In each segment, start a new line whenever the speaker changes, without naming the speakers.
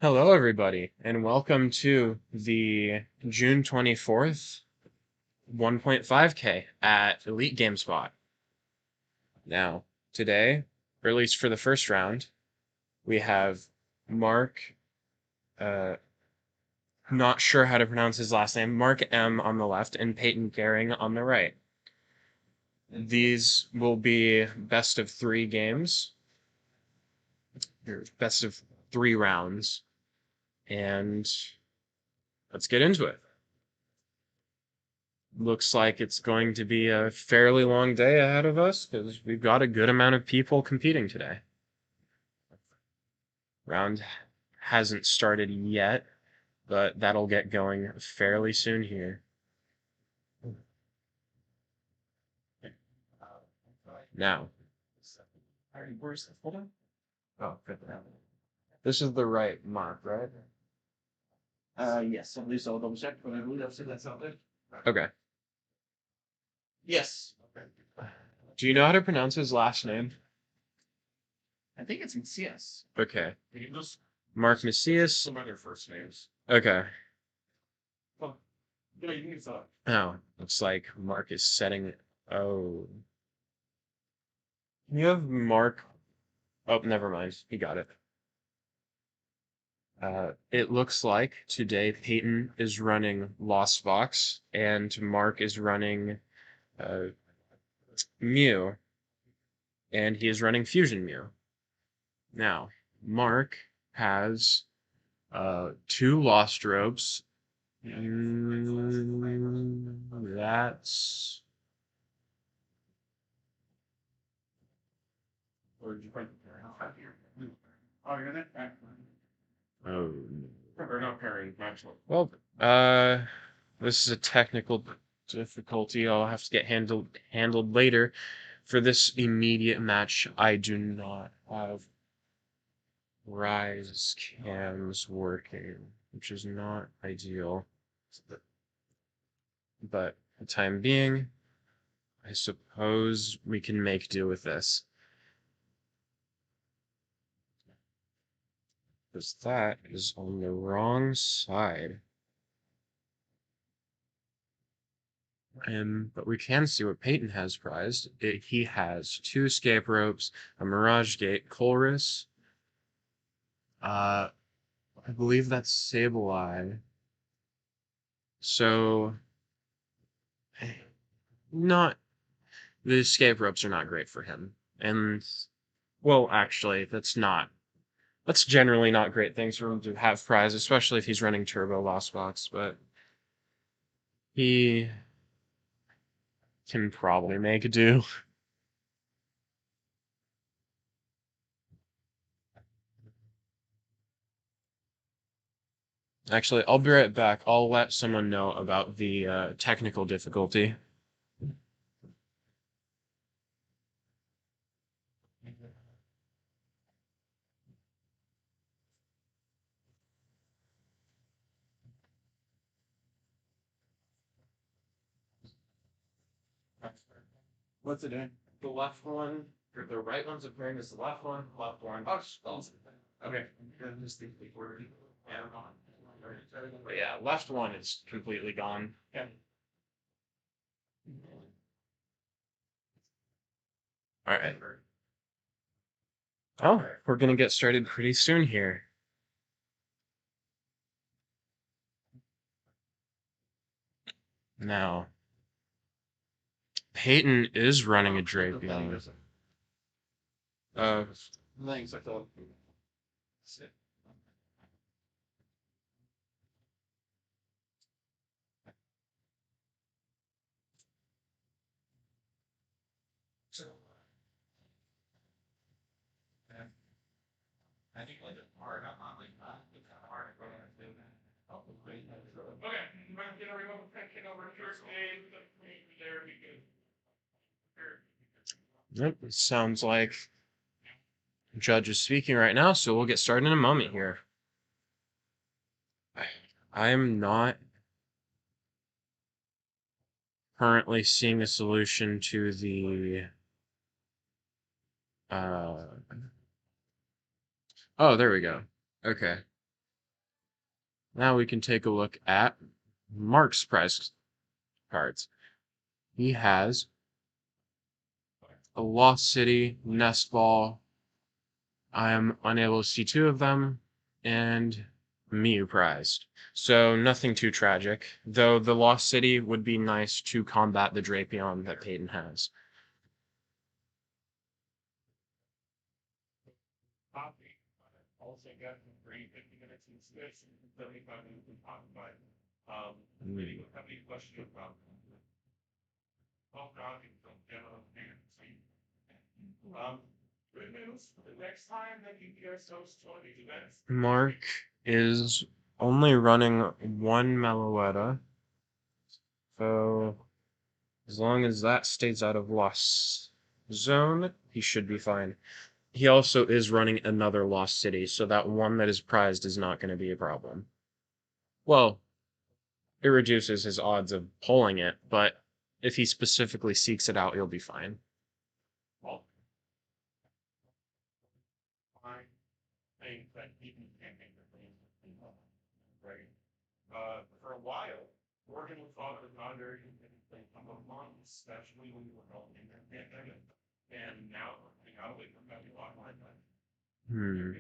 Hello, everybody, and welcome to the June 24th 1.5K at Elite GameSpot. Now, today, or at least for the first round, we have Mark, uh, not sure how to pronounce his last name, Mark M on the left, and Peyton Gehring on the right. These will be best of 3 games, or best of 3 rounds, and let's get into it. Looks like it's going to be a fairly long day ahead of us because we've got a good amount of people competing today. Round hasn't started yet, but that'll get going fairly soon here. Now, where's the photo? Oh, good. This is the right mark, right?
Yes, at least I'll double check, but I believe that's out there.
Okay.
Yes.
Do you know how to pronounce his last name?
I think it's in CS.
Okay.
You can just
Mark Macias.
some other first names.
Okay.
Oh, yeah, you can thought.
Oh, looks like Mark is setting. Oh. You have Mark. Oh, never mind. He got it. It looks like today Peyton is running Lost Box and Mark is running uh, Mew, and he is running Fusion Mew. Now, Mark has 2 Lost Ropes. That's
Or did you find it? Oh, you're in it?
oh
Or not pairing, actually.
well. This is a technical difficulty. I'll have to get handled later. For this immediate match, I do not have Rise cams working, which is not ideal. But for the time being, I suppose we can make do with this. Because that is on the wrong side. But we can see what Peyton has prized. He has 2 escape ropes, a Mirage Gate, Colress. I believe that's Sableye. So, not the escape ropes are not great for him. And well, actually, that's generally not great things for him to have prize, especially if he's running Turbo Lost Box, but he can probably make do. Actually, I'll be right back. I'll let someone know about the technical difficulty.
What's it doing?
The left one, or the right one's appearing as the left one, left one.
Oh, spells. Okay.
Just the word. Yeah. But yeah, left one is completely gone.
Yeah.
All right. Oh, we're gonna get started pretty soon here. Now, Peyton is running a Drapion.
Thanks, I thought. I think like it's hard. I'm not like it's kind of hard to do that. Okay, you want to get everyone picking over first aid, there we go.
Yep, it sounds like Judge is speaking right now, so we'll get started in a moment here. I'm not currently seeing a solution to the oh, there we go. Okay. Now we can take a look at Mark's prize cards. He has a Lost City, Nest Ball. I am unable to see two of them, and Mew prized. So nothing too tragic, though the Lost City would be nice to combat the Drapion that Peyton has.
Copy. Also got some free 50 minutes in space and 75 minutes in Spotify. Really good. Have any questions about driving from general fantasy? Good news. The next time that EGS hosts one of these events,
Mark is only running one Meloetta, so as long as that stays out of loss zone, he should be fine. He also is running another Lost City, so that one that is prized is not going to be a problem. Well, it reduces his odds of pulling it, but if he specifically seeks it out, he'll be fine.
well, I think that people can make the things right. For a while, working with Father Thunder has become a month, especially when you were helping in the pandemic. And now, out with the online.
Hmm.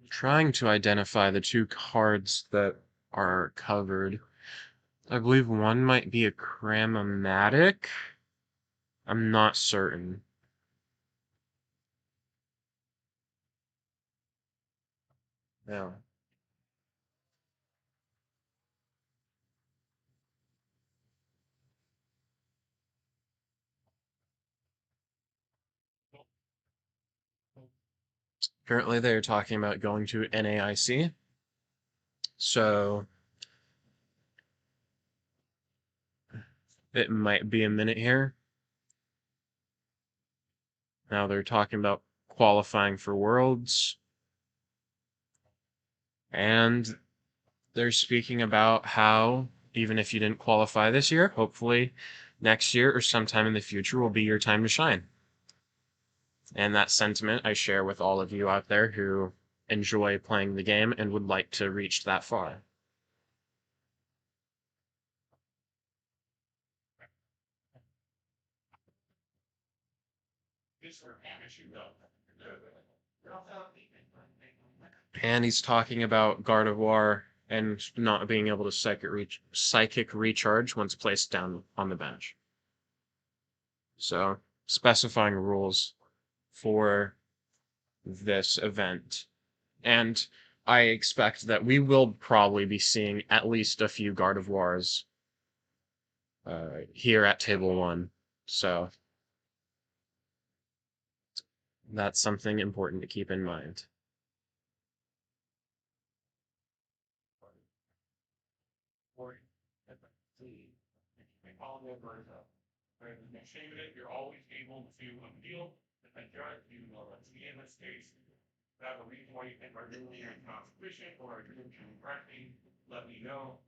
Trying to identify the two cards that are covered. I believe one might be a Cramomatic. I'm not certain. Yeah. Currently, they're talking about going to NAIC. So it might be a minute here. Now they're talking about qualifying for Worlds. And they're speaking about how, even if you didn't qualify this year, hopefully next year or sometime in the future will be your time to shine. And that sentiment I share with all of you out there who enjoy playing the game and would like to reach that far. And he's talking about Gardevoir and not being able to psychic recharge once placed down on the bench. So specifying rules for this event. And I expect that we will probably be seeing at least a few Gardevoirs here at Table 1. So that's something important to keep in mind.
You're always able to appeal and try to in this case. That a reason why you think are doing not sufficient or are doing correctly, let me know.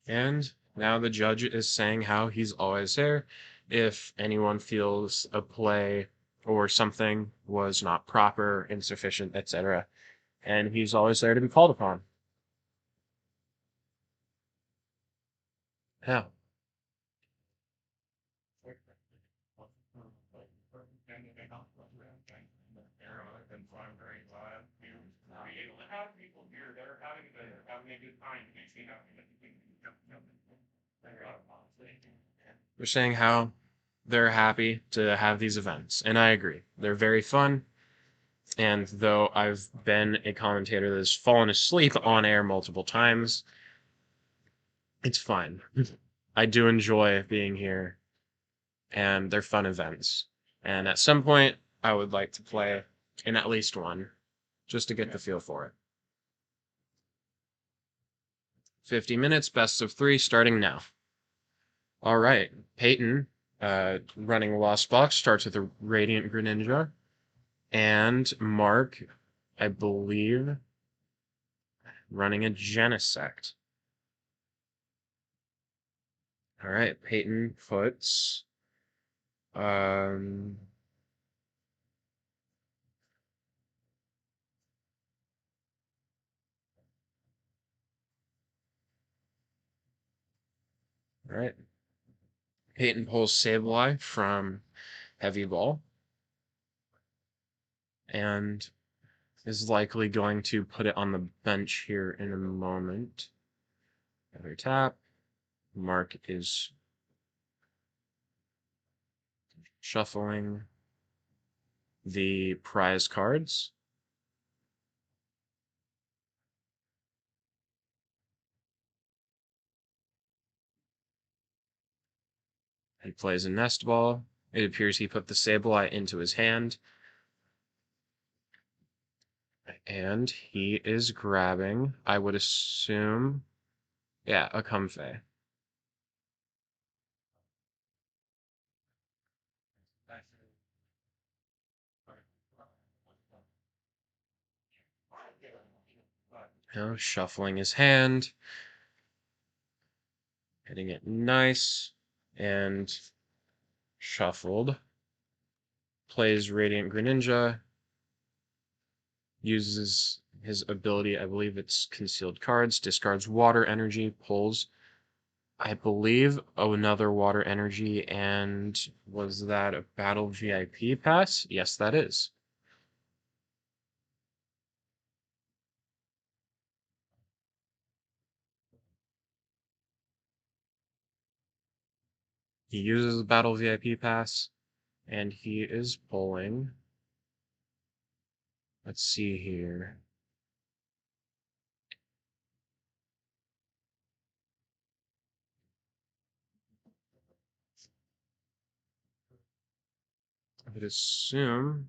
And now the judge is saying how he's always there. If anyone feels a play or something was not proper, insufficient, etc. And he's always there to be called upon. Yeah. They're saying how they're happy to have these events, and I agree. They're very fun. And though I've been a commentator that has fallen asleep on air multiple times, it's fine. I do enjoy being here, and they're fun events. And at some point, I would like to play in at least one, just to get the feel for it. 50 minutes, best of 3, starting now. All right, Peyton, running Lost Box, starts with a Radiant Greninja. And Mark, I believe, running a Genesect. All right, Peyton puts All right. Peyton pulls Sableye from Heavy Ball and is likely going to put it on the bench here in a moment. Another tap. Mark is shuffling the prize cards. He plays a nest ball. It appears he put the Sableye into his hand. And he is grabbing, I would assume, yeah, a Comfey. Now shuffling his hand, hitting it nice, and shuffled. Plays Radiant Greninja, uses his ability, I believe it's concealed cards, discards water energy, pulls, I believe, another water energy, and was that a battle VIP pass? Yes, that is. He uses the battle VIP pass, and he is pulling. Let's see here. I would assume.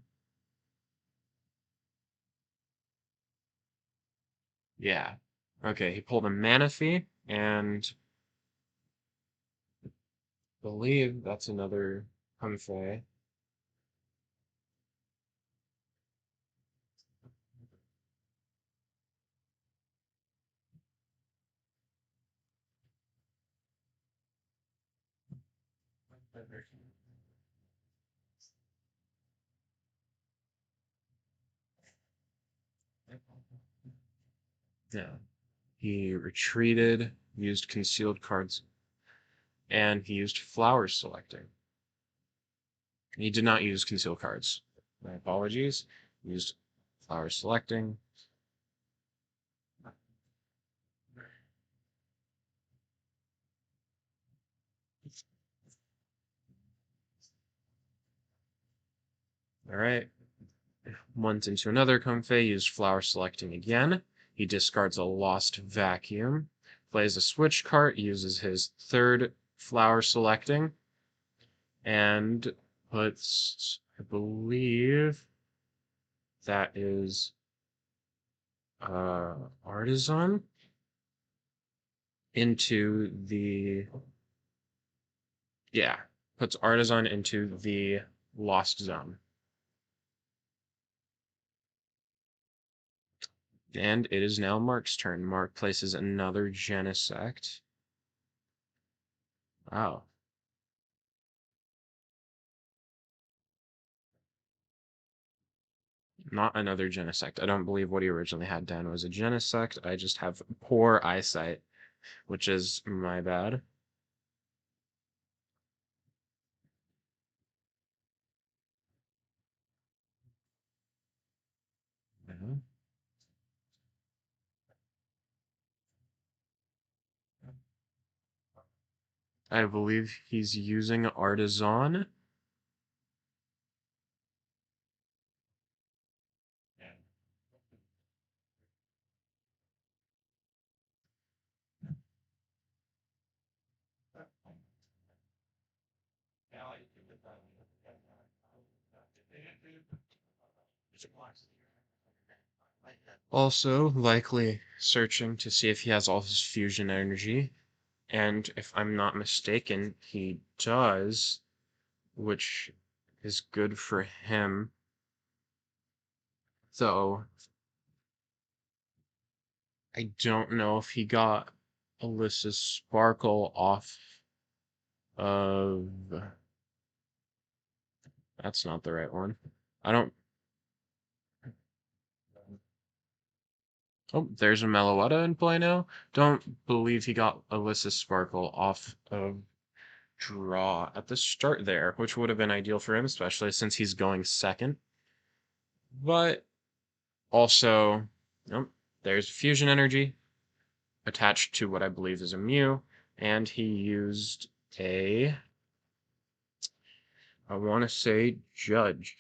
Yeah. Okay, he pulled a Manaphy, and I believe that's another Comfey. Yeah. He retreated, used concealed cards, and he used flower selecting. He did not use concealed cards. My apologies. He used flower selecting. All right. Went into another Comfey, used flower selecting again. He discards a lost vacuum. Plays a switch cart, uses his third flower selecting, and puts, I believe, that is Artisan into the, yeah, puts Artisan into the Lost Zone. And it is now Mark's turn. Mark places another Genesect. Wow. Not another Genesect. I don't believe what he originally had down was a Genesect. I just have poor eyesight, which is my bad. Mhm. I believe he's using Artisan. Also, likely searching to see if he has all his fusion energy. And if I'm not mistaken, he does, which is good for him. Though I don't know if he got Alyssa's Sparkle off of. That's not the right one. I don't. Oh, there's a Meloetta in play now. Don't believe he got Alyssa Sparkle off of draw at the start there, which would have been ideal for him, especially since he's going second. But also, nope, there's Fusion Energy attached to what I believe is a Mew, and he used a, I want to say Judge,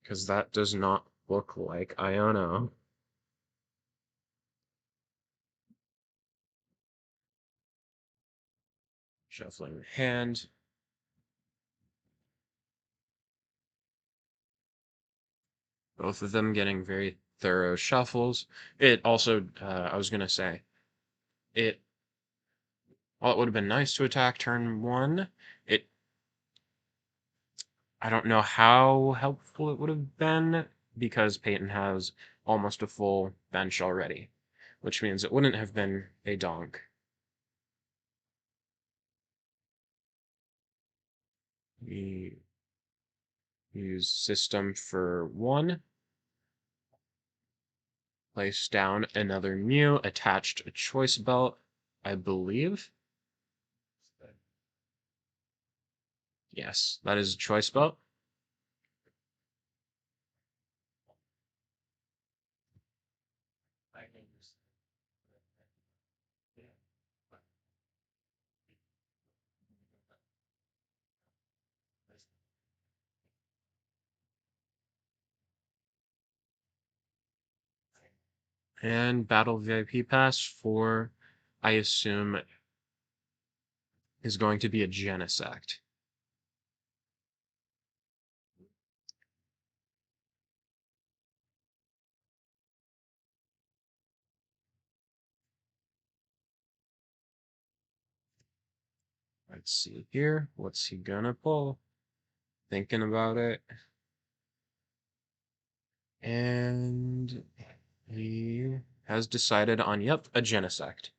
because that does not look like Iono. Shuffling the hand. Both of them getting very thorough shuffles. It also, I was going to say, it, while it would have been nice to attack turn one, it, I don't know how helpful it would have been because Peyton has almost a full bench already, which means it wouldn't have been a donk. We use system for one. Place down another Mew, attached a choice belt, I believe. Yes, that is a choice belt. And Battle VIP Pass for, I assume, is going to be a Genesect. Let's see here. What's he gonna pull? Thinking about it. And he has decided on, yep, a Genesect.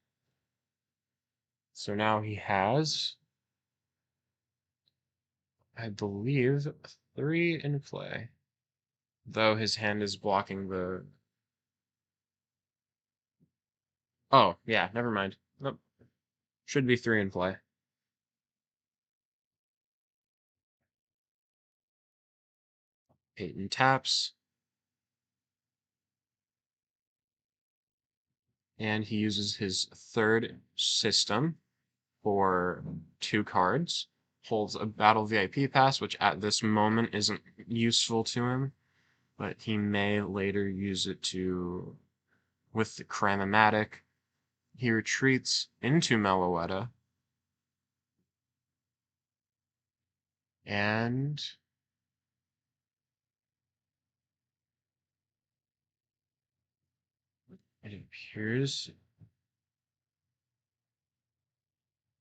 So now he has, I believe, 3 in play. Though his hand is blocking the... Oh, yeah, never mind. Nope. Should be 3 in play. Peyton taps. And he uses his third system for 2 cards. Holds a Battle VIP pass, which at this moment isn't useful to him, but he may later use it to, with the Cramomatic. He retreats into Meloetta, and it appears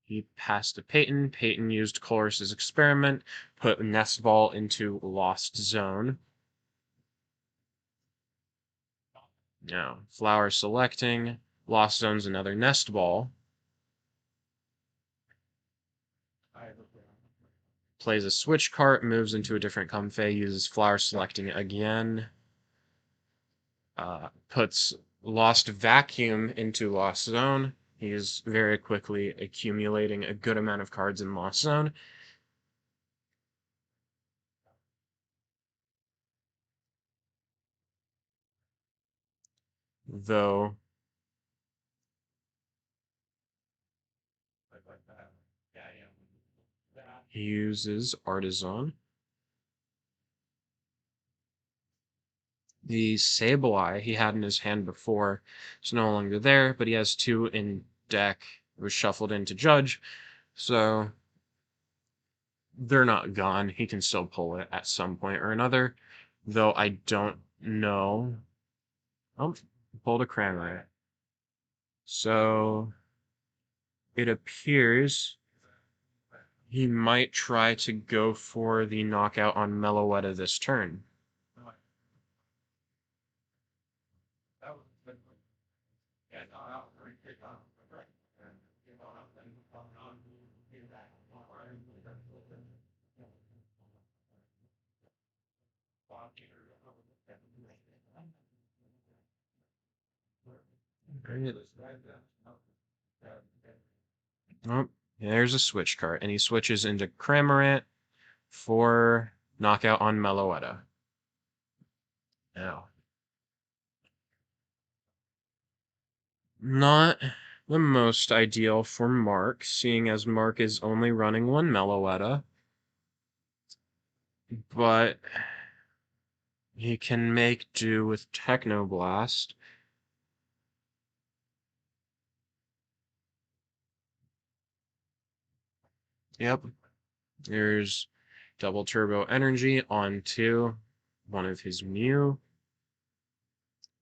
he passed to Peyton. Peyton used Chorus's experiment, put Nest Ball into Lost Zone. Now, Flower selecting. Lost Zone's another Nest Ball. Plays a switch cart, moves into a different Comfey, uses Flower selecting again. Puts Lost Vacuum into Lost Zone. He is very quickly accumulating a good amount of cards in Lost Zone. Though he uses Artisan. The Sableye he had in his hand before is no longer there, but he has 2 in deck. It was shuffled into Judge, so they're not gone. He can still pull it at some point or another, though I don't know. Oh, pulled a Cranberry. So it appears he might try to go for the knockout on Meloetta this turn. Oh, there's a switch card, and he switches into Cramorant for knockout on Meloetta. Now, not the most ideal for Mark, seeing as Mark is only running one Meloetta, but he can make do with Technoblast. Yep, there's double turbo energy onto one of his Mew.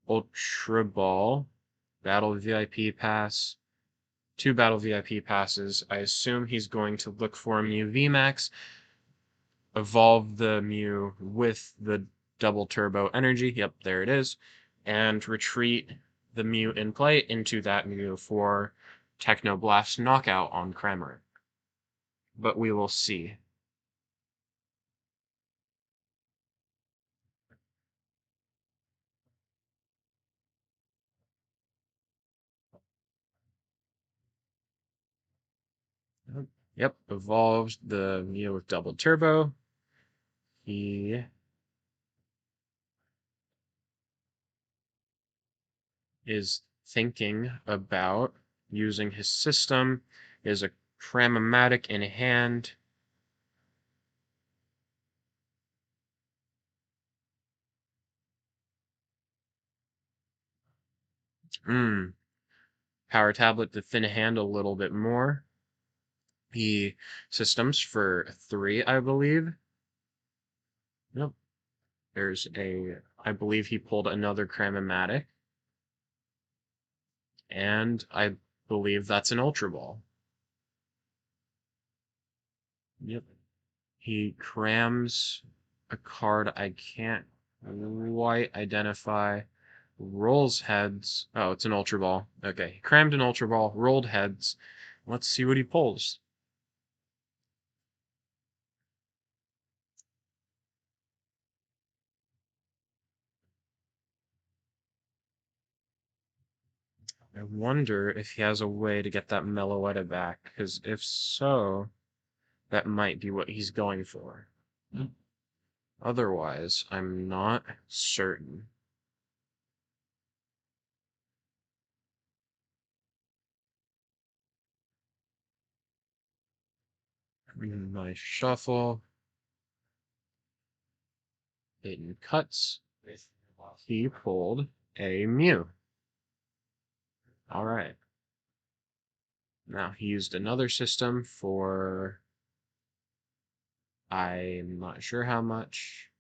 Ultra Ball, Battle VIP Pass, 2 Battle VIP Passes. I assume he's going to look for a Mew VMAX, evolve the Mew with the double turbo energy. Yep, there it is. And retreat the Mew in play into that Mew for Technoblast knockout on Cramorant. But we will see. Yep, evolved the Mew with double turbo. He is thinking about using his system. Is a Cramomatic in hand. Power tablet to thin hand a little bit more. He systems for 3, I believe. Nope. There's a, I believe he pulled another Cramomatic. And I believe that's an Ultra Ball. Yep. He crams a card I can't quite identify. Rolls heads. Oh, it's an Ultra Ball. Okay, he crammed an Ultra Ball, rolled heads. Let's see what he pulls. I wonder if he has a way to get that Meloetta back, because if so, that might be what he's going for. Otherwise, I'm not certain. Nice shuffle. Peyton cuts. He pulled a Mew. All right. Now he used another system for I'm not sure how much.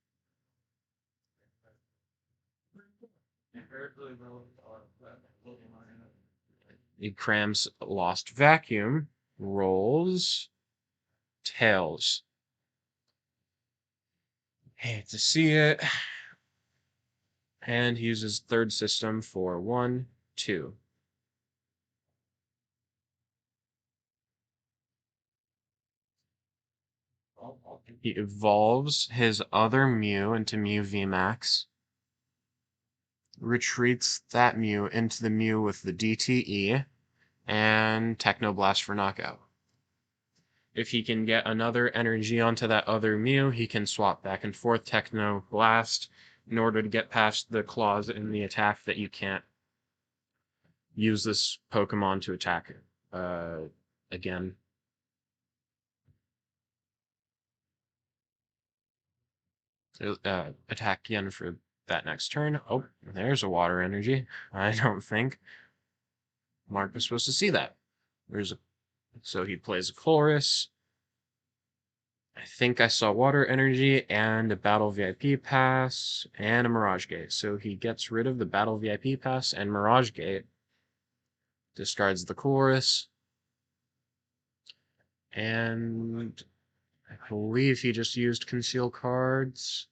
He crams Lost Vacuum, rolls Tails. Hate to see it. And he uses third system for 1, 2. He evolves his other Mew into Mew VMAX, retreats that Mew into the Mew with the DTE, and Technoblast for knockout. If he can get another energy onto that other Mew, he can swap back and forth Technoblast in order to get past the clause in the attack that you can't use this Pokemon to attack again. Attack again for that next turn. Oh, there's a water energy. I don't think Mark was supposed to see that. So he plays a chorus. I think I saw water energy and a battle VIP pass and a Mirage Gate. So he gets rid of the battle VIP pass and Mirage Gate. Discards the chorus. And I believe he just used conceal cards.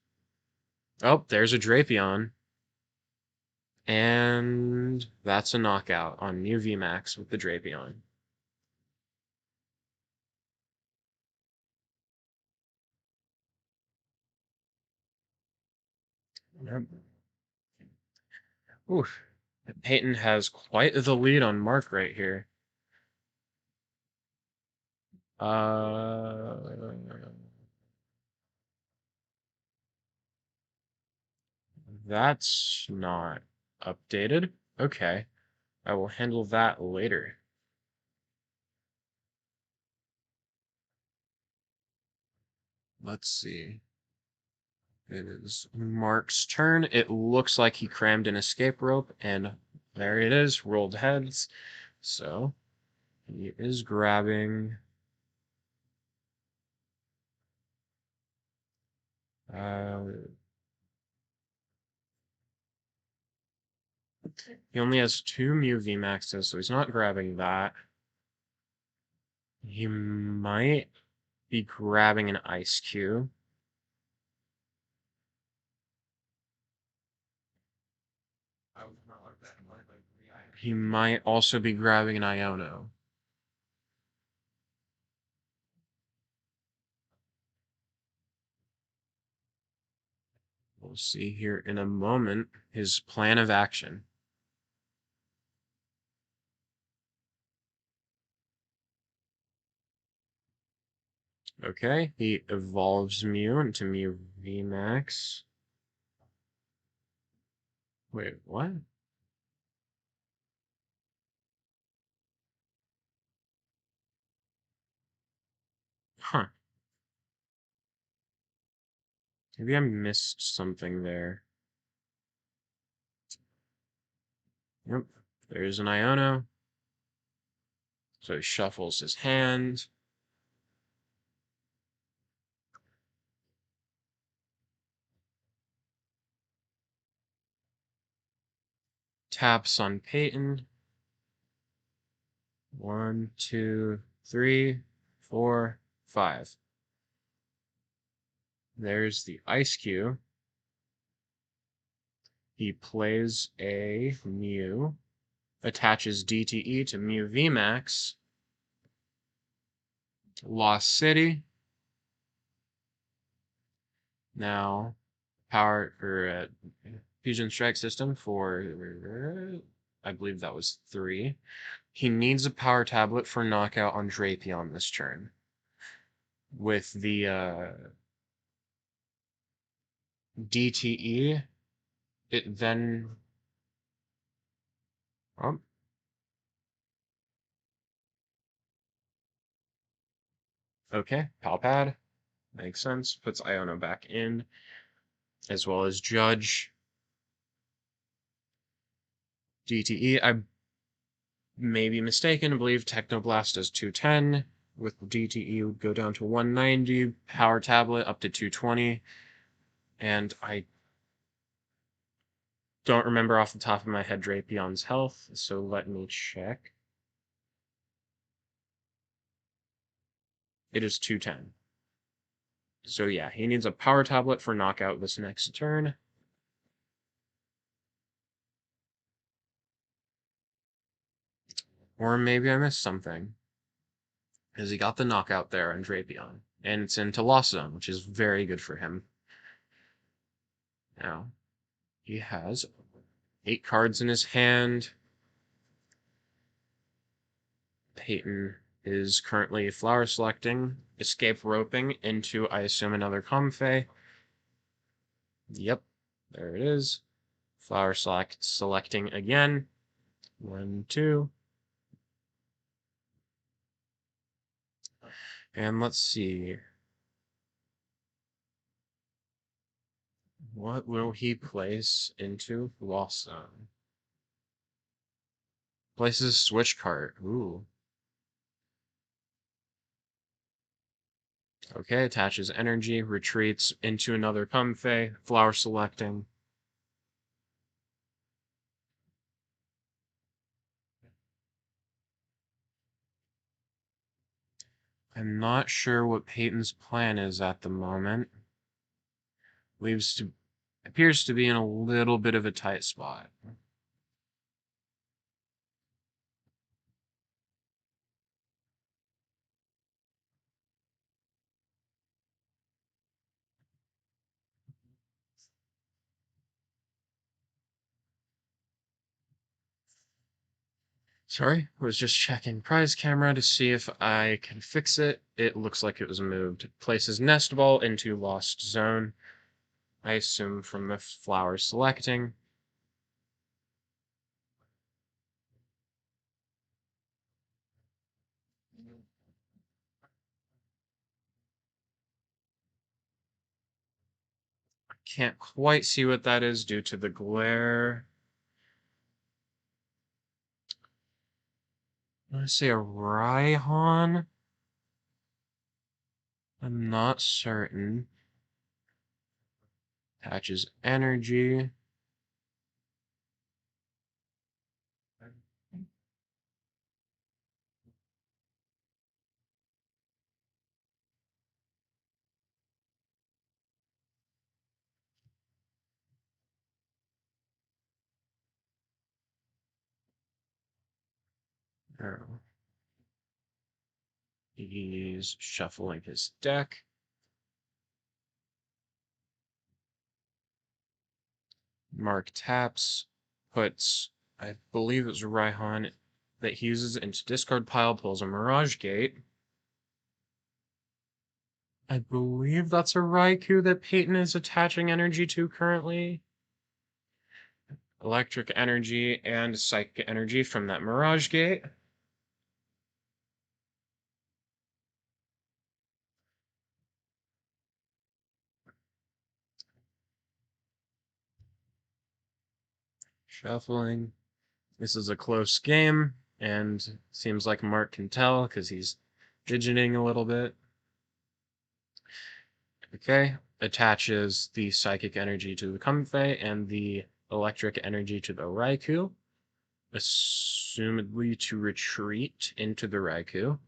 Oh, there's a Drapion. And that's a knockout on Mew VMAX with the Drapion. Yep. Oof. Peyton has quite the lead on Mark right here. That's not updated. Okay, I will handle that later. Let's see. It is Mark's turn. It looks like he crammed an escape rope, and there it is, rolled heads. So he is grabbing. He only has 2 Mew VMAXs, so he's not grabbing that. He might be grabbing an Ice Cube. He might also be grabbing an Iono. We'll see here in a moment his plan of action. Okay, he evolves Mew into Mew VMAX. Wait, what? Huh. Maybe I missed something there. Yep, there's an Iono. So he shuffles his hand. Taps on Peyton. 1, 2, 3, 4, 5. There's the Ice Cube. He plays a Mew, attaches DTE to Mew VMAX. Lost City. Now, power for Fusion Strike System for, I believe that was 3. He needs a power tablet for knockout on Drapion this turn. With the DTE, it then. Oh. Okay, Palpad. Makes sense. Puts Iono back in, as well as Judge. DTE, I may be mistaken. I believe Technoblast is 210. With DTE, would go down to 190. Power Tablet up to 220. And I don't remember off the top of my head Drapion's health, so let me check. It is 210. So yeah, he needs a power tablet for knockout this next turn. Or maybe I missed something. Because he got the knockout there on Drapion. And it's into Lost Zone, which is very good for him. Now, he has 8 cards in his hand. Peyton is currently flower selecting, escape roping into, I assume, another Comfey. Yep, there it is. Flower selecting again. 1, 2. And let's see. What will he place into Lost Zone? Places Switch Cart. Ooh. Okay, attaches energy, retreats into another Comfey, flower selecting. I'm not sure what Peyton's plan is at the moment. Appears to be in a little bit of a tight spot. Sorry, was just checking prize camera to see if I can fix it. It looks like it was moved. Places nest ball into lost zone. I assume from the flower selecting. Can't quite see what that is due to the glare. I want to say a Rhyhorn. I'm not certain. Attaches energy. Oh. He's shuffling his deck. Mark taps, puts, I believe it was Rhyhorn that he uses into discard pile, pulls a Mirage Gate. I believe that's a Raikou that Peyton is attaching energy to currently. Electric energy and psychic energy from that Mirage Gate. Shuffling. This is a close game, and seems like Mark can tell because he's fidgeting a little bit. Okay, attaches the psychic energy to the Comfey and the electric energy to the Raikou, assumedly to retreat into the Raikou.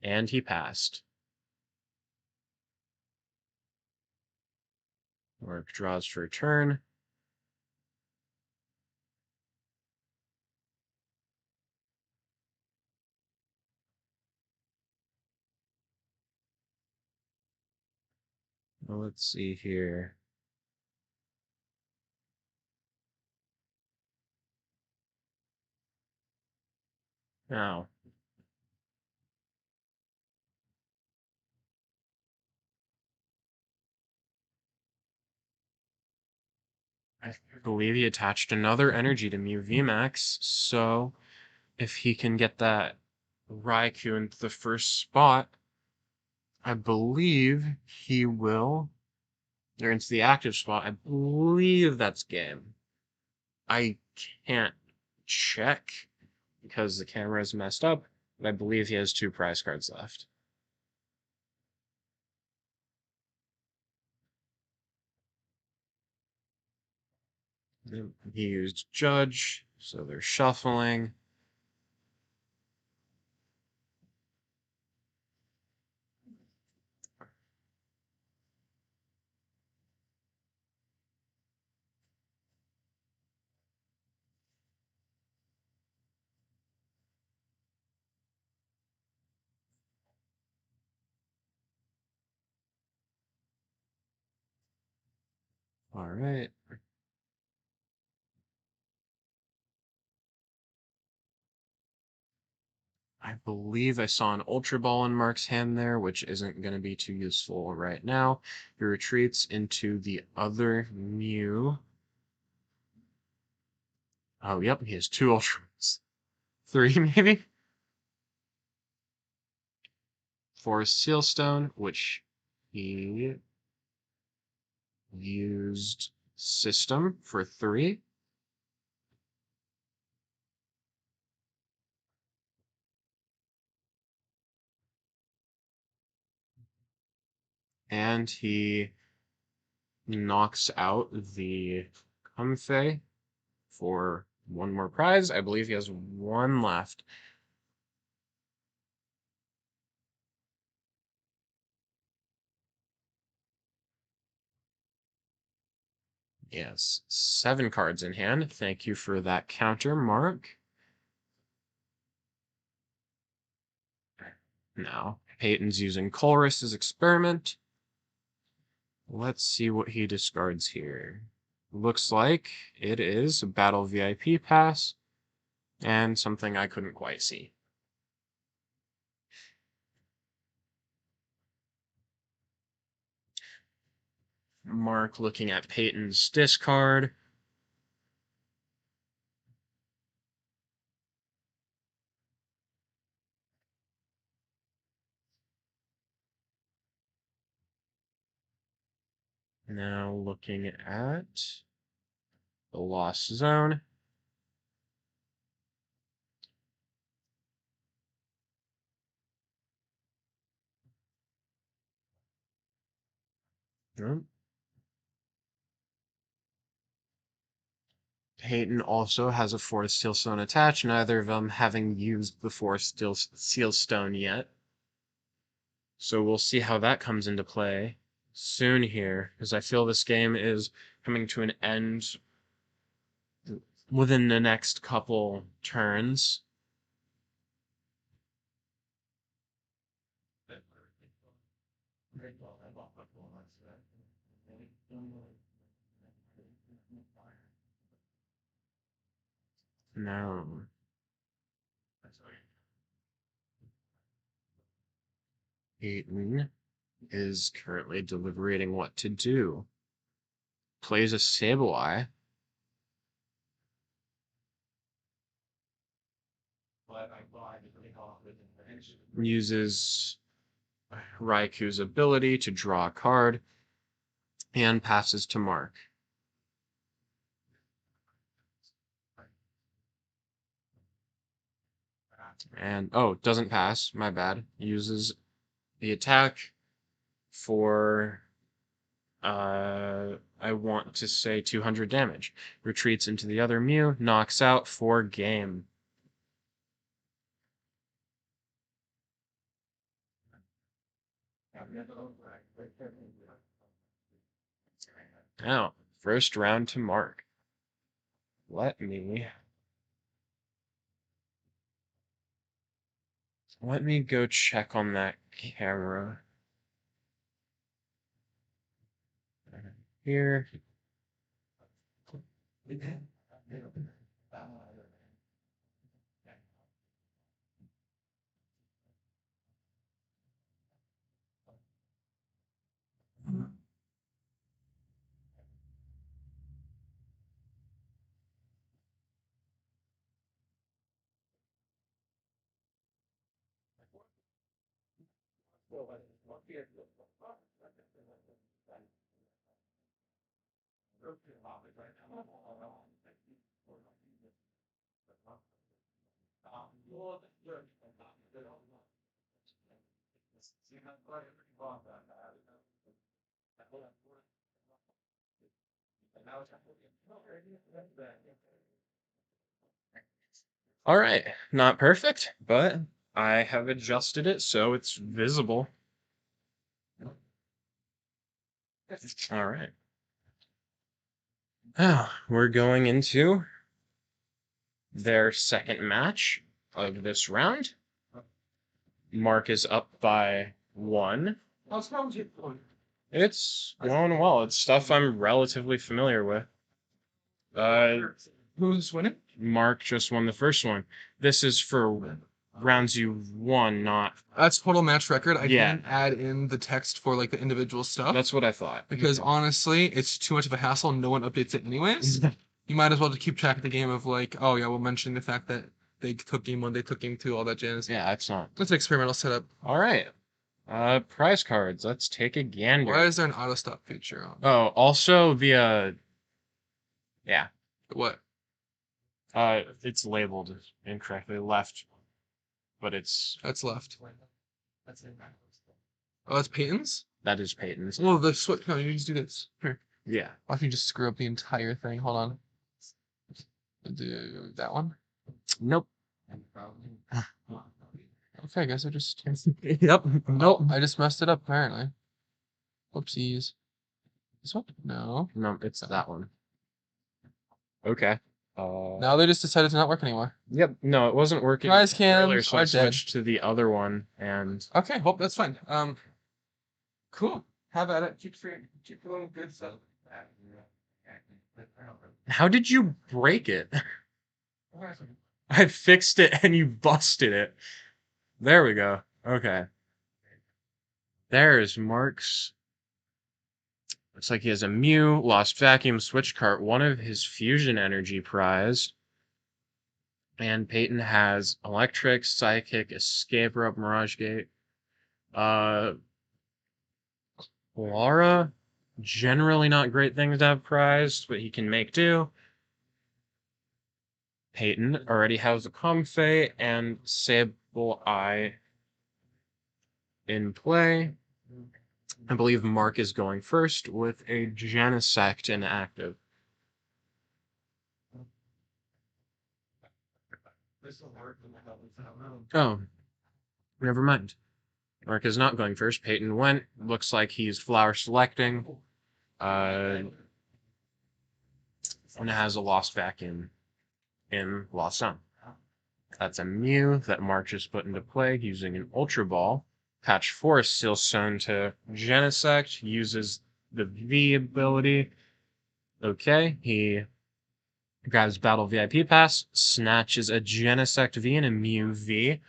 And he passed. Mark draws for a turn. Well, let's see here. Now, I believe he attached another energy to Mew VMAX, so if he can get that Raikou into the first spot, I believe he will, or into the active spot, I believe that's game. I can't check because the camera is messed up, but I believe he has 2 prize cards left. He used Judge, so they're shuffling. All right. I believe I saw an Ultra Ball in Mark's hand there, which isn't going to be too useful right now. He retreats into the other Mew. Oh, yep, he has 2 Ultras. 3, maybe? Forest Sealstone, which he used System for 3. And he knocks out the Comfey for 1 more prize. I believe he has 1 left. Yes, 7 cards in hand. Thank you for that counter, Mark. Now, Peyton's using Colress's Experiment. Let's see what he discards here. Looks like it is a Battle VIP Pass. and something I couldn't quite see. Mark looking at Peyton's discard. Now looking at the lost zone. Peyton also has a Forest Steel Stone attached, neither of them having used the Forest Steel Stone yet. So we'll see how that comes into play soon here, because I feel this game is coming to an end within the next couple turns. Now, Peyton is currently deliberating what to do. Plays a Sableye. Uses Raiku's ability to draw a card and passes to Mark. And, oh, doesn't pass, my bad. Uses the attack for, I want to say 200 damage. Retreats into the other Mew, knocks out for game. Now, first round to Mark. Let me go check on that camera. Here. All right, not perfect, but I have adjusted it so it's visible. All right. Now, we're going into their second match of this round. Mark is up by 1. It's going well. It's stuff I'm relatively familiar with.
Who's winning?
Mark just won the first one. This is for rounds you won, not...
That's total match record. I
Yeah.
didn't add in the text for like the individual stuff
That's what I thought.
because honestly, it's too much of a hassle. No one updates it anyways. You might as well just keep track of the game of like, oh yeah, we'll mention the fact that they took game 1, they took game 2, all that jazz.
Yeah, it's not.
That's an experimental setup.
All right. Prize cards. Let's take a gander.
Why is there an auto stop feature on?
Oh, also the yeah.
What?
It's labeled incorrectly left, but it's
That's left. Oh, that's Peyton's?
that is Peyton's.
Well, the switch. No, you just do this. Here.
Yeah.
Why don't you just screw up the entire thing? Hold on. Do that one.
Nope.
Okay, I guess I just.
Yep.
Nope, I just messed it up apparently. Whoopsies. This one? No.
No, it's that one. Okay.
Now they just decided to not work anymore.
Yep. No, it wasn't working
Prize
earlier,
cans
so I
are dead.
switched to the other one, and
Okay, well that's fine. Cool. Have at it. Keep doing good stuff.
how did you break it? I fixed it and you busted it. There we go. Okay. There's Mark's. Looks like he has a Mew, Lost Vacuum, Switch Cart, one of his Fusion Energy prize. And Peyton has Electric, Psychic, Escape Rope, Mirage Gate. Laura, generally not great things to have prized, but he can make do. Peyton already has a Comfey and Sable Eye in play. I believe Mark is going first with a Genesect inactive. Oh, never mind. Mark is not going first. Peyton went. Looks like he's flower selecting. And has a Lost Vacuum in Lost Sun. That's a Mew that Mark just put into play using an Ultra Ball. Patch 4 is still shown to Genesect, uses the V ability. Okay, he grabs Battle VIP Pass, snatches a Genesect V and a Mew V.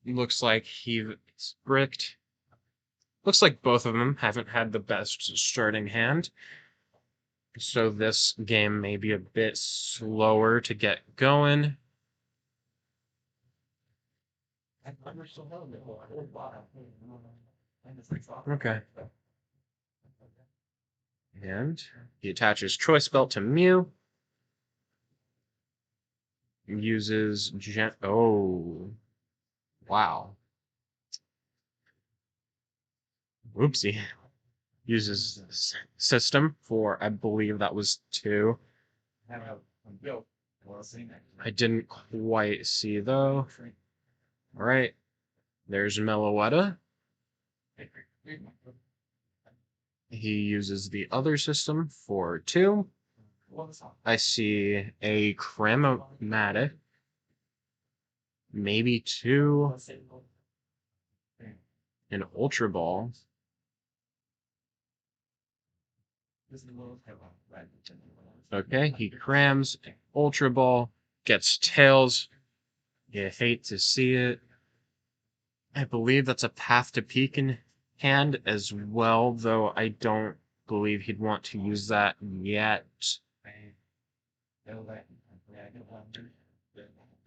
Looks like he's bricked. Looks like both of them haven't had the best starting hand. So this game may be a bit slower to get going. Okay. And he attaches Choice Belt to Mew. Uses oh. Wow. Whoopsie. Uses System for, I believe that was 2. I didn't quite see though. Alright. There's Meloetta. He uses the other system for 2. I see a Chromatic. Maybe 2. An Ultra Ball. Okay, he crams Ultra Ball, gets Tails. You hate to see it. I believe that's a Path to Peak in hand as well, though I don't believe he'd want to use that yet.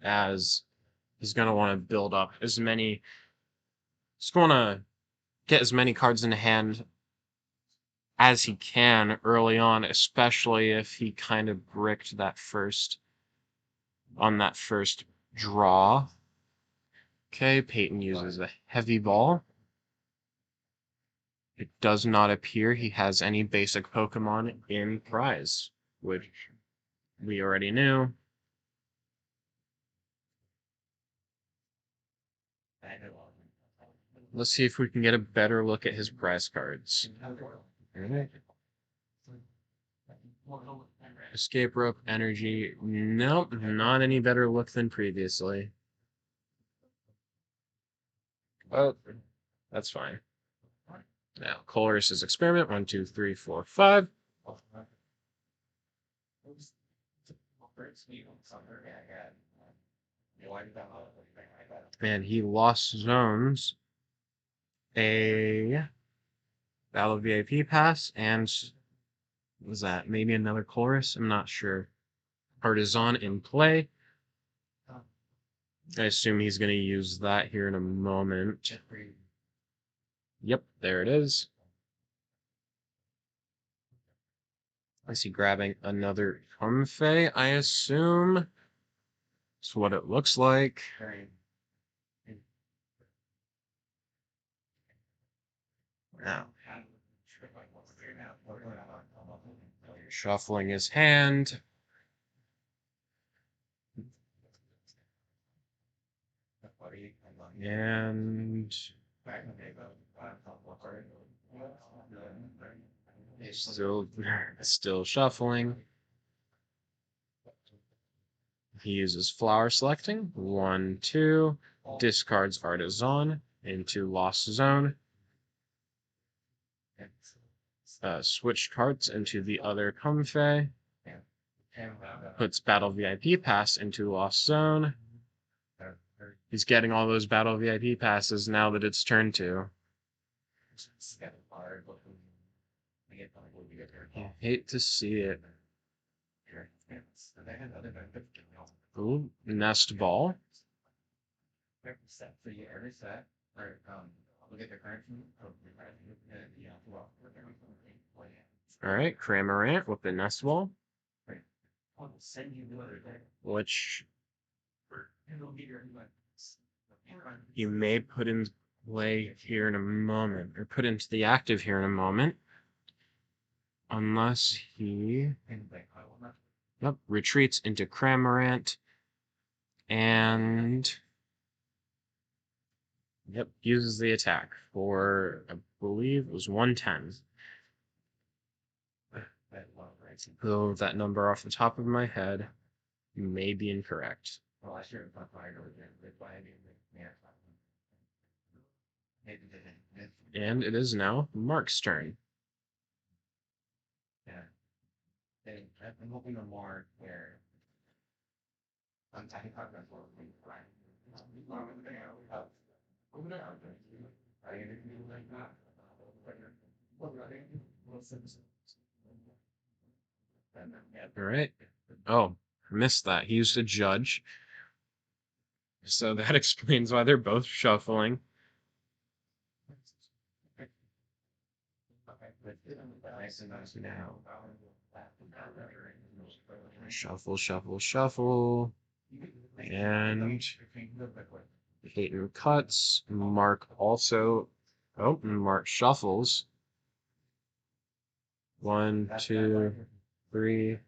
As he's going to want to build up as many. He's going to get as many cards in hand as he can early on, especially if he kind of bricked that first draw. Okay, Peyton uses a Heavy Ball. It does not appear he has any basic Pokemon in prize, which we already knew. Let's see if we can get a better look at his prize cards. Escape Rope, Energy. Nope, not any better look than previously. Oh, that's fine. Now, Colress's Experiment. 1, 2, 3, 4, 5. And he lost zones a Battle VIP Pass and what was that? Maybe another Chorus? I'm not sure. Partisan in play. I assume he's going to use that here in a moment. Yep, there it is. I see grabbing another Comfey, I assume. That's what it looks like. Now, shuffling his hand. And still shuffling. He uses Flower Selecting. 1, 2. Discards Artisan into Lost Zone. Switch cards into the other Comfey. Puts Battle VIP Pass into Lost Zone. He's getting all those battle VIP passes now that it's turn 2. You hate to see it. Ooh, nest ball. All right, Cramorant with the nest ball, which you may put in play here in a moment, or put into the active here in a moment, unless he retreats into Cramorant and uses the attack for, I believe it was 110. Though that number off the top of my head may be incorrect. And it is now Mark's turn. All right. Oh, missed that. He used a judge. So that explains why they're both shuffling. Shuffle, shuffle, shuffle. And Peyton cuts. Mark also. Oh, Mark shuffles. 1, 2, 3,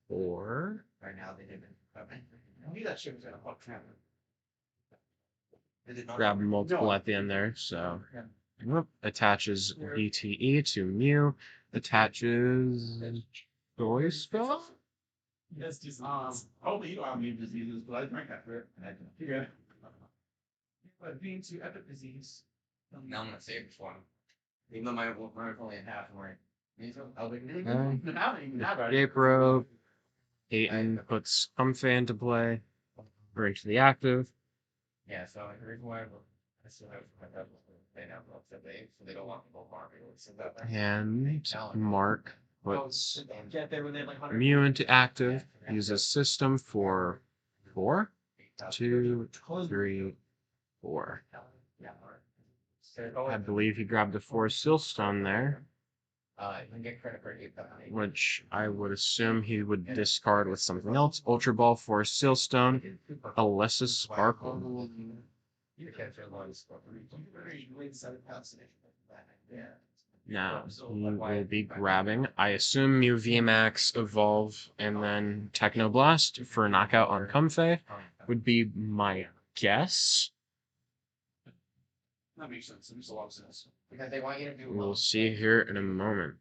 4. Grab multiple at the end there, so attaches VTE to Mew, attaches Joy Spell?
Yes, just hopefully you don't have immune diseases, but I drank after it. Yeah. But being to epic disease.
Now I'm gonna save this one. Even though my only in half more.
Escape rope. Peyton puts Comfey into play. Bring to the active.
Yeah, so the reason why I still have my double, they have lots of days, so they don't want to go farming.
And Mark puts Mew into active. Uses system for 4, 2, 3, 4. I believe he grabbed the 4 Silstone there, which I would assume he would discard with something else. Ultra Ball for Silstone. Alyssa Sparkle. Now he will be grabbing, I assume, Mew VMAX, Evolve, and then Technoblast for knockout on Comfey would be my guess.
That makes sense. It makes a lot of sense.
Because they want you to do.
We'll see here in a moment.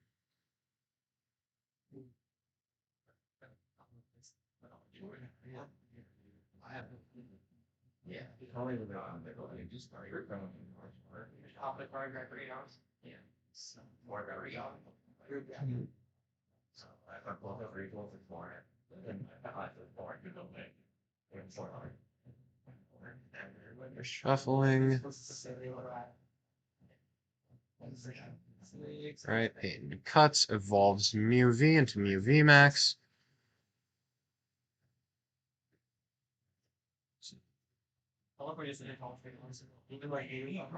Yeah. Just start your phone. Top the card right for 8 hours. Yeah. More about y'all. So I thought both of 3 goals is more.
Shuffling. Right, Peyton cuts, evolves Mew V into Mew VMAX.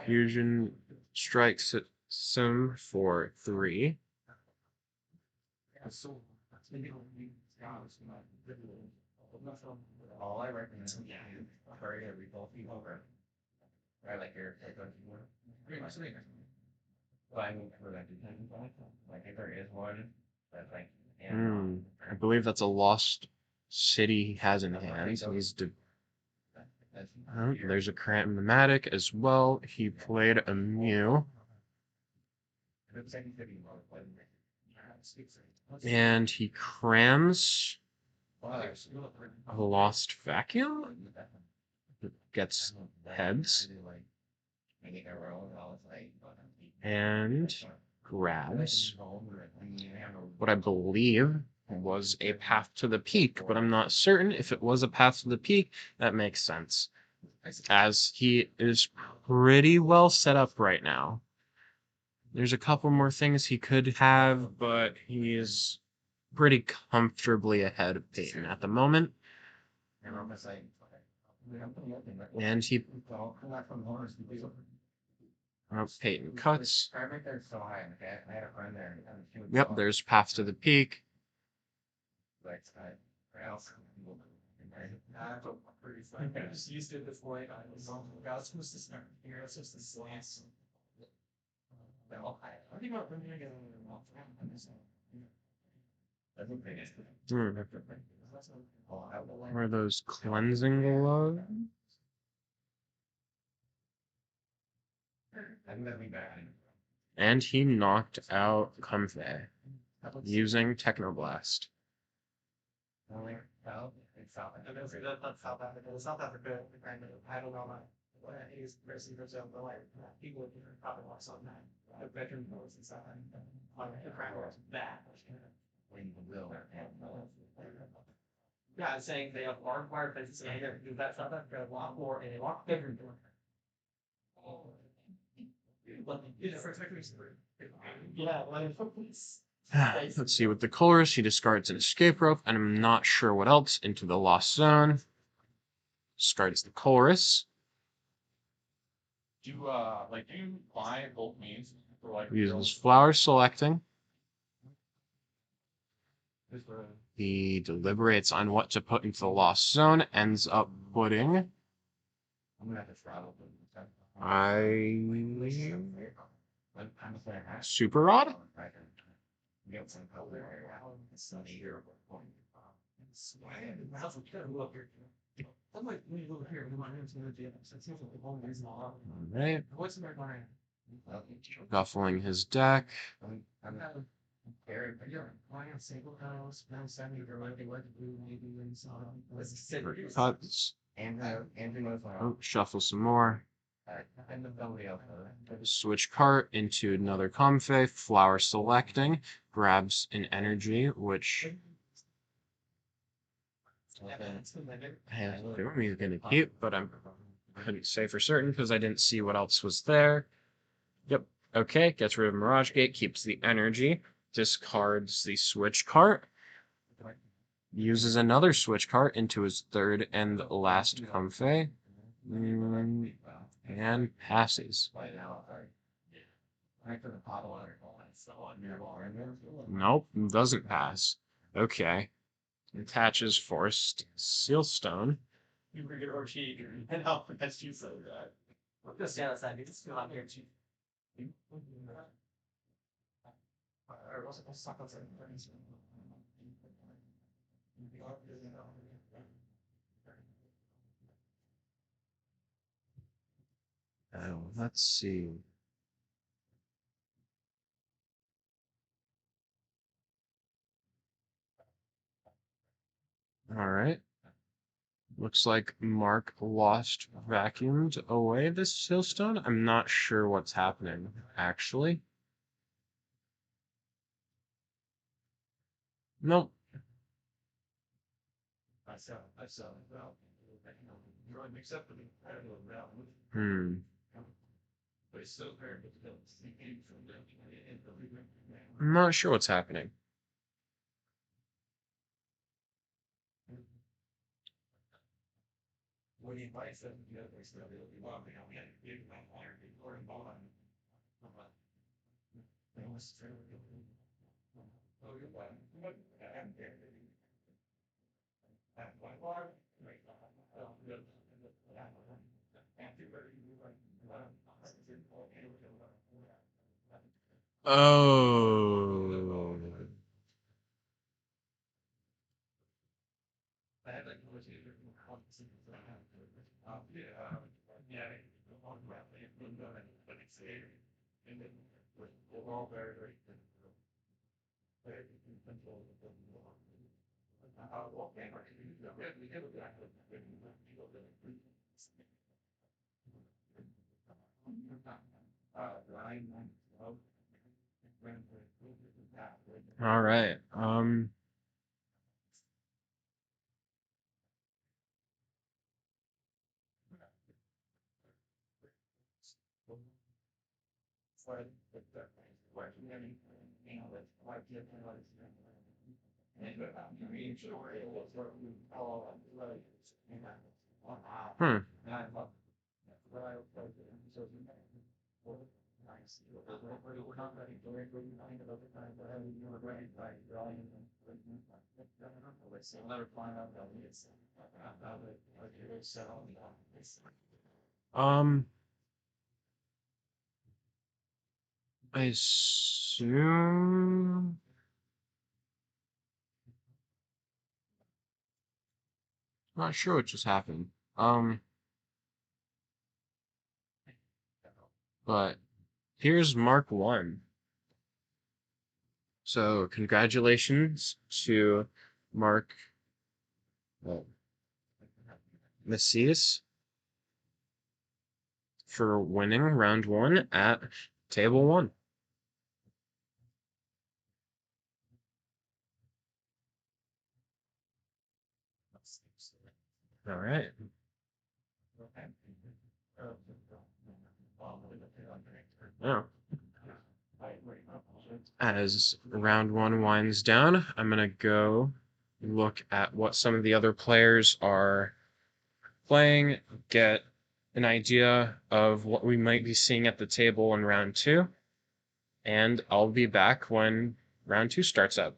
Fusion strikes at Sim for 3.
All I recommend is hurry to rebuild people over. Right, like your pretty much. But I mean, for that, like if there is one, that's like.
I believe that's a lost city he has in hand. So he's there's a Cramorant as well. He played a Mew. And he crams a lost vacuum. Gets heads. And grabs what I believe was a path to the peak, but I'm not certain if it was a path to the peak. That makes sense. as he is pretty well set up right now. There's a couple more things he could have, but he's pretty comfortably ahead of Peyton at the moment. And he Peyton cuts. Yep, there's path to the peak.
I'm just used to it this point. I was supposed to start here. I was supposed to slants. I think I'm doing it.
Are those cleansing gloves? And he knocked out Comfey using Technoblast.
That's South Africa. South Africa, I don't know what he's versus Brazil, but like people would probably want something that the veteran knows in South Africa. Like the crime was bad. Yeah, I'm saying they have barbed wire fences and they do that South Africa a lot more and a lot bigger. Yeah,
Let's see, with the colors, he discards an escape rope, and I'm not sure what else, into the lost zone. Discards the chorus.
Do you buy both means for like
Uses flower selecting. He deliberates on what to put into the lost zone, ends up putting Super Rod? Alright. Shuffling his deck. Cuts. Oh, shuffle some more. Switch cart into another Comfey, flower selecting, grabs an energy, which I assume he's gonna keep, but I couldn't say for certain because I didn't see what else was there. Yep. Okay, gets rid of Mirage Gate, keeps the energy, discards the switch cart, uses another switch cart into his third and last Comfey, and passes. Nope, doesn't pass. Okay. Attaches Forced Sealstone.
You forget Orchid and how that's you so that. Just stand aside, you just feel out here too.
Let's see. All right. Looks like Mark vacuumed away this Sealstone. I'm not sure what's happening, actually. Nope. Hmm. I'm not sure what's happening. Oh. All right. Hmm. Um, I assume. Not sure what just happened. But here's Mark 1. So congratulations to Mark uh, Macias for winning round 1 at table 1. All right. Now, as round 1 winds down, I'm gonna go look at what some of the other players are playing, get an idea of what we might be seeing at the table in round 2, and I'll be back when round 2 starts up.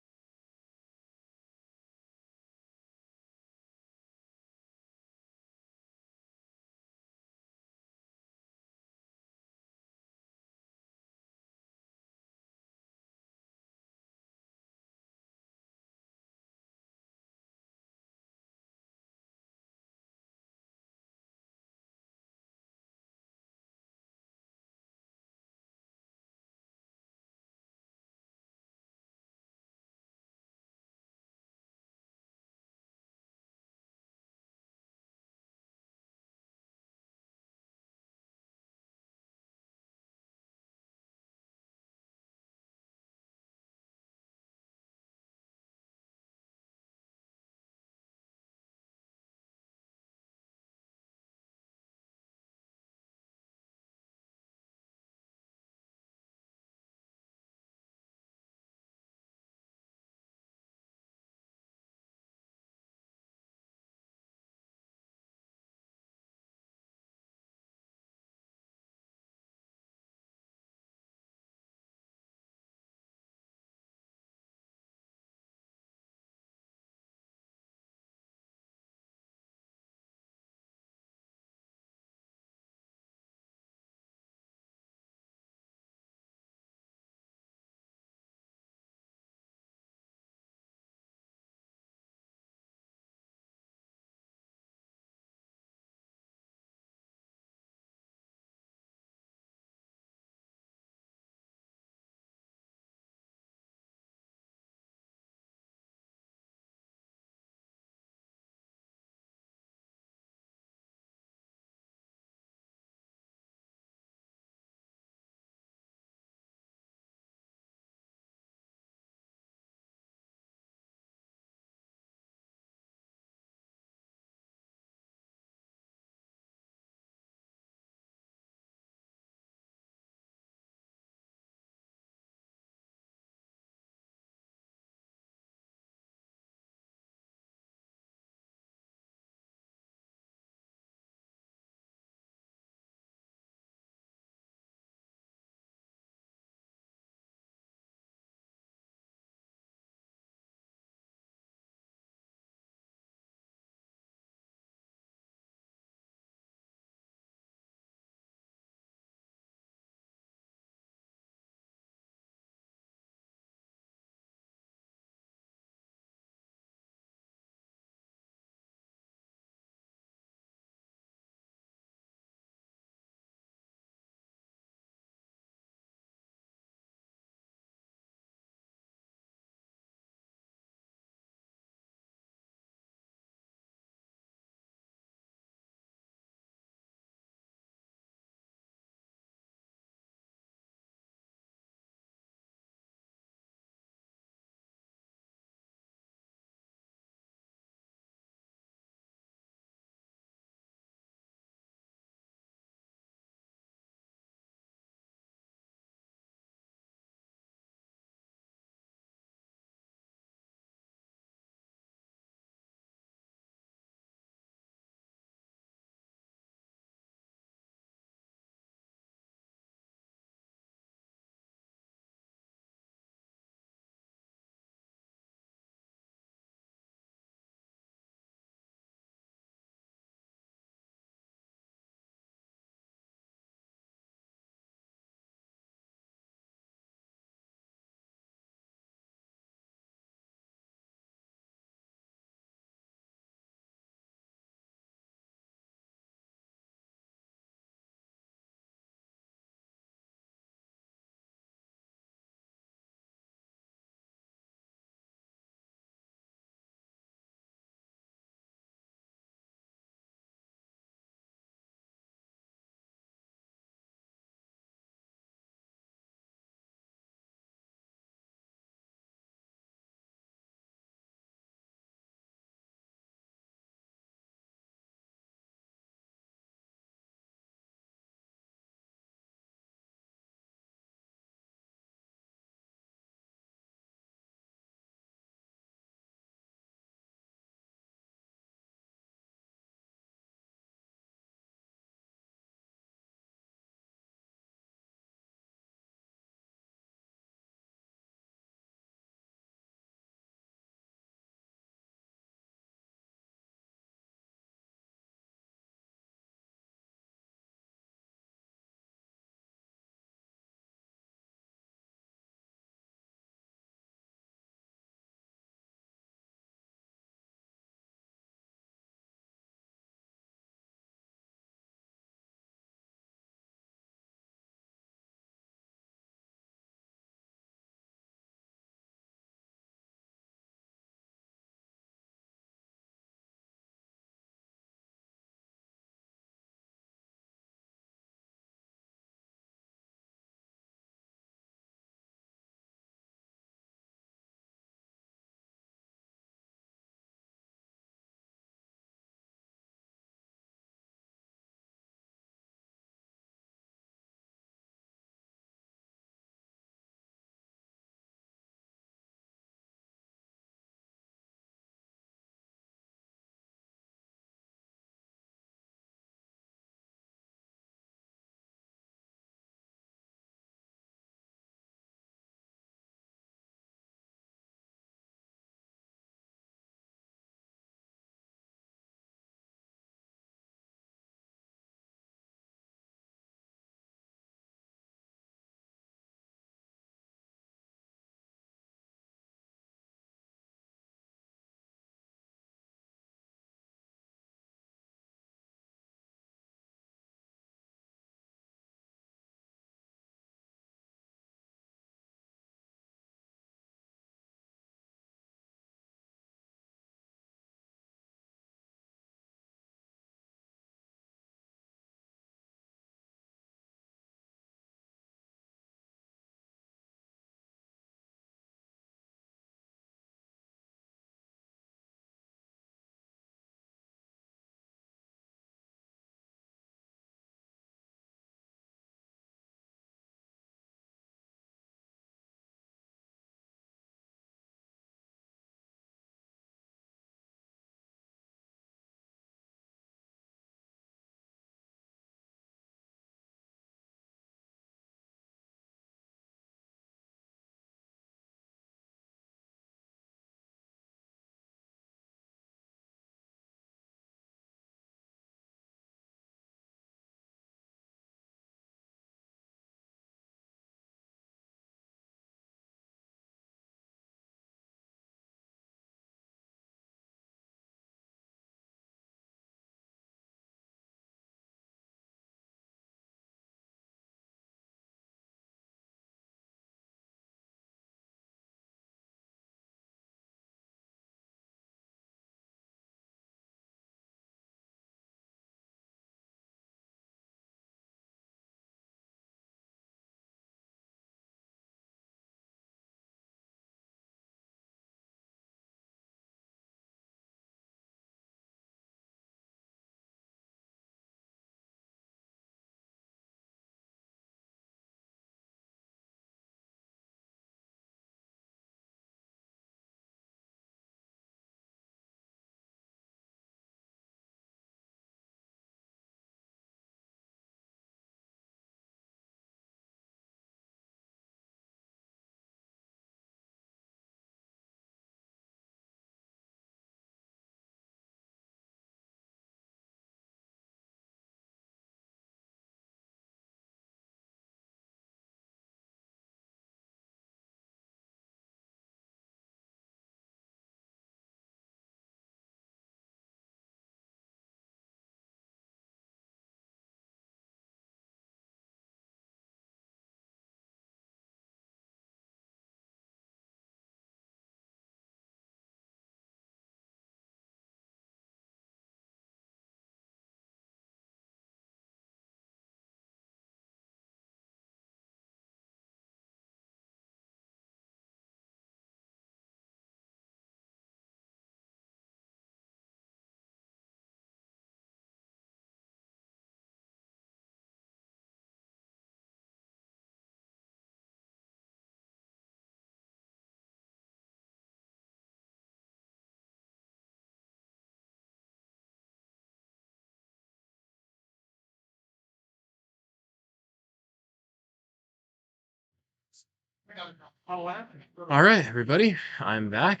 All right, everybody, I'm back,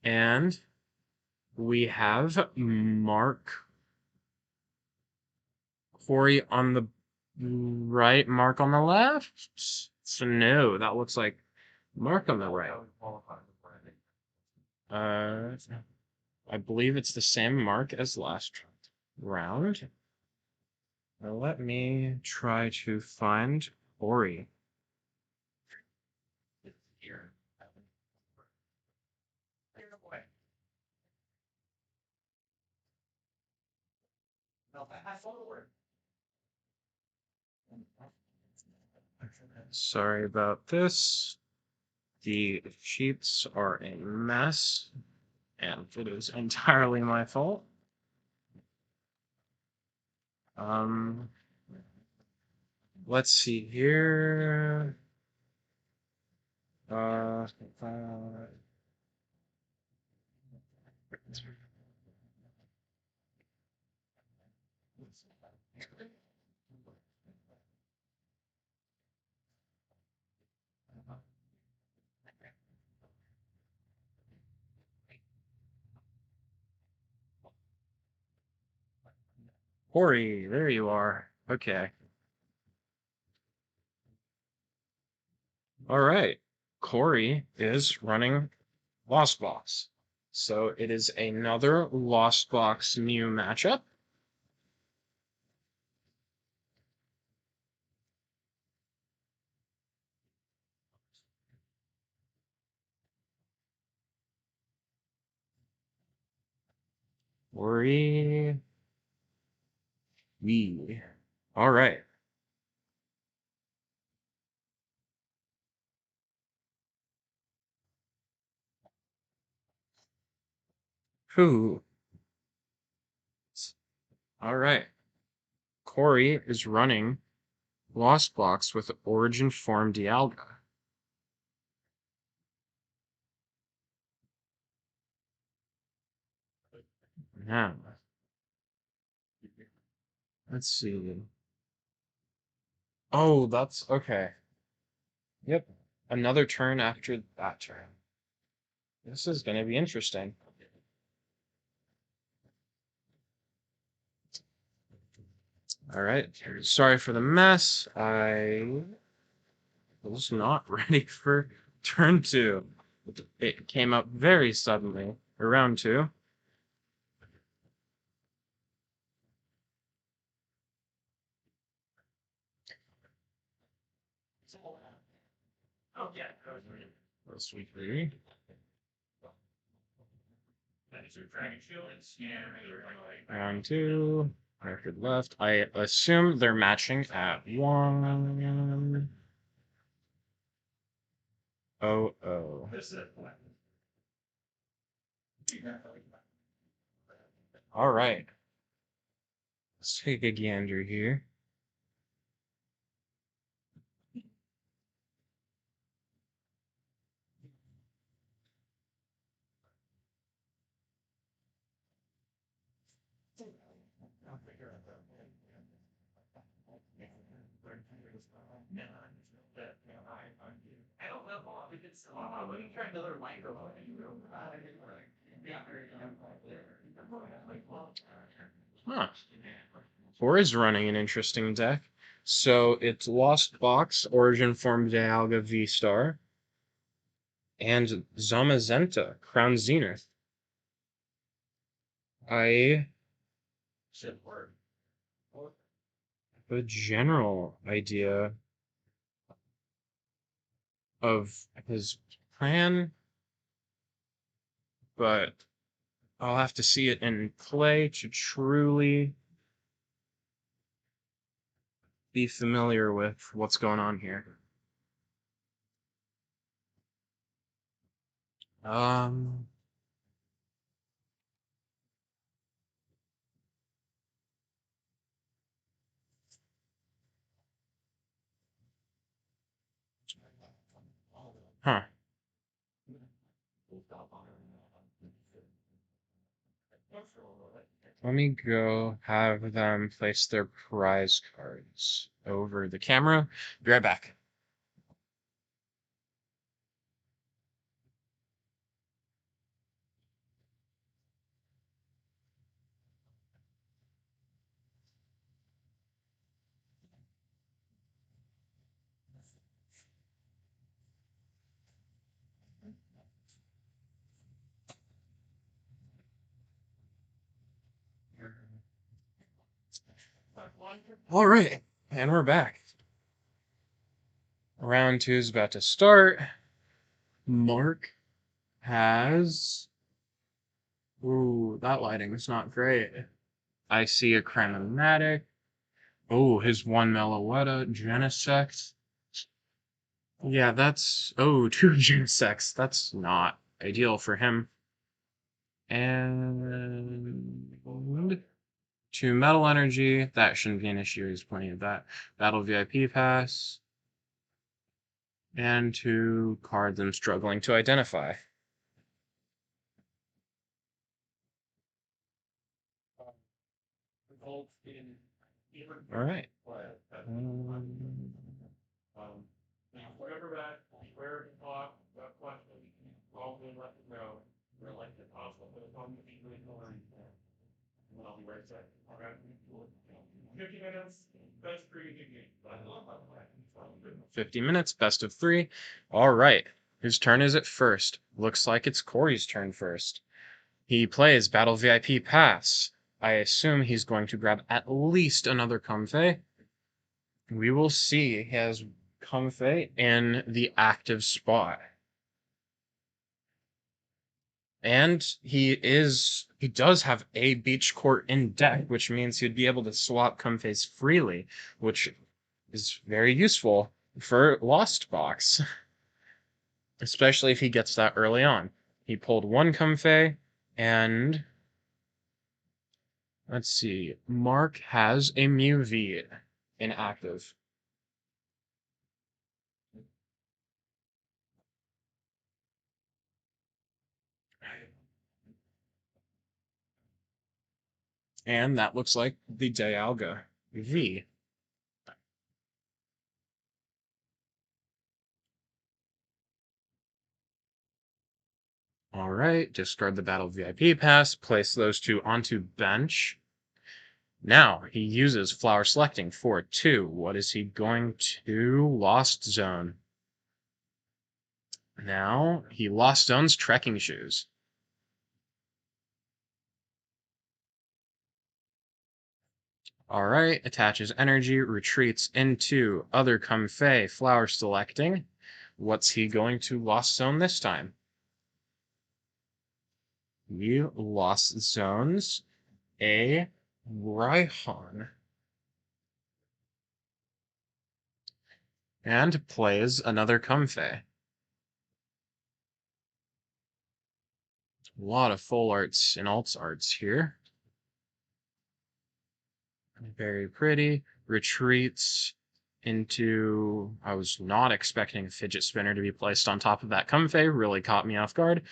and we have Mark Corey on the right, Mark on the left. So no, that looks like Mark on the right. I believe it's the same Mark as last round. Now let me try to find Corey. Sorry about this. The sheets are a mess, and it is entirely my fault. Let's see here. Uh, Corey, there you are. Okay. All right. Corey is running Lost Box. So it is another Lost Box Mew matchup. Corey. All right. Who? All right. Corey is running Lost Box with Origin Form Dialga. Now, let's see. Oh, that's okay. Yep. Another turn after that turn. This is going to be interesting. All right. Sorry for the mess. I was not ready for turn 2. It came up very suddenly. Round 2.
Oh, yeah.
Sweet 3. Round 2. Record left. I assume they're matching at 1. Oh, oh. All right. Let's take a gander here.
I don't know if it's let me try another microphone.
Huh. 4 is running an interesting deck. So it's Lost Box, Origin Form Dialga V-Star, and Zamazenta, Crown Zenith. I
Should work.
have a general idea of his plan, but I'll have to see it in play to truly be familiar with what's going on here. Huh. Let me go have them place their prize cards over the camera. Be right back. All right, and we're back. Round 2 is about to start. Mark has... Ooh, that lighting is not great. I see a Chromatic. Oh, his one Meloetta, Genesect. Yeah, that's... Oh, 2 Genesects. That's not ideal for him. And... 2 Metal Energy. That shouldn't be an issue. He's plenty of that. Battle VIP Pass. And 2 cards I'm struggling to identify. Alright.
Whatever that, where it thought, that question, all we let it know, we're like the possible, but it's on the easily learn. And I'll be right back. All right. 50 minutes, that's pretty good game.
50 minutes, best of 3. Alright. Whose turn is it first? Looks like it's Corey's turn first. He plays Battle VIP Pass. I assume he's going to grab at least another Comfey. We will see. He has Comfey in the active spot. And he does have a Beach Court in deck, which means he'd be able to swap Comfeys freely, which is very useful for Lost Box. Especially if he gets that early on. He pulled 1 Comfey, and let's see. Mark has a Mew V in active. And that looks like the Dialga V. All right, discard the Battle VIP Pass, place those 2 onto bench. Now, he uses Flower Selecting for 2. What is he going to? Lost Zone. Now, he Lost Zone's Trekking Shoes. All right, attaches energy, retreats into other Comfey, Flower Selecting. What's he going to Lost Zone this time? He Lost Zones a Raihan. And plays another Comfey. A lot of full arts and alts arts here. Very pretty. Retreats into... I was not expecting a Fidget Spinner to be placed on top of that Comfey. Really caught me off guard.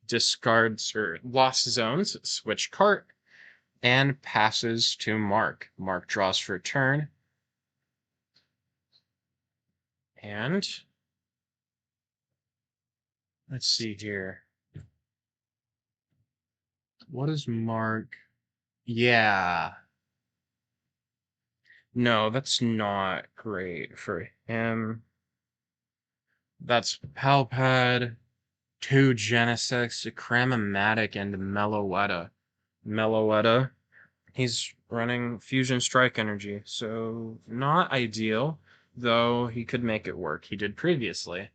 Discards or Lost Zones, switch cart, and passes to Mark. Mark draws for turn. And let's see here. What is Mark? Yeah. No, that's not great for him. That's Palpad, 2 Genesects, a Cramomatic, and Meloetta. Meloetta, he's running Fusion Strike Energy, so not ideal, though he could make it work. He did previously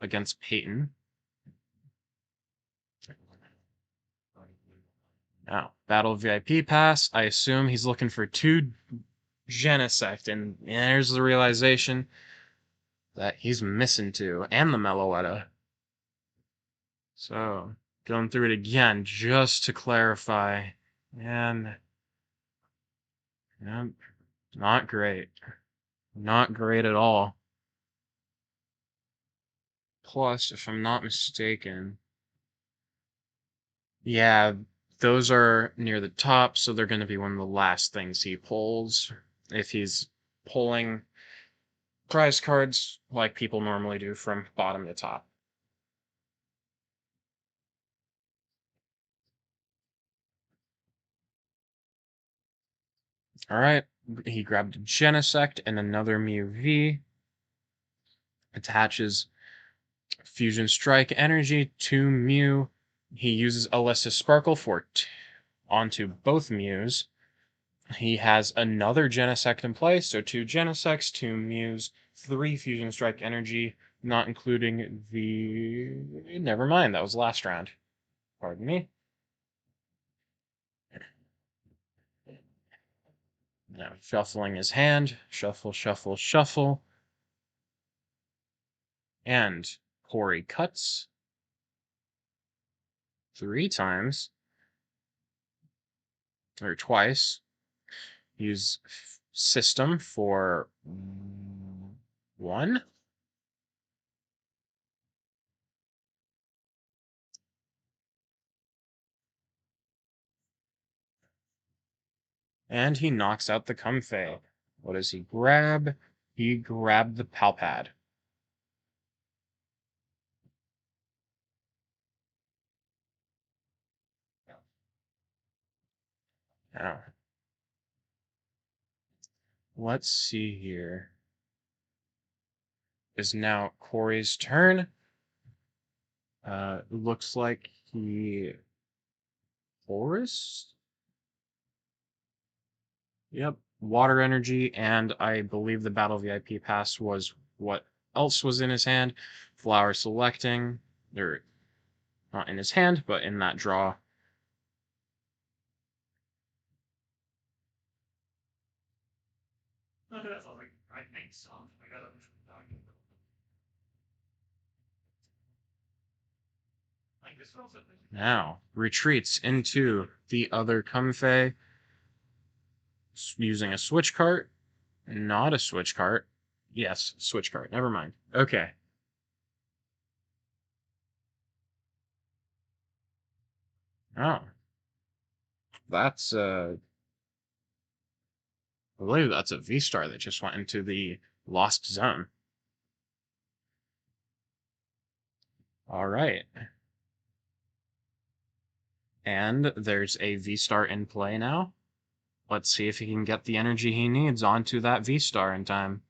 against Peyton. Now, Battle VIP Pass, I assume he's looking for 2 Genesect, and there's the realization that he's missing 2, and the Meloetta. So, going through it again, just to clarify, and yeah, not great. Not great at all. Plus, if I'm not mistaken, yeah, those are near the top, so they're going to be one of the last things he pulls if he's pulling prize cards like people normally do from bottom to top. All right, he grabbed a Genesect and another Mew V. Attaches Fusion Strike Energy to Mew. He uses Alyssa Sparkle for onto both Mews. He has another Genesect in play, so 2 Genesects, 2 Mews, 3 Fusion Strike Energy, not including the... Never mind, that was last round. Pardon me. Now shuffling his hand, shuffle, shuffle, shuffle. And Corey cuts 3 times, or twice. Use system for 1. And he knocks out the Comfey. What does he grab? He grabbed the Palpad. Now, let's see here. Is now Corey's turn. Looks like he... Forest? Yep, water energy, and I believe the Battle VIP pass was what else was in his hand. Flower selecting, or not in his hand, but in that draw.
No, that's all right. I think so. I got like this feels like
Now, retreats into the other Comfey, using a switch cart. Not a switch cart. Yes, switch cart. Never mind. Okay. Oh. That's, I believe that's a V-Star that just went into the Lost Zone. All right. And there's a V-Star in play now. Let's see if he can get the energy he needs onto that V-Star in time.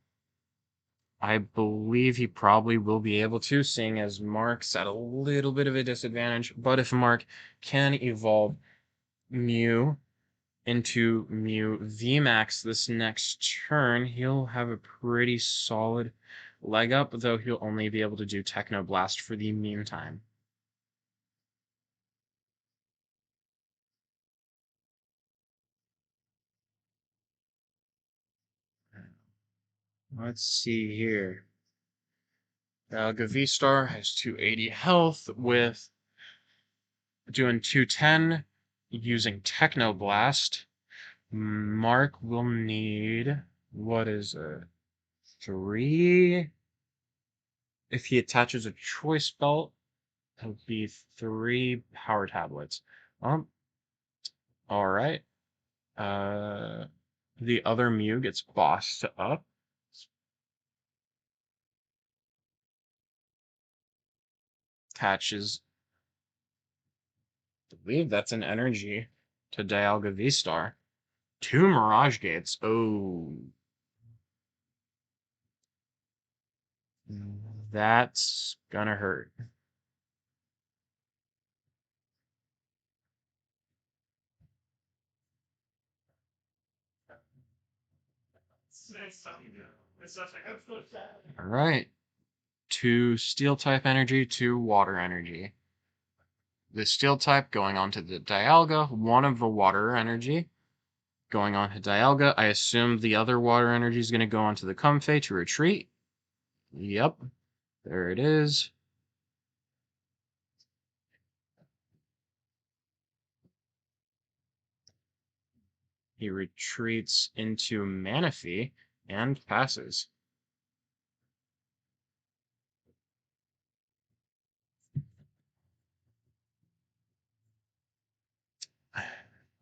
I believe he probably will be able to, seeing as Mark's at a little bit of a disadvantage. But if Mark can evolve Mew into Mew VMAX this next turn, he'll have a pretty solid leg up, though he'll only be able to do Techno Blast for the meantime. Let's see here. V-Star has 280 health with doing 210 using Techno Blast. Mark will need, what is it, 3? If he attaches a choice belt, it'll be 3 power tablets. All right. The other Mew gets bossed up. Attaches, I believe that's an energy to Dialga V-Star. 2 Mirage Gates. Oh. That's gonna hurt. All right. 2 Steel type energy, 2 Water energy. The Steel type going on to the Dialga, 1 of the Water energy going on to Dialga. I assume the other Water energy is going to go on to the Comfey to retreat. Yep. There it is. He retreats into Manaphy and passes.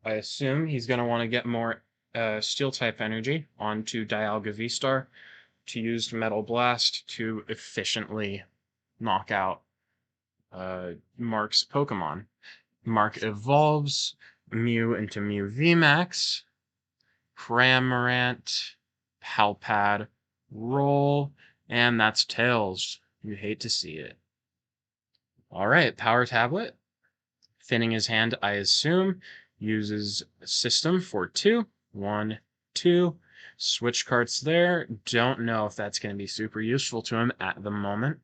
I assume he's going to want to get more Steel type energy onto Dialga V-Star to use Metal Blast to efficiently knock out Mark's Pokemon. Mark evolves Mew into Mew VMAX, Cramorant, Palpad, Roll, and that's Tails. You hate to see it. All right, Power Tablet. Thinning his hand, I assume, uses System for 2, 1, 2. Switch carts there. Don't know if that's going to be super useful to him at the moment.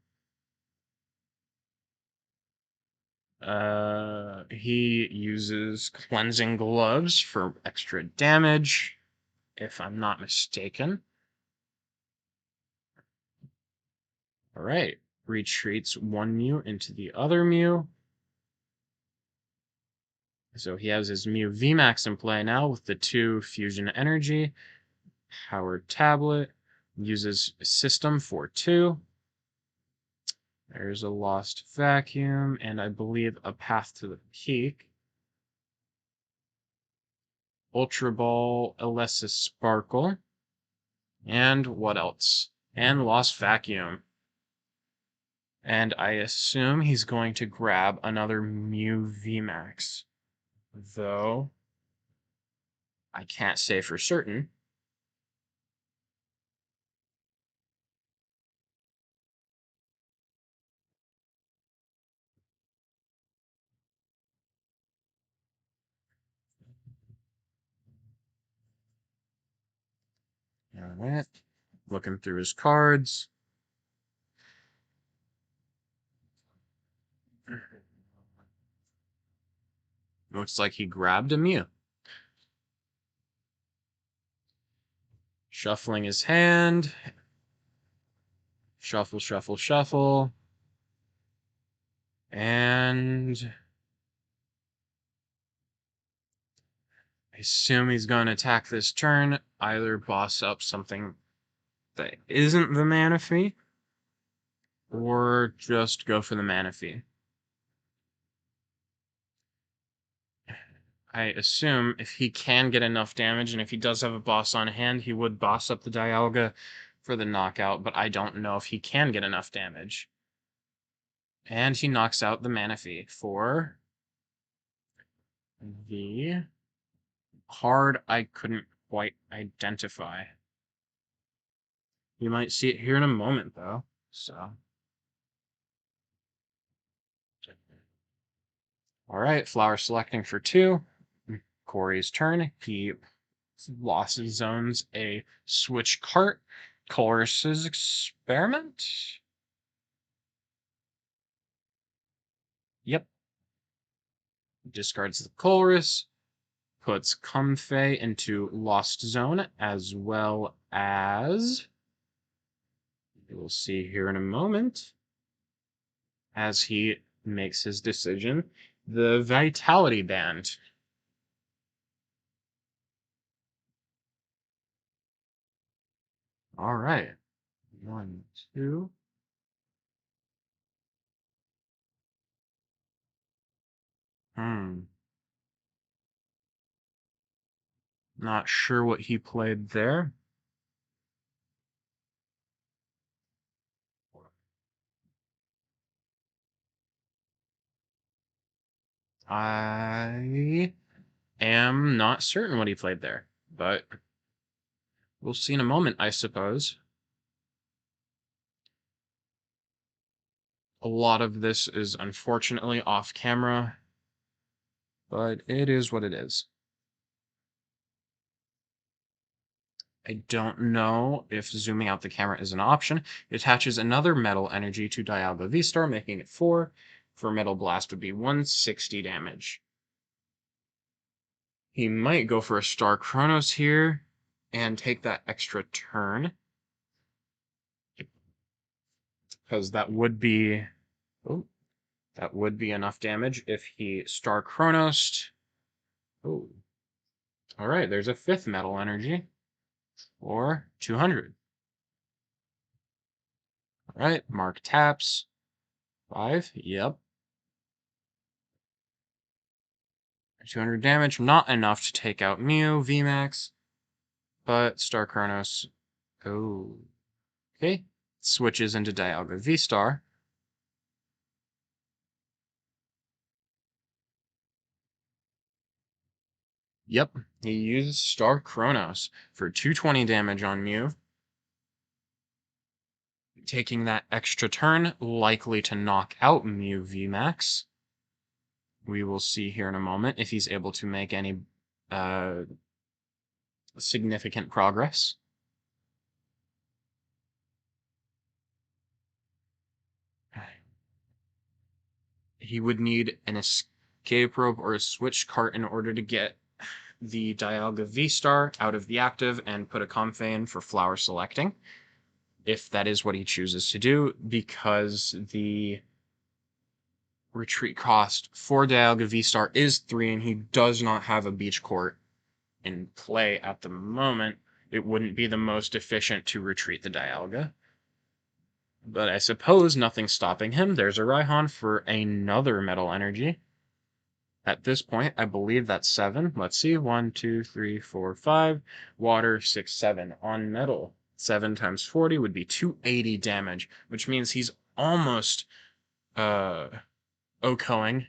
He uses cleansing gloves for extra damage, if I'm not mistaken. All right, retreats one Mew into the other Mew. So he has his Mew VMAX in play now with the 2 Fusion Energy. Powered Tablet. Uses System for 2. There's a Lost Vacuum, and I believe a Path to the Peak. Ultra Ball, Elesis Sparkle. And what else? And Lost Vacuum. And I assume he's going to grab another Mew VMAX. Though, I can't say for certain. Alright. Looking through his cards. Looks like he grabbed a Mew. Shuffling his hand. Shuffle, shuffle, shuffle. And I assume he's going to attack this turn. Either boss up something that isn't the Manaphy, or just go for the Manaphy. I assume if he can get enough damage, and if he does have a boss on hand, he would boss up the Dialga for the knockout, but I don't know if he can get enough damage. And he knocks out the Manaphy for the card I couldn't quite identify. You might see it here in a moment, though, so... Alright, Flower selecting for 2. Corey's turn. He lost zones a switch cart. Chorus's experiment? Yep. Discards the Chorus. Puts Comfey into Lost Zone, as well as... We'll see here in a moment. As he makes his decision. The Vitality Band. All right. 1, 2. Not sure what he played there. I am not certain what he played there, but we'll see in a moment, I suppose. A lot of this is unfortunately off camera, but it is what it is. I don't know if zooming out the camera is an option. It attaches another Metal Energy to Dialga V-Star, making it 4. For Metal Blast would be 160 damage. He might go for a Star Chronos here and take that extra turn. Because that would be... Oh, that would be enough damage if he Star Chronosed. Oh. Alright, there's a 5th Metal Energy. Or 200. Alright, Mark taps. 5, yep. 200 damage, not enough to take out Mew, VMAX. But Star Chronos. Oh. Okay. Switches into Dialga V-Star. Yep, he uses Star Chronos for 220 damage on Mew. Taking that extra turn, likely to knock out Mew VMAX. We will see here in a moment if he's able to make any significant progress. He would need an escape rope or a switch cart in order to get the Dialga V-Star out of the active and put a Comfey in for flower selecting, if that is what he chooses to do, because the retreat cost for Dialga V-Star is 3, and he does not have a beach court in play at the moment. It wouldn't be the most efficient to retreat the Dialga. But I suppose nothing's stopping him. There's a Raihan for another Metal Energy. At this point, I believe that's 7. Let's see. 1, 2, 3, 4, 5. Water, 6, 7. On Metal, 7 times 40 would be 280 damage, which means he's almost OHKOing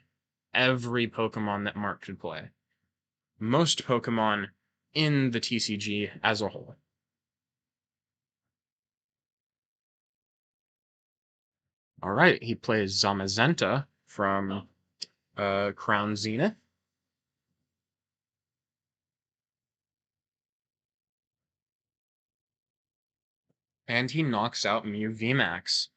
every Pokemon that Mark could play. Most Pokemon in the TCG as a whole. All right, he plays Zamazenta from Crown Zenith. And he knocks out Mew VMAX.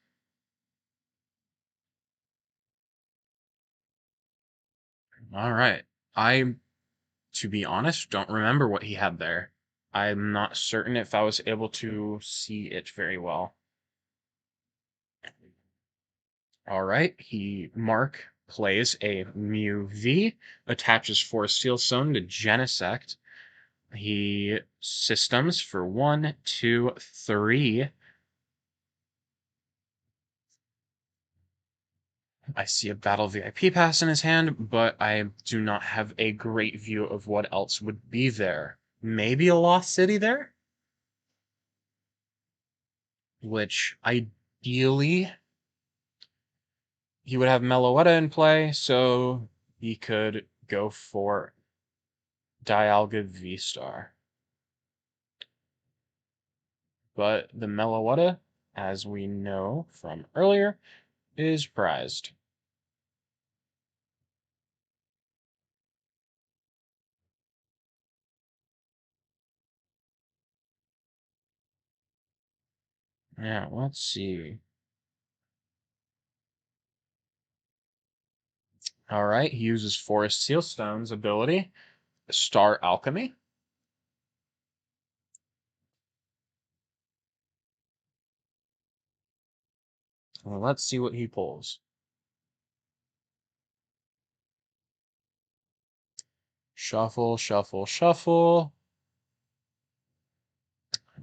All right. To be honest, don't remember what he had there. I'm not certain if I was able to see it very well. All right, Mark plays a Mew V, attaches Force Steel Stone to Genesect. He systems for 1, 2, 3. I see a Battle VIP pass in his hand, but I do not have a great view of what else would be there. Maybe a Lost City there? Which, ideally, he would have Meloetta in play, so he could go for Dialga V-Star. But the Meloetta, as we know from earlier, is prized. Now, let's see. All right, he uses Forest Seal Stone's ability, Star Alchemy. Well, let's see what he pulls. Shuffle, shuffle, shuffle.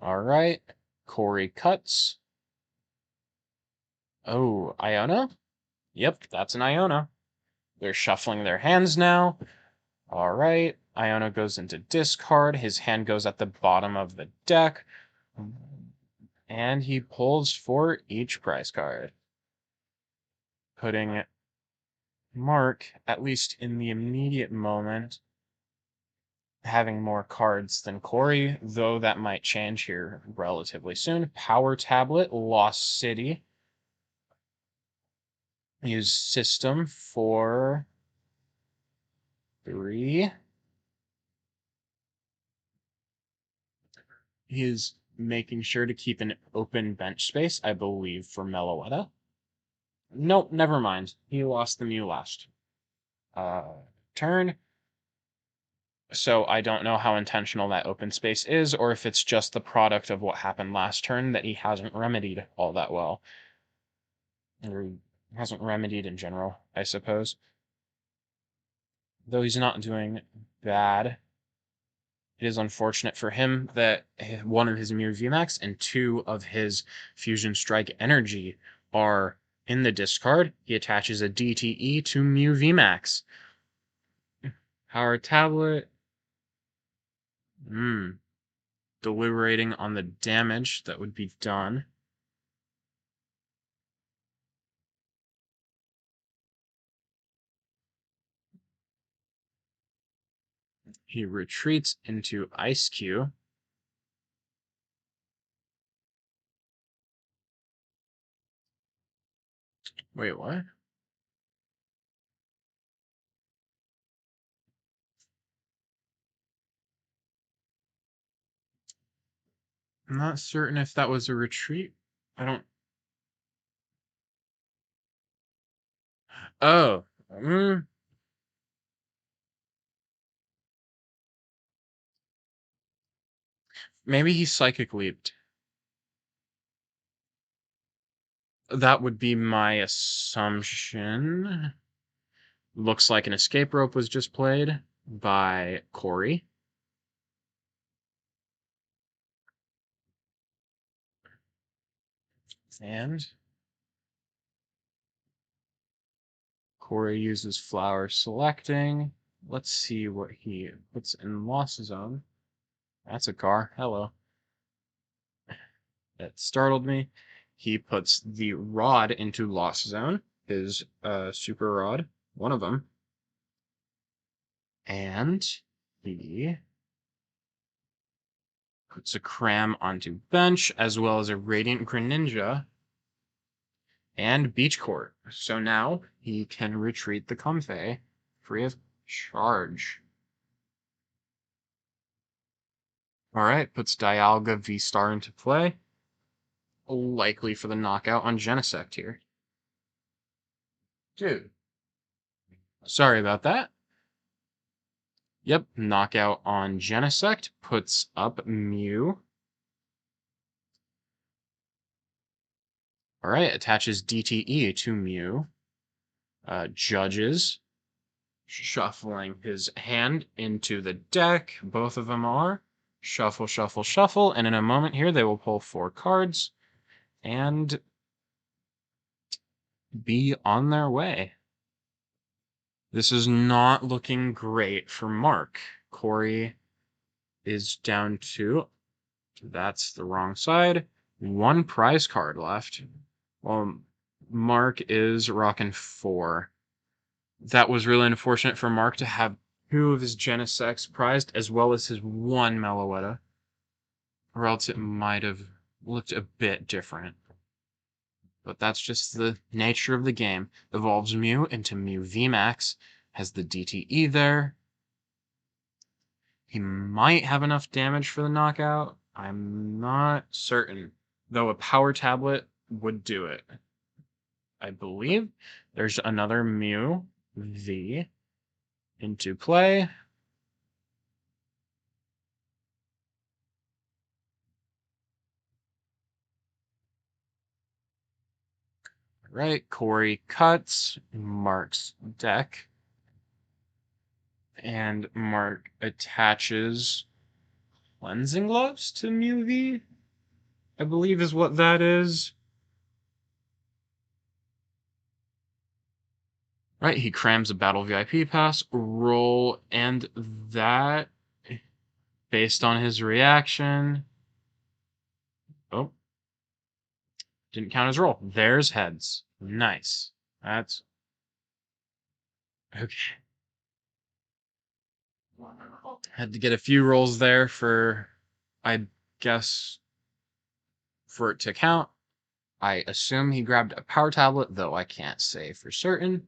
All right, Corey cuts. Oh, Iona? Yep, that's an Iona. They're shuffling their hands now. All right, Iona goes into discard. His hand goes at the bottom of the deck. And he pulls for each prize card, putting Mark, at least in the immediate moment, having more cards than Corey, though that might change here relatively soon. Power Tablet, Lost City. Use System for 3. He's making sure to keep an open bench space, I believe, for Meloetta. Nope, never mind. He lost the Mew last turn. So I don't know how intentional that open space is, or if it's just the product of what happened last turn that he hasn't remedied all that well. Or hasn't remedied in general, I suppose. Though he's not doing bad. It is unfortunate for him that one of his Mew VMAX and 2 of his Fusion Strike Energy are in the discard. He attaches a DTE to Mew VMAX. Power Tablet. Deliberating on the damage that would be done. He retreats into Ice Cube. Wait, what? I'm not certain if that was a retreat. I don't. Oh. Maybe he psychic leaped. That would be my assumption. Looks like an escape rope was just played by Corey. And Corey uses flower selecting. Let's see what he puts in loss zone. That's a car. Hello. That startled me. He puts the rod into loss zone, his super rod, one of them. And he puts a cram onto bench, as well as a radiant Greninja and beach court. So now he can retreat the Comfey free of charge. Alright, puts Dialga V-Star into play. Likely for the knockout on Genesect here. Dude. Sorry about that. Yep, knockout on Genesect puts up Mew. Alright, attaches DTE to Mew. Judges. Shuffling his hand into the deck. Both of them are. Shuffle, shuffle, shuffle. And in a moment here, they will pull 4 cards and be on their way. This is not looking great for Mark. Corey is down to, that's the wrong side, 1 prize card left. Well, Mark is rocking 4. That was really unfortunate for Mark to have 2 of his Genesects prized, as well as his 1 Meloetta. Or else it might have looked a bit different. But that's just the nature of the game. Evolves Mew into Mew VMAX, has the DTE there. He might have enough damage for the knockout. I'm not certain, though a power tablet would do it. I believe there's another Mew V into play. Right, Corey cuts Mark's deck. And Mark attaches cleansing gloves to Mew V, I believe is what that is. Right, he crams a battle VIP pass, roll, and that, based on his reaction, oh, didn't count as roll. There's heads. Nice. That's okay. Had to get a few rolls there for, I guess, for it to count. I assume he grabbed a power tablet, though I can't say for certain.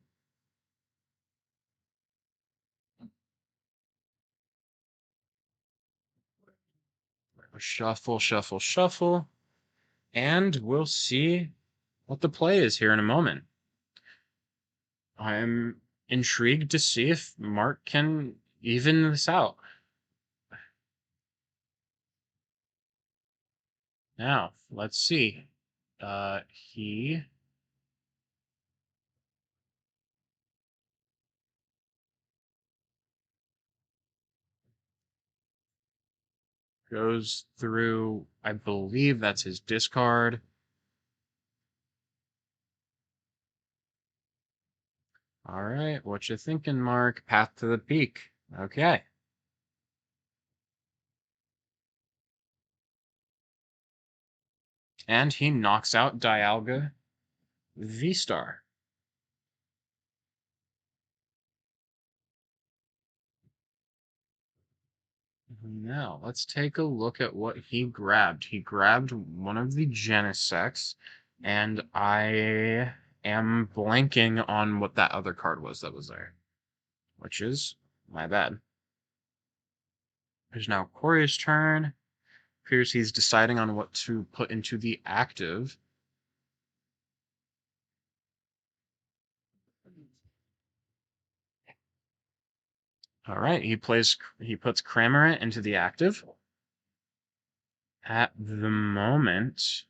Shuffle, shuffle, shuffle. And we'll see what the play is here in a moment. I'm intrigued to see if Mark can even this out. Now, let's see. He goes through, I believe that's his discard. All right, what you thinking, Mark? Path to the peak. Okay. And he knocks out Dialga V-Star. Now, let's take a look at what he grabbed. He grabbed one of the Genesects, and I am blanking on what that other card was that was there, which is my bad. There's now Corey's turn. appears he's deciding on what to put into the active. All right, he puts Cramorant into the active. At the moment,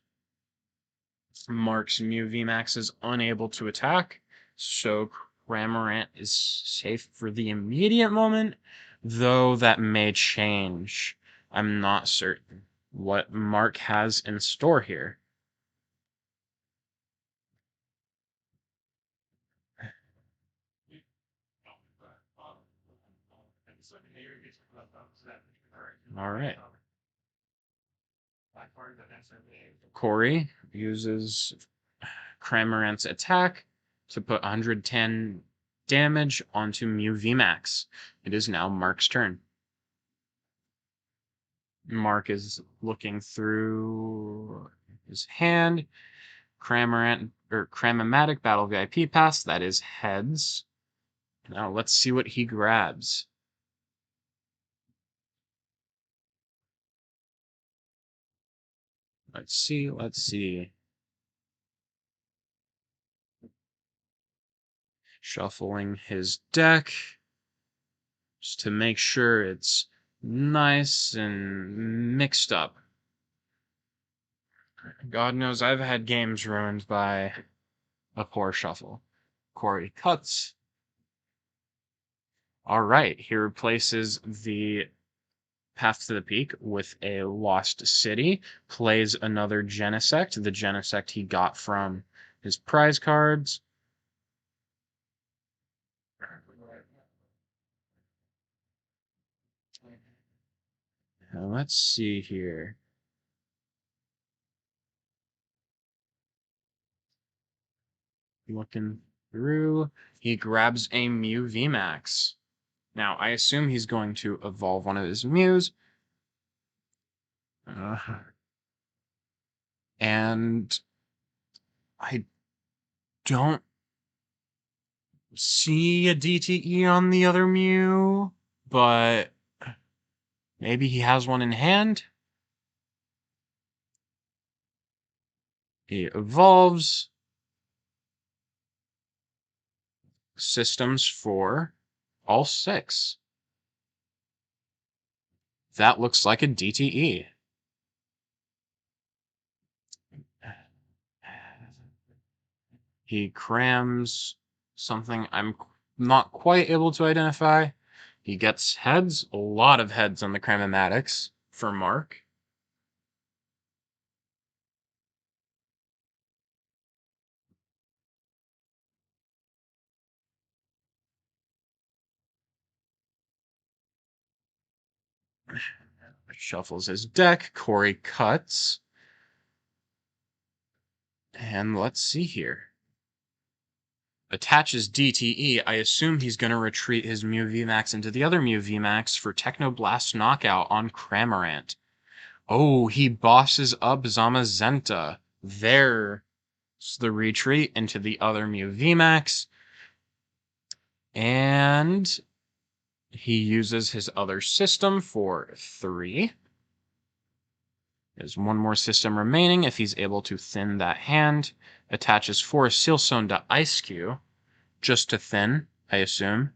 Mark's Mew VMAX is unable to attack, so Cramorant is safe for the immediate moment, though that may change. I'm not certain what Mark has in store here. All right. Corey uses Cramorant's attack to put 110 damage onto Mew VMAX. It is now Mark's turn. Mark is looking through his hand. Cramorant or Cramomatic Battle VIP Pass, that is heads. Now let's see what he grabs. Let's see. Shuffling his deck just to make sure it's nice and mixed up. God knows I've had games ruined by a poor shuffle. Corey cuts. All right, he replaces the Path to the Peak with a Lost City, plays another Genesect, the Genesect he got from his prize cards. Now, let's see here. Looking through, he grabs a Mew VMAX. Now, I assume he's going to evolve one of his Mews. And I don't see a DTE on the other Mew, but maybe he has one in hand. He evolves. Systems for all 6. That looks like a DTE. He crams something I'm not quite able to identify. He gets heads, a lot of heads on the Cramomatics for Mark. Shuffles his deck. Corey cuts. And let's see here. Attaches DTE. I assume he's going to retreat his Mew VMAX into the other Mew VMAX for Technoblast Knockout on Cramorant. Oh, he bosses up Zamazenta. There's the retreat into the other Mew VMAX. And he uses his other system for 3. There's one more system remaining if he's able to thin that hand. Attaches 4 Sealstone to Ice Cube, just to thin, I assume.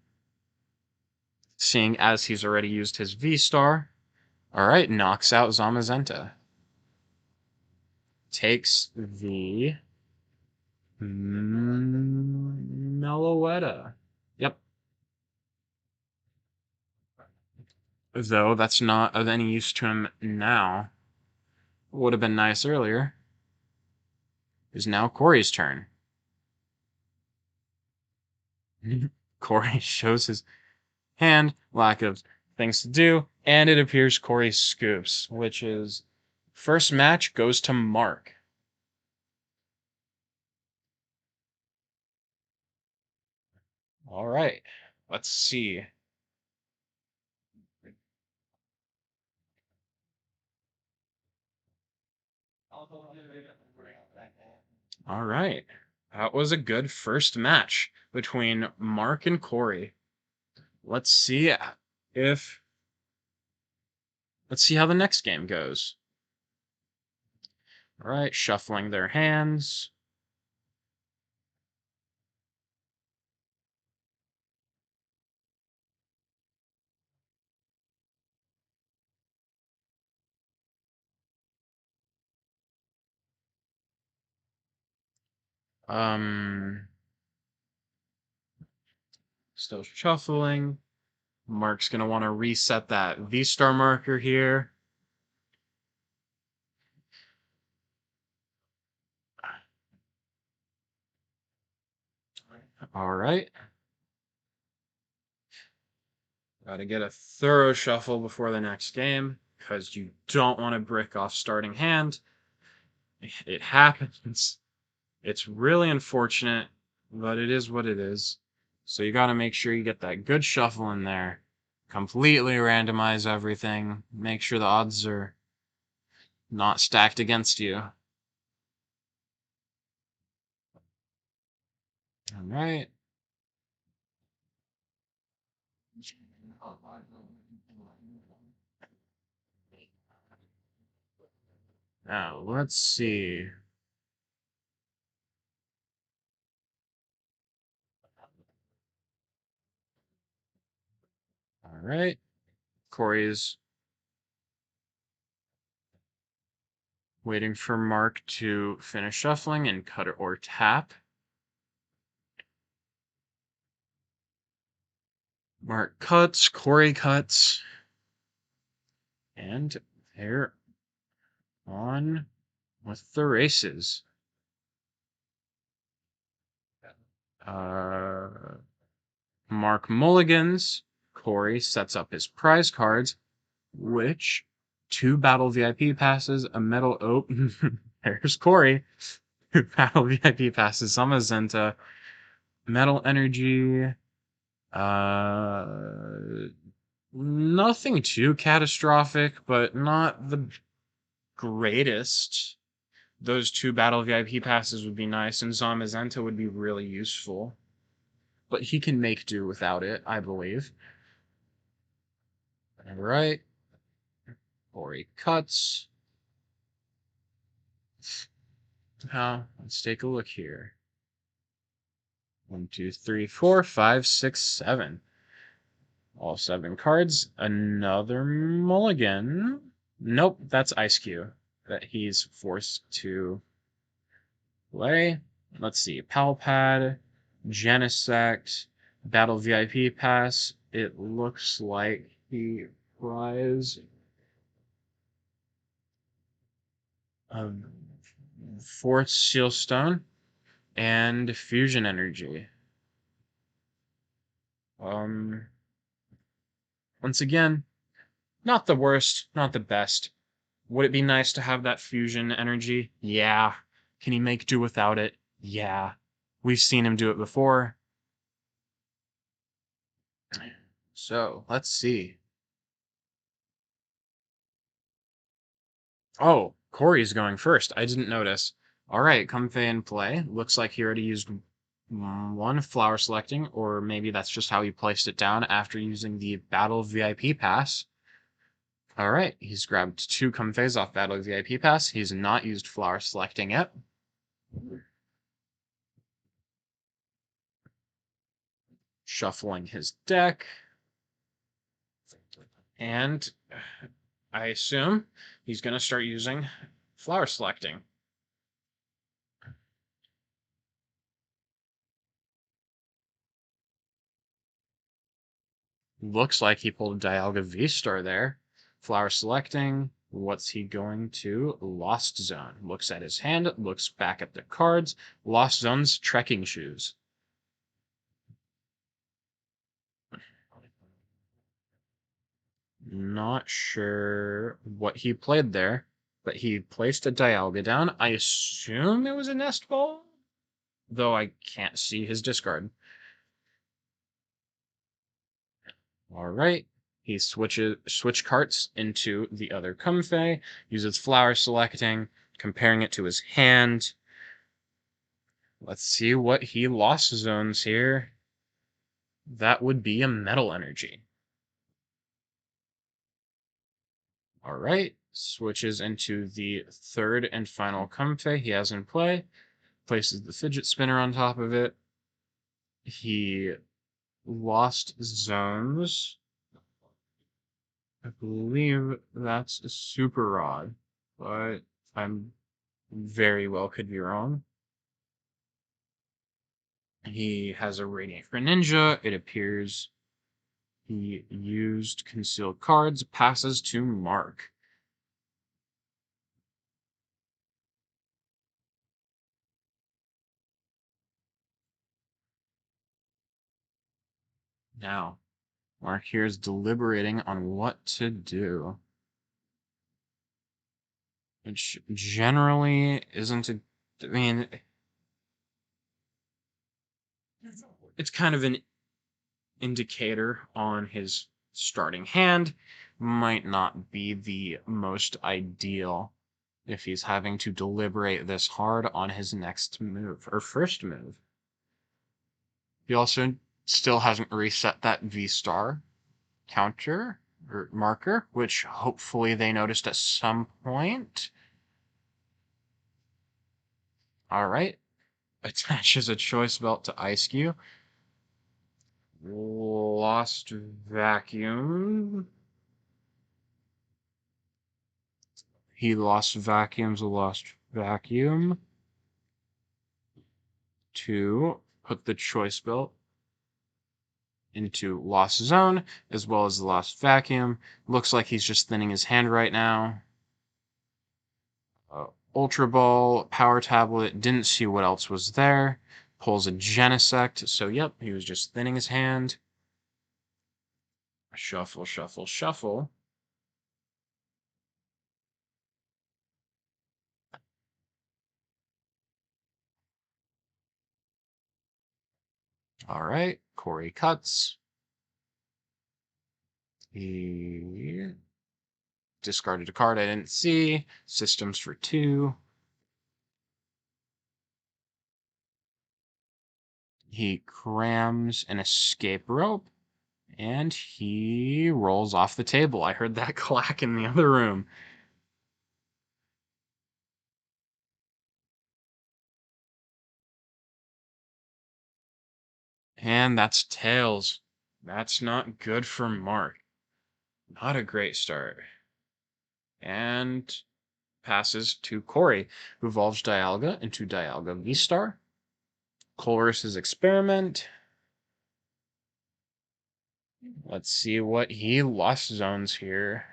Seeing as he's already used his V-Star. Alright, knocks out Zamazenta. Takes the Meloetta. Yep. Though that's not of any use to him now. Would have been nice earlier. Is now Corey's turn. Corey shows his hand, lack of things to do, and it appears Corey scoops, which is first match goes to Mark. All right, let's see. All right, that was a good first match between Mark and Corey. Let's see how the next game goes. All right, shuffling their hands. Still shuffling. Mark's gonna want to reset that V-star marker here. All right. Got to get a thorough shuffle before the next game because you don't want to brick off starting hand. It happens. It's really unfortunate, but it is what it is. So you got to make sure you get that good shuffle in there. Completely randomize everything. Make sure the odds are not stacked against you. All right. Now, let's see. All right. Corey's waiting for Mark to finish shuffling and cut or tap. Mark cuts, Corey cuts. And they're on with the races. Mark mulligans. Corey sets up his prize cards, which 2 battle VIP passes, a metal oak. There's Corey. 2 battle VIP passes, some Azenta, metal energy. Nothing too catastrophic, but not the greatest. Those 2 battle VIP passes would be nice, and Zamazenta would be really useful. But he can make do without it, I believe. Alright. Corey cuts. Now, let's take a look here. 1, 2, 3, 4, 5, 6, 7. All 7 cards. Another mulligan. Nope, that's Ice Cube that he's forced to play. Let's see. Palpad, Genesect, Battle VIP Pass. It looks like he flies Fourth Sealstone and Fusion Energy. Once again, not the worst, not the best. Would it be nice to have that fusion energy? Yeah. Can he make do without it? Yeah. We've seen him do it before. So, let's see. Oh, Corey's going first. I didn't notice. All right, Comfey in play. Looks like he already used 1 flower selecting, or maybe that's just how he placed it down after using the Battle VIP Pass. All right, he's grabbed 2 Comfeys off Battle VIP Pass. He's not used flower selecting yet. Shuffling his deck. And I assume he's going to start using flower selecting. Looks like he pulled a Dialga V-Star there. Flower selecting. What's he going to? Lost Zone. Looks at his hand, looks back at the cards. Lost Zone's trekking shoes. Not sure what he played there, but he placed a Dialga down. I assume it was a Nest Ball, though I can't see his discard. All right. He switch carts into the other Comfey, uses flower selecting, comparing it to his hand. Let's see what he lost zones here. That would be a metal energy. All right. switches into the third and final comfey he has in play, places the fidget spinner on top of it. He lost zones. I believe that's a super rod, but I'm very well could be wrong. He has a Radiant Greninja. It appears he used concealed cards, passes to Mark. Now, Mark here is deliberating on what to do. Which generally isn't a. I mean, it's kind of an indicator on his starting hand. Might not be the most ideal if he's having to deliberate this hard on his next move or first move. He also still hasn't reset that V-star counter or marker, which hopefully they noticed at some point. All right. Attaches a choice belt to Ice Cube. Lost vacuum. He lost vacuums, a lost vacuum. 2. Put the choice belt into lost zone, as well as the lost vacuum. Looks like he's just thinning his hand right now. Ultra Ball, Power Tablet, didn't see what else was there. Pulls a Genesect, so yep, he was just thinning his hand. Shuffle, shuffle, shuffle. All right, Corey cuts. He discarded a card I didn't see. Systems for 2. He crams an escape rope, and he rolls off the table. I heard that clack in the other room. And that's tails. That's not good for Mark. Not a great start. And passes to Corey, who evolves Dialga into Dialga V-Star. Chorus's experiment. Let's see what he lost zones here.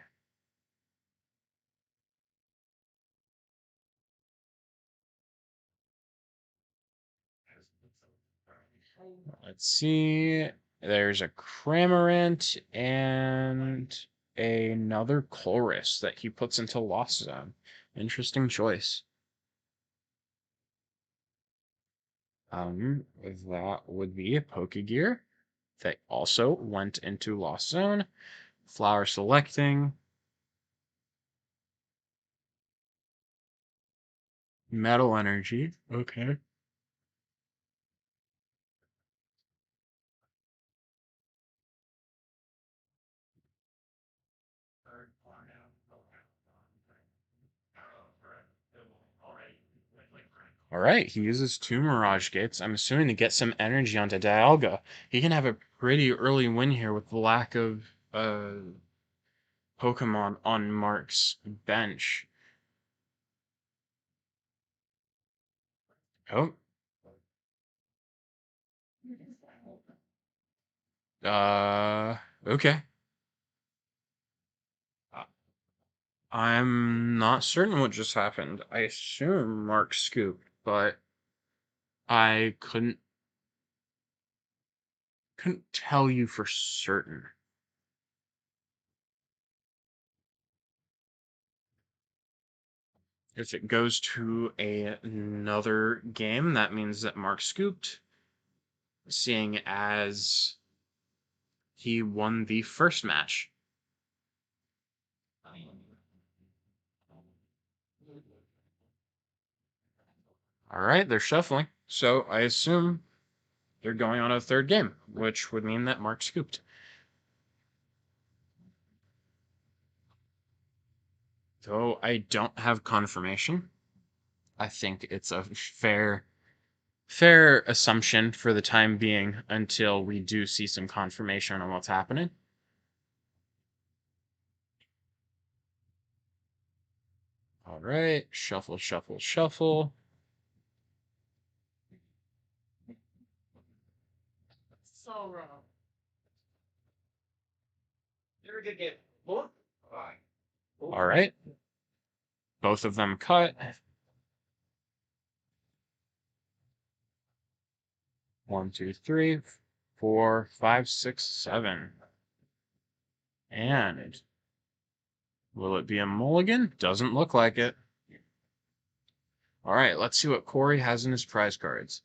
Let's see. There's a Cramorant and another Chorus that he puts into Lost Zone. Interesting choice. That would be a Pokegear that also went into Lost Zone. Flower selecting. Metal Energy. Okay. All right, he uses 2 Mirage Gates. I'm assuming to get some energy onto Dialga. He can have a pretty early win here with the lack of Pokemon on Mark's bench. Oh. Okay. I'm not certain what just happened. I assume Mark scooped, but I couldn't tell you for certain. If it goes to another game, that means that Mark scooped, seeing as he won the first match. All right, they're shuffling, so I assume they're going on a third game, which would mean that Mark scooped. Though I don't have confirmation, I think it's a fair assumption for the time being until we do see some confirmation on what's happening. All right, shuffle, shuffle, shuffle.
So, you're gonna get both.
All right, both of them cut. 1, 2, 3, 4, 5, 6, 7. And will it be a mulligan? Doesn't look like it. All right, let's see what Corey has in his prize cards.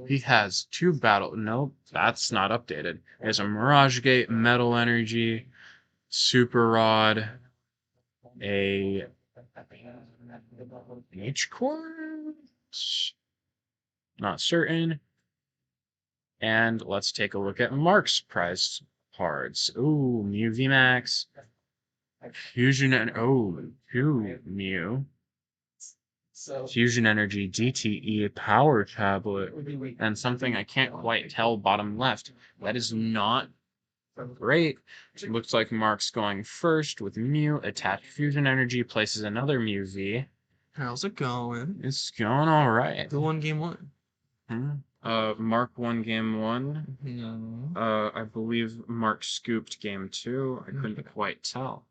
He has 2 battle. Nope, that's not updated. He has a Mirage Gate, Metal Energy, Super Rod, a H core. Not certain. And let's take a look at Mark's prize cards. Ooh, Mew VMAX, Fusion, and oh, 2 Mew. Fusion Energy, DTE, Power Tablet, and something I can't quite tell bottom left. That is not great. It looks like Mark's going first with Mew. Attach Fusion Energy, places another Mew V.
How's it going?
It's going all right.
Who won game 1?
Mark won game 1.
No.
I believe Mark scooped game 2. I couldn't quite tell.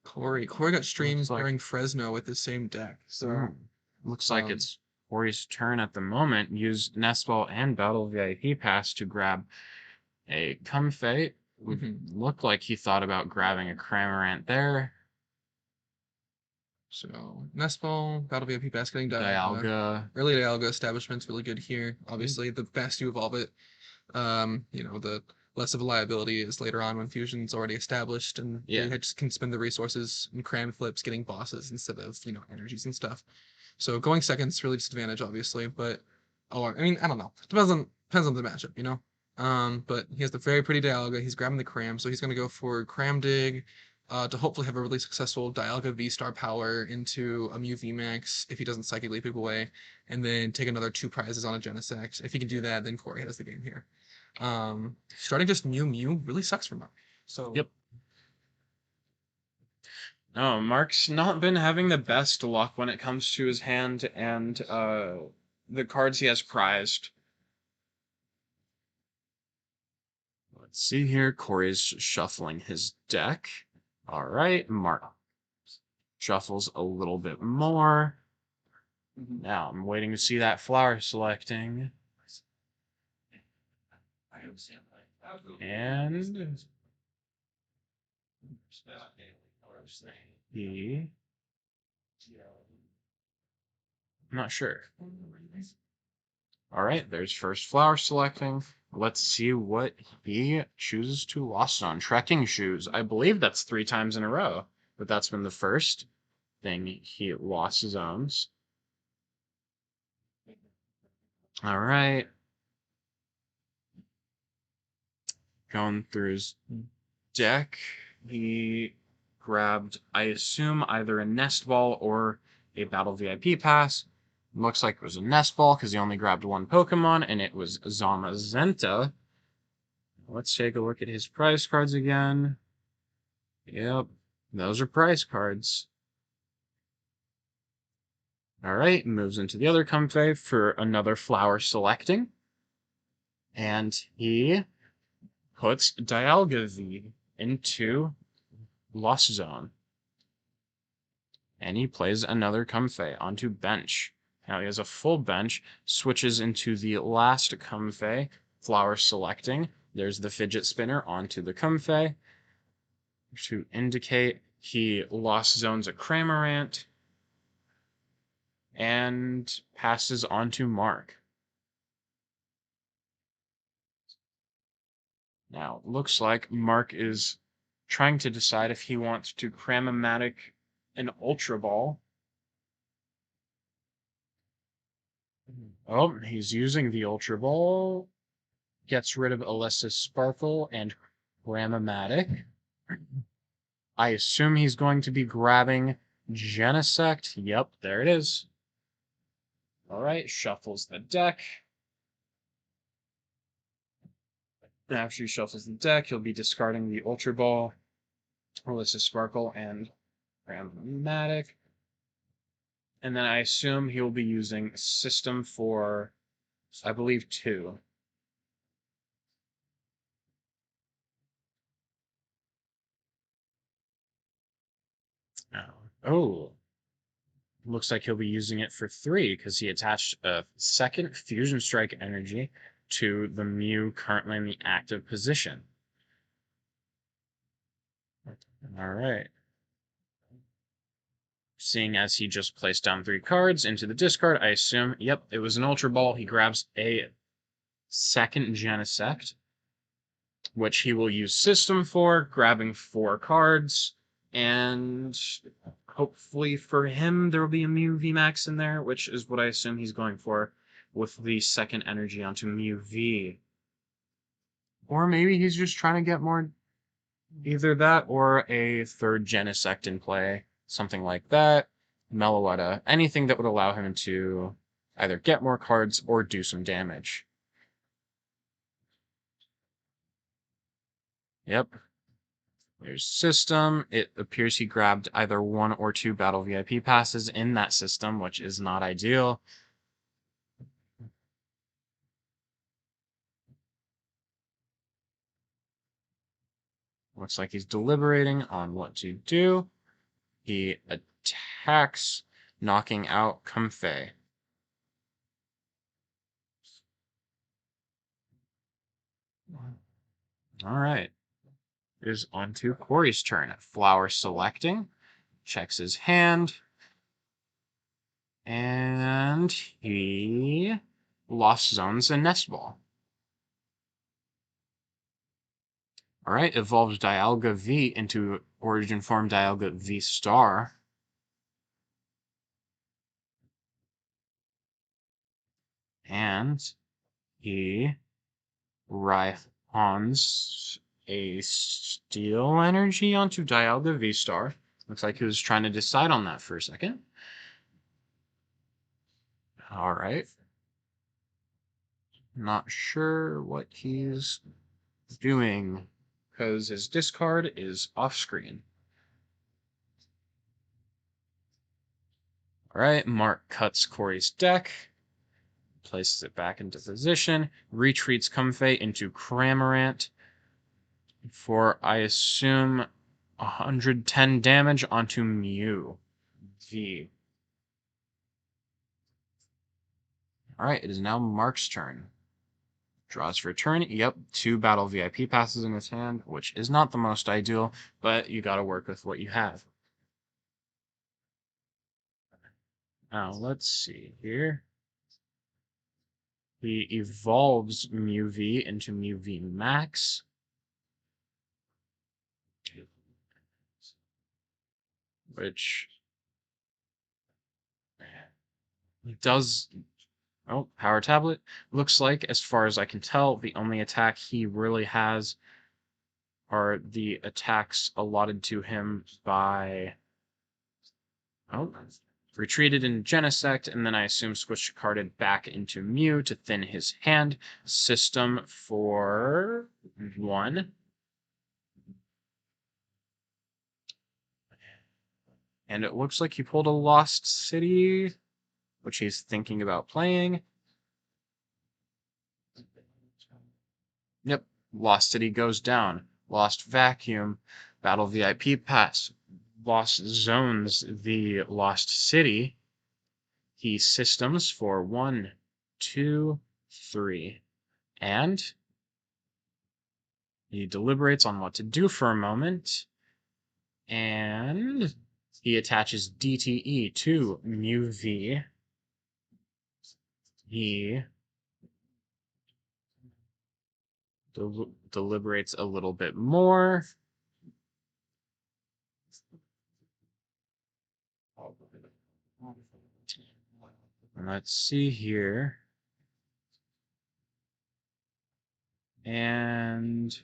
Corey got streams
like-
during Fresno with the same deck. So
Looks like it's Corey's turn at the moment. Use Nestball and Battle VIP Pass to grab a Comfey. Would look like he thought about grabbing a Cramorant there.
So Nestball, Battle VIP Pass getting
Dialga.
Early Dialga establishment's really good here. Obviously, the faster you evolve it, the less of a liability is later on when Fusion's already established and you just can spend the resources and cram flips getting bosses instead of, energies and stuff. So going second's really disadvantage, obviously, but I don't know. Depends on the matchup, But he has the very pretty Dialga. He's grabbing the Cram, so he's gonna go for Cram Dig, to hopefully have a really successful Dialga V-Star power into a Mew VMAX if he doesn't Psychic Leap people away, and then take another 2 prizes on a Genesect. If he can do that, then Corey has the game here. Starting just Mew really sucks for Mark. So
Yep. No, Mark's not been having the best luck when it comes to his hand and the cards he has prized. Let's see here. Corey's shuffling his deck. All right, Mark shuffles a little bit more. Now I'm waiting to see that flower selecting. And he, I'm not sure. All right, there's first flower selecting. Let's see what he chooses to lost on. Trekking shoes. I believe that's 3 times in a row, but that's been the first thing he lost his owns. All right. Going through his deck, he grabbed, I assume, either a Nest Ball or a Battle VIP Pass. Looks like it was a Nest Ball because he only grabbed 1 Pokemon, and it was Zamazenta. Let's take a look at his prize cards again. Yep, those are prize cards. All right, moves into the other Comfey for another flower selecting. And he puts Dialga V into Lost Zone. And he plays another Comfey onto bench. Now he has a full bench, switches into the last Comfey, flower selecting. There's the fidget spinner onto the Comfey to indicate he lost zones a Cramorant and passes on to Mark. Now, looks like Mark is trying to decide if he wants to Cramomatic an Ultra Ball. Oh, he's using the Ultra Ball. Gets rid of Alyssa's Sparkle and Cramomatic. I assume he's going to be grabbing Genesect. Yep, there it is. All right, shuffles the deck. After he shuffles the deck, he'll be discarding the Ultra Ball, Rolissa Sparkle, and Grammatic. And then I assume he'll be using System for, I believe, 2. Oh. Looks like he'll be using it for 3 because he attached a second Fusion Strike energy to the Mew currently in the active position. All right. Seeing as he just placed down 3 cards into the discard, I assume, yep, it was an Ultra Ball. He grabs a second Genesect, which he will use System for, grabbing 4 cards, and hopefully for him there will be a Mew VMAX in there, which is what I assume he's going for with the second energy onto Mew V. Or maybe he's just trying to get more, either that or a third Genesect in play, something like that. Meloetta, anything that would allow him to either get more cards or do some damage. Yep. There's System. It appears he grabbed either 1 or 2 Battle VIP passes in that system, which is not ideal. Looks like he's deliberating on what to do. He attacks, knocking out Comfey. All right. It is on to Corey's turn. Flower selecting, checks his hand, and he lost zones and nest ball. All right, evolves Dialga V into Origin Form Dialga V Star. And he Rhyhorns a Steel Energy onto Dialga V Star. Looks like he was trying to decide on that for a second. All right. Not sure what he's doing because his discard is off screen. All right, Mark cuts Corey's deck, places it back into position, retreats Comfey into Cramorant for, I assume, 110 damage onto Mew V. All right, it is now Mark's turn. Draws for a turn. Yep, 2 Battle VIP passes in his hand, which is not the most ideal, but you got to work with what you have. Now, let's see here. He evolves Mew V into Mew V Max. Which does... Oh, Power Tablet. Looks like, as far as I can tell, the only attack he really has are the attacks allotted to him by... Oh, retreated in Genesect, and then I assume switched carded back into Mew to thin his hand. System for 1. And it looks like he pulled a Lost City, which he's thinking about playing. Yep, Lost City goes down. Lost Vacuum, Battle VIP Pass, Lost Zones the Lost City. He systems for 1, 2, 3. And he deliberates on what to do for a moment. And he attaches DTE to Mew V. He deliberates a little bit more. Let's see here. And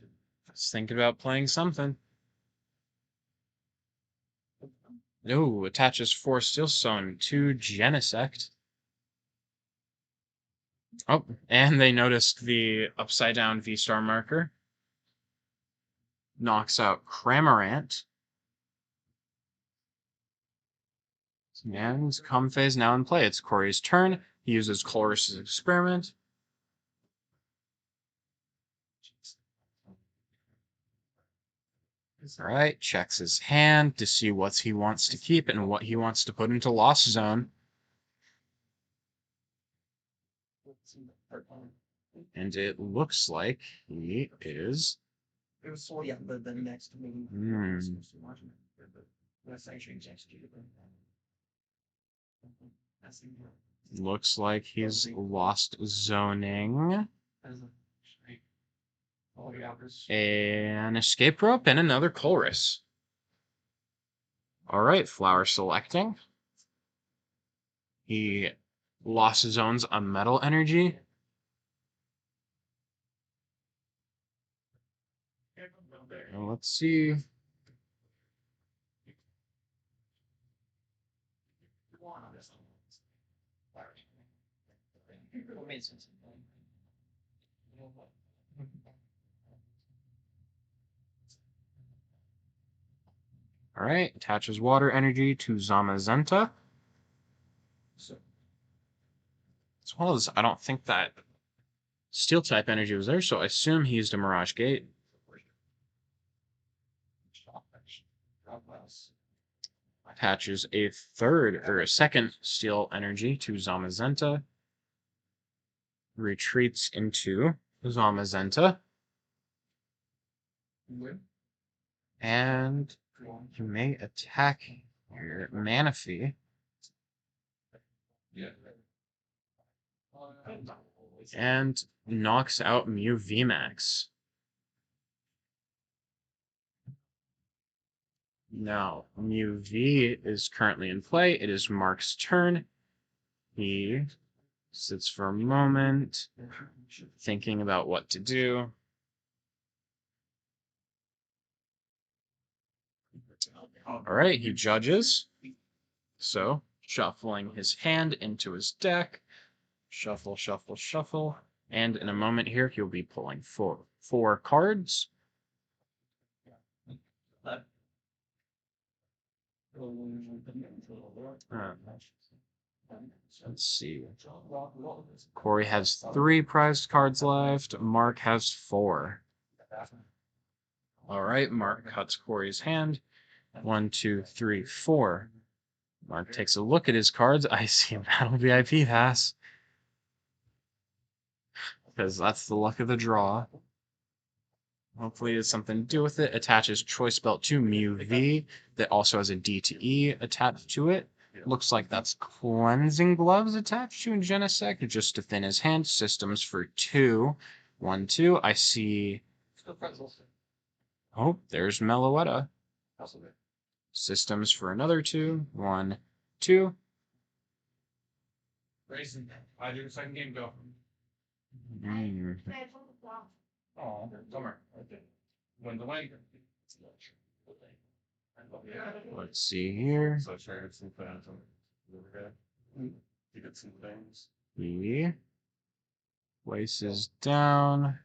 let's think about playing something. No, attaches 4 Steelstone to Genesect. Oh, and they noticed the upside down V-star marker. Knocks out Cramorant. And Comphase now in play. It's Corey's turn. He uses Colress's Experiment. Alright, checks his hand to see what he wants to keep and what he wants to put into Lost Zone. And it looks like he is...
It was yeah, the next meeting.
Looks like he's lost zoning. An escape rope and another Colress. Alright, flower selecting. He lost zones on metal energy. Now let's see. All right, attaches water energy to Zamazenta. As well as, I don't think that steel type energy was there, so I assume he used a Mirage Gate. Attaches a second steel energy to Zamazenta. Retreats into Zamazenta. And you may attack your Manaphy. And knocks out Mew VMAX. Now, Mew V is currently in play. It is Mark's turn. He sits for a moment, thinking about what to do. All right, he judges. So, shuffling his hand into his deck. Shuffle, shuffle, shuffle. And in a moment here, he'll be pulling four cards. Let's see. Corey has 3 prized cards left. Mark has 4. All right, Mark cuts Corey's hand. 1, 2, 3, 4. Mark takes a look at his cards. I see a Battle VIP pass. Because that's the luck of the draw. Hopefully it has something to do with it. Attaches Choice Belt to Mew V that also has a D to E attached to it. Looks like that's Cleansing Gloves attached to Genesect just to thin his hand. Systems for 2. 1, 2. I see... Oh, there's Meloetta. Systems for another 2. 1, 2.
Grayson, I do the second game, go. Oh, summer. Win the win.
Let's see here.
So share some plans. You get some things.
He places down.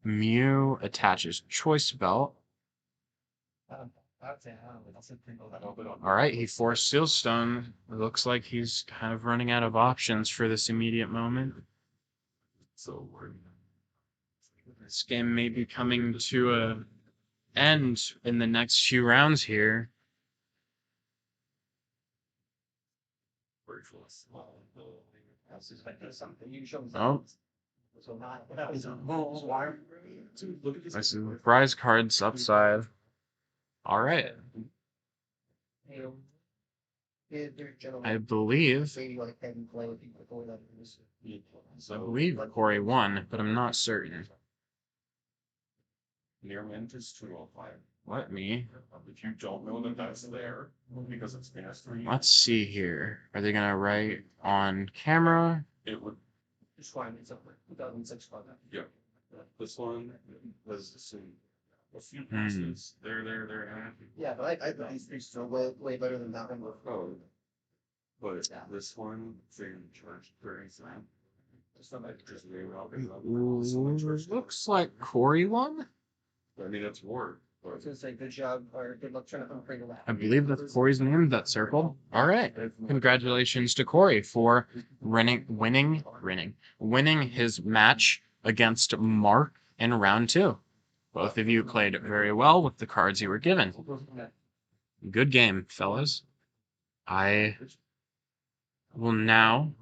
Mew attaches Choice Belt. Alright, he forced Sealstone. It looks like he's kind of running out of options for this immediate moment.
So
this game may be coming to an end in the next few rounds here. Oh. I see prize cards upside. Alright. I believe Corey won, but I'm not certain.
Near mint is 205.
Let me.
If you don't know that that's there, because it's past 3.
Let's see here. Are they gonna write on camera?
It would.
It's fine. It's up 2006.
Yeah. This one was the same. a few pieces. They're happy.
Yeah, but I think these pieces are way better than that one.
Oh, but this one, they charge 30 cents. Just way well.
Looks like Corey won.
I mean, that's work.
I was gonna say good job or good luck trying to unbring that.
I believe that's Corey's name that circled. All right. Congratulations to Corey for winning his match against Mark in round 2. Both of you played very well with the cards you were given. Good game, fellas. I will now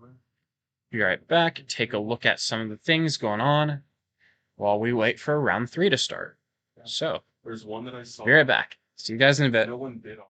be right back, take a look at some of the things going on while we wait for round 3 to start. So,
There's one that I saw.
be right back. See you guys in a bit.
No one bid on.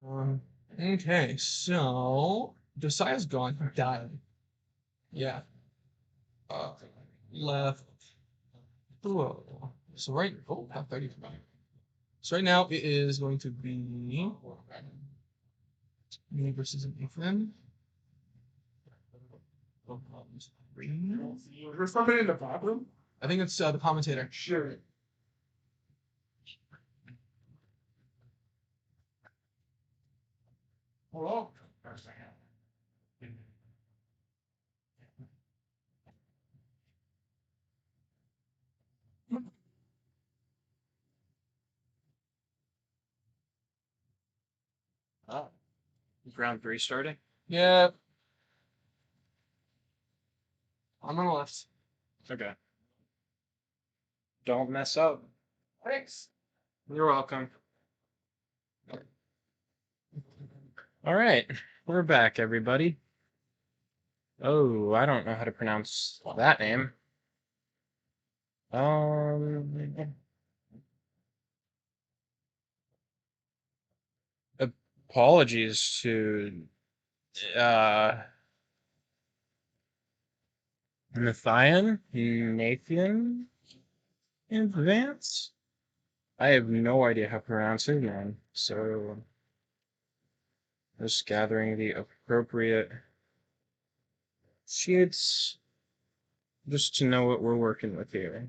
Okay, so Josiah's gone. He died. Yeah. Left. Whoa. So right. Oh, not 30. So right now it is going to be me versus Nathan.
There's somebody in the bathroom?
I think it's the commentator.
Sure. Hello?
Oh, round 3 starting.
Yeah. I'm on the left.
Okay. Don't mess up.
Thanks.
You're welcome. All right, we're back, everybody. Oh, I don't know how to pronounce that name. Apologies to Nathan in advance. I have no idea how to pronounce his name, so just gathering the appropriate sheets just to know what we're working with here.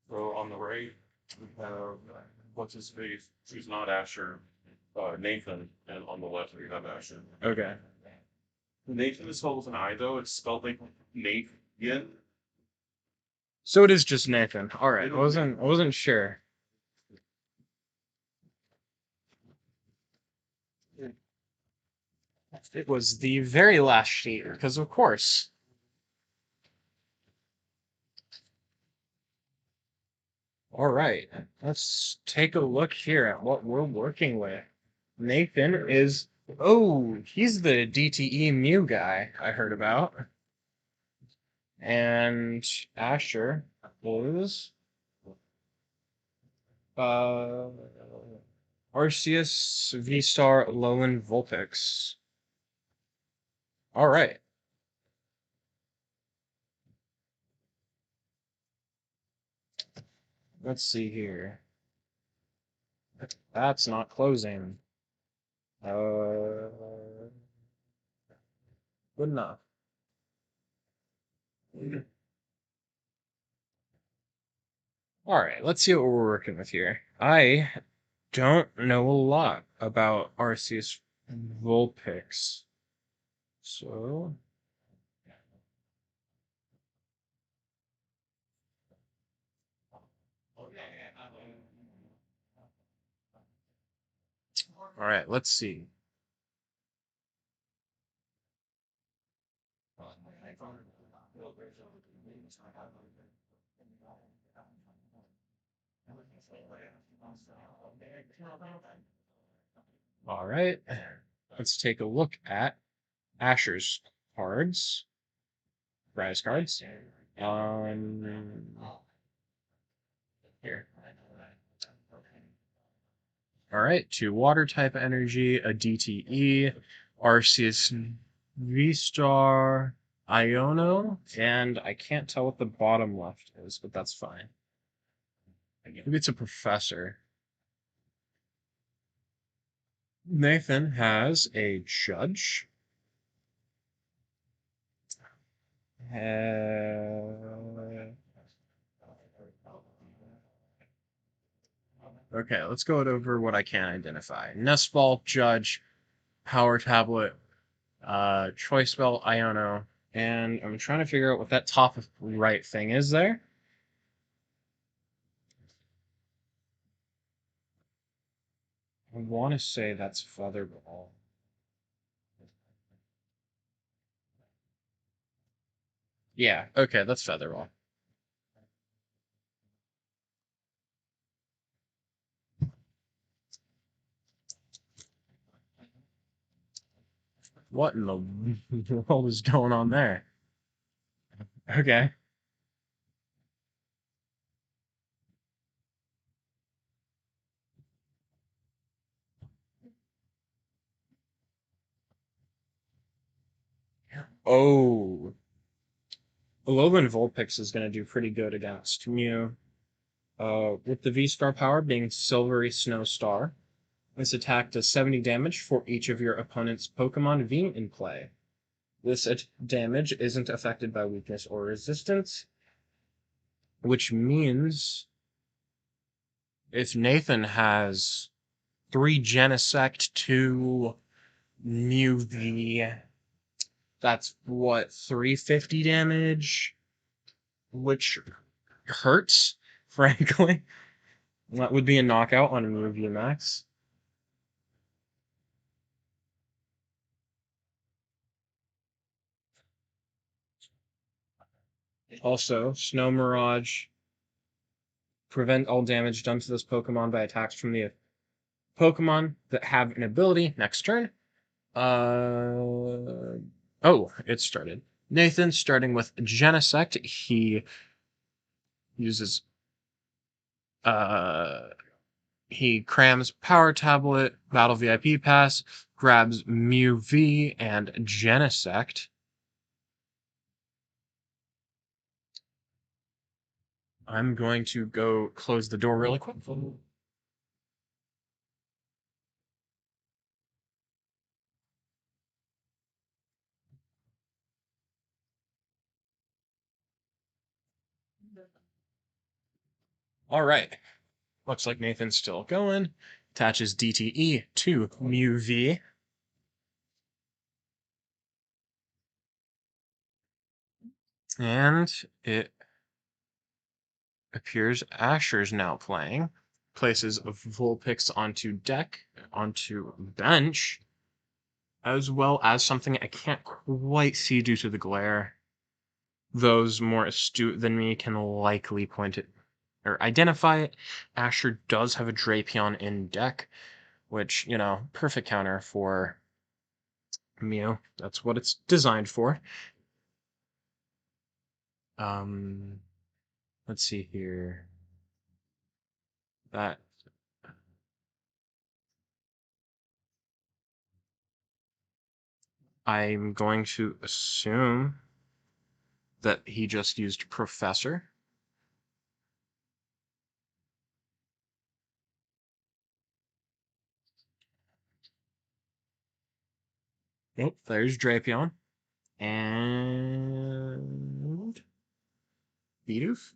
So on the right, we have, what's his face? Who's not Asher, Nathan, and on the left we have Asher.
Okay.
Nathan is spelled with an I though, it's spelled like Nathan.
So it is just Nathan. All right. I wasn't sure. It was the very last sheet, because of course. All right. Let's take a look here at what we're working with. Nathan is he's the DTE Mew guy I heard about. And Asher is Arceus V-Star Alolan Vulpix. All right. Let's see here. That's not closing. Good enough. All right, let's see what we're working with here. I don't know a lot about Arceus Vulpix. So all right, let's see. All right, let's take a look at Asher's cards, prize cards. Here. All right, 2 water type energy, a DTE, Arceus V-Star, Iono, and I can't tell what the bottom left is, but that's fine. Maybe it's a professor. Nathan has a judge. Okay, let's go over what I can identify. Nest Ball, Judge, Power Tablet, Choice Belt, Iono, and I'm trying to figure out what that top right thing is there. I want to say that's Featherball. Yeah, okay, that's Featherball. What in the world is going on there? Okay. Oh. Alolan Vulpix is going to do pretty good against Mew. With the V-Star power being Silvery Snow Star. This attack does 70 damage for each of your opponent's Pokemon V in play. This damage isn't affected by weakness or resistance, which means if Nathan has 3 Genesect, 2 Mew V, that's what, 350 damage? Which hurts, frankly. That would be a knockout on a Mew V Max. Also, Snow Mirage. Prevent all damage done to this Pokemon by attacks from the Pokemon that have an ability next turn. Oh, it started. Nathan, starting with Genesect, he uses he crams Power Tablet, Battle VIP Pass, grabs Mew V and Genesect. I'm going to go close the door really quick. All right. Looks like Nathan's still going. Attaches DTE to Mew V. And it appears Asher's now playing. Places Vulpix onto deck, onto bench, as well as something I can't quite see due to the glare. Those more astute than me can likely point it or identify it. Asher does have a Drapion in deck, which, perfect counter for Mew. That's what it's designed for. Let's see here. That I'm going to assume that he just used Professor. Nope, there's Drapion. And Bidoof.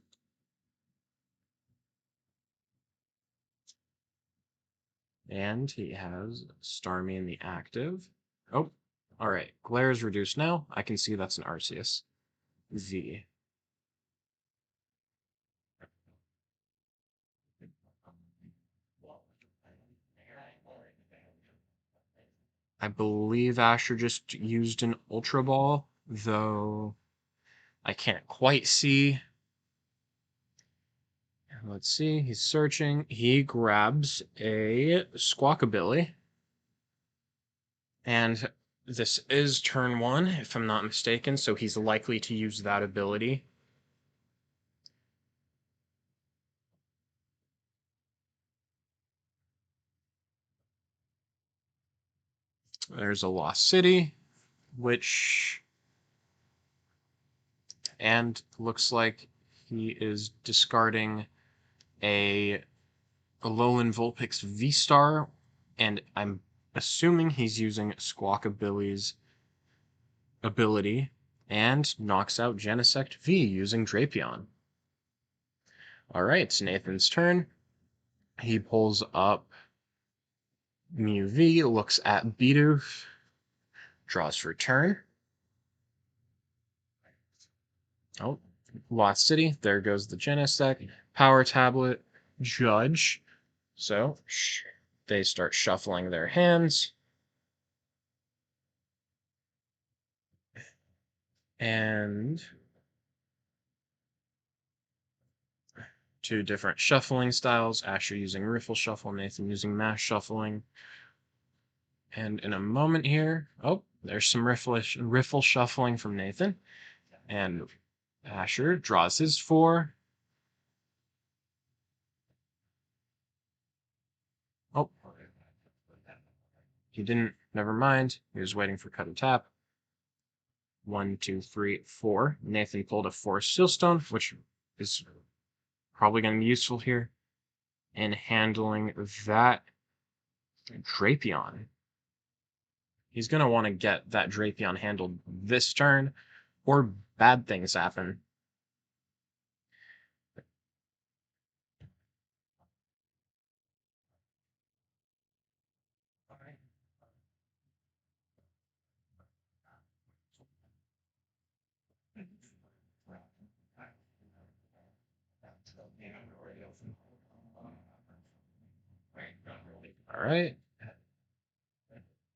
And he has Starmie in the active. Oh, all right. Glare is reduced now. I can see that's an Arceus. Z. I believe Asher just used an Ultra Ball, though I can't quite see. Let's see, he's searching. He grabs a Squawkabilly. And this is turn 1, if I'm not mistaken, so he's likely to use that ability. There's a Lost City, which... And looks like he is discarding a Alolan Vulpix V-Star, and I'm assuming he's using Squawkabilly's ability, and knocks out Genesect V using Drapion. Alright, it's Nathan's turn. He pulls up Mew V, looks at Bidoof, draws for turn. Oh, Lost City, there goes the Genesect, Power Tablet, Judge. So, they start shuffling their hands. And 2 different shuffling styles. Asher using Riffle Shuffle, Nathan using Mass Shuffling. And in a moment here, oh, there's some riffle shuffling from Nathan. And Asher draws his 4. Oh. He didn't. Never mind. He was waiting for cut and tap. 1, 2, 3, 4. Nathan pulled a 4 Steelstone, which is probably going to be useful here. And handling that Drapion. He's going to want to get that Drapion handled this turn, or bad things happen. All right.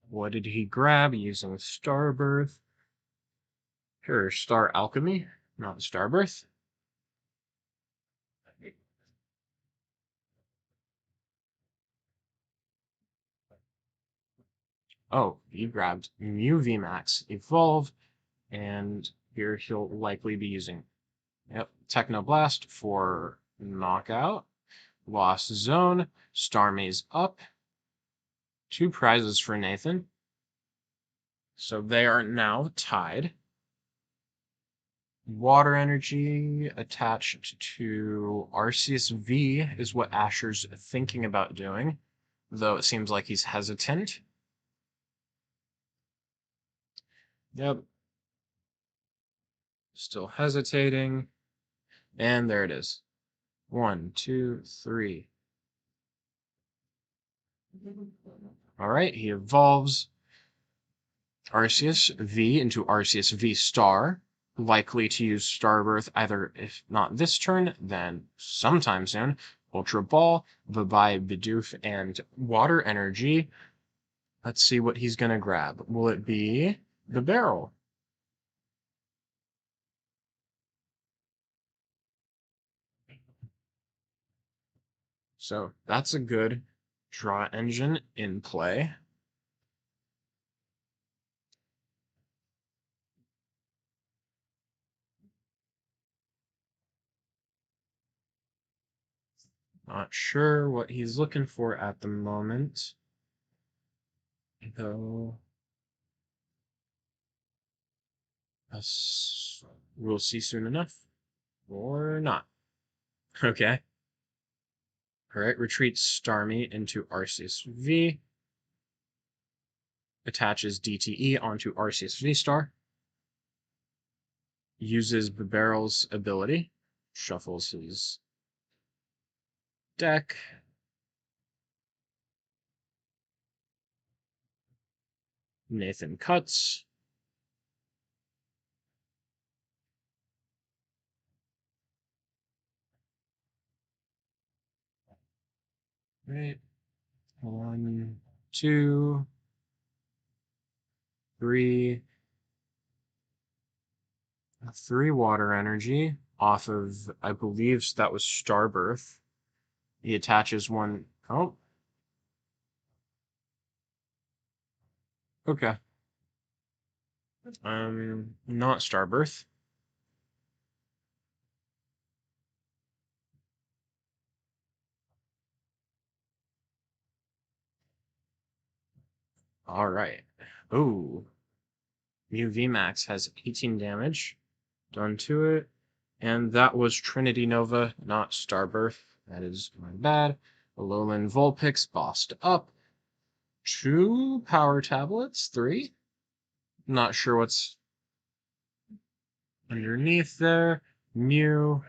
What did he grab using Starbirth? Sure, Star Alchemy, not Starbirth. Oh, he grabbed Mew VMAX Evolve, and here he'll likely be using Technoblast for Knockout. Lost Zone, Star Maze up. 2 prizes for Nathan. So they are now tied. Water Energy attached to Arceus V is what Asher's thinking about doing, though it seems like he's hesitant. Yep. Still hesitating. And there it is. 1, 2, 3. All right, he evolves Arceus V into Arceus V Star. Likely to use Starbirth either, if not this turn, then sometime soon. Ultra Ball, Bye-bye Bidoof, and Water Energy. Let's see what he's going to grab. Will it be the barrel? So that's a good draw engine in play. Not sure what he's looking for at the moment, though. We'll see soon enough. Or not. Okay. Alright, retreat Starmie into Arceus V. Attaches DTE onto Arceus V Star. Uses Barrel's ability. Shuffles his deck. Nathan cuts. Right. 1, 2, 3. 3 water energy off of, I believe that was Starbirth. He attaches 1. Oh. Okay. Not Starbirth. All right. Ooh. Mew VMAX has 18 damage done to it. And that was Trinity Nova, not Starbirth. That is my bad. Alolan Vulpix bossed up. 2 power tablets. 3. Not sure what's underneath there. Mew.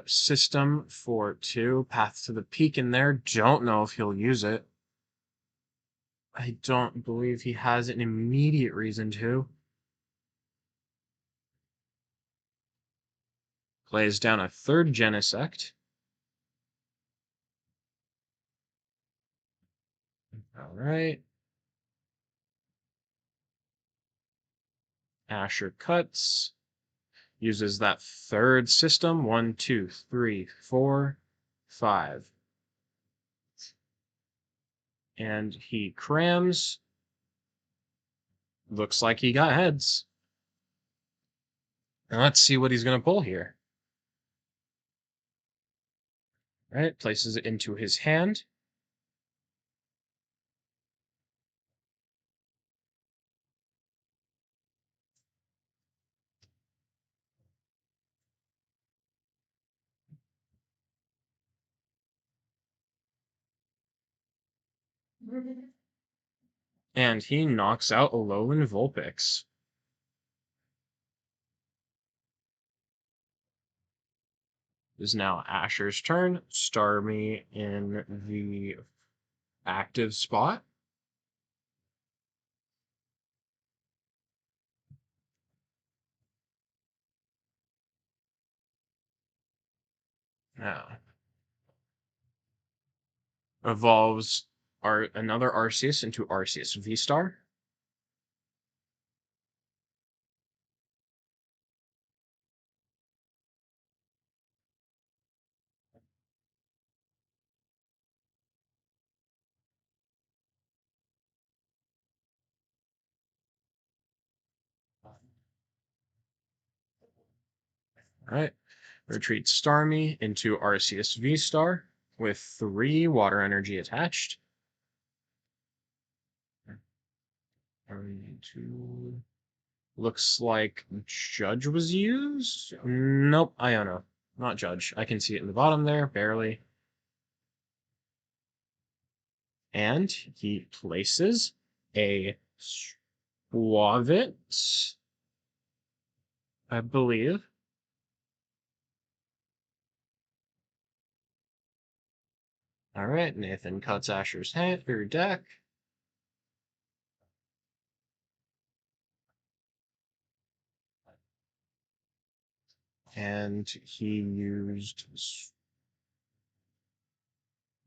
System for 2. Path to the Peak in there. Don't know if he'll use it. I don't believe he has an immediate reason to. Plays down a 3rd Genesect. All right. Asher cuts. Uses that 3rd system. 1, 2, 3, 4, 5. And he crams. Looks like he got heads. And let's see what he's going to pull here. Right, places it into his hand. And he knocks out Alolan Vulpix. It is now Asher's turn. Starmie in the active spot. Now evolves another Arceus into Arceus V-Star. Alright. Retreat Starmie into Arceus V-Star with 3 water energy attached. 2. Looks like Judge was used? Nope, Iono. Not Judge. I can see it in the bottom there, barely. And he places a Suavit, I believe. Alright, Nathan cuts Asher's head or deck. And he used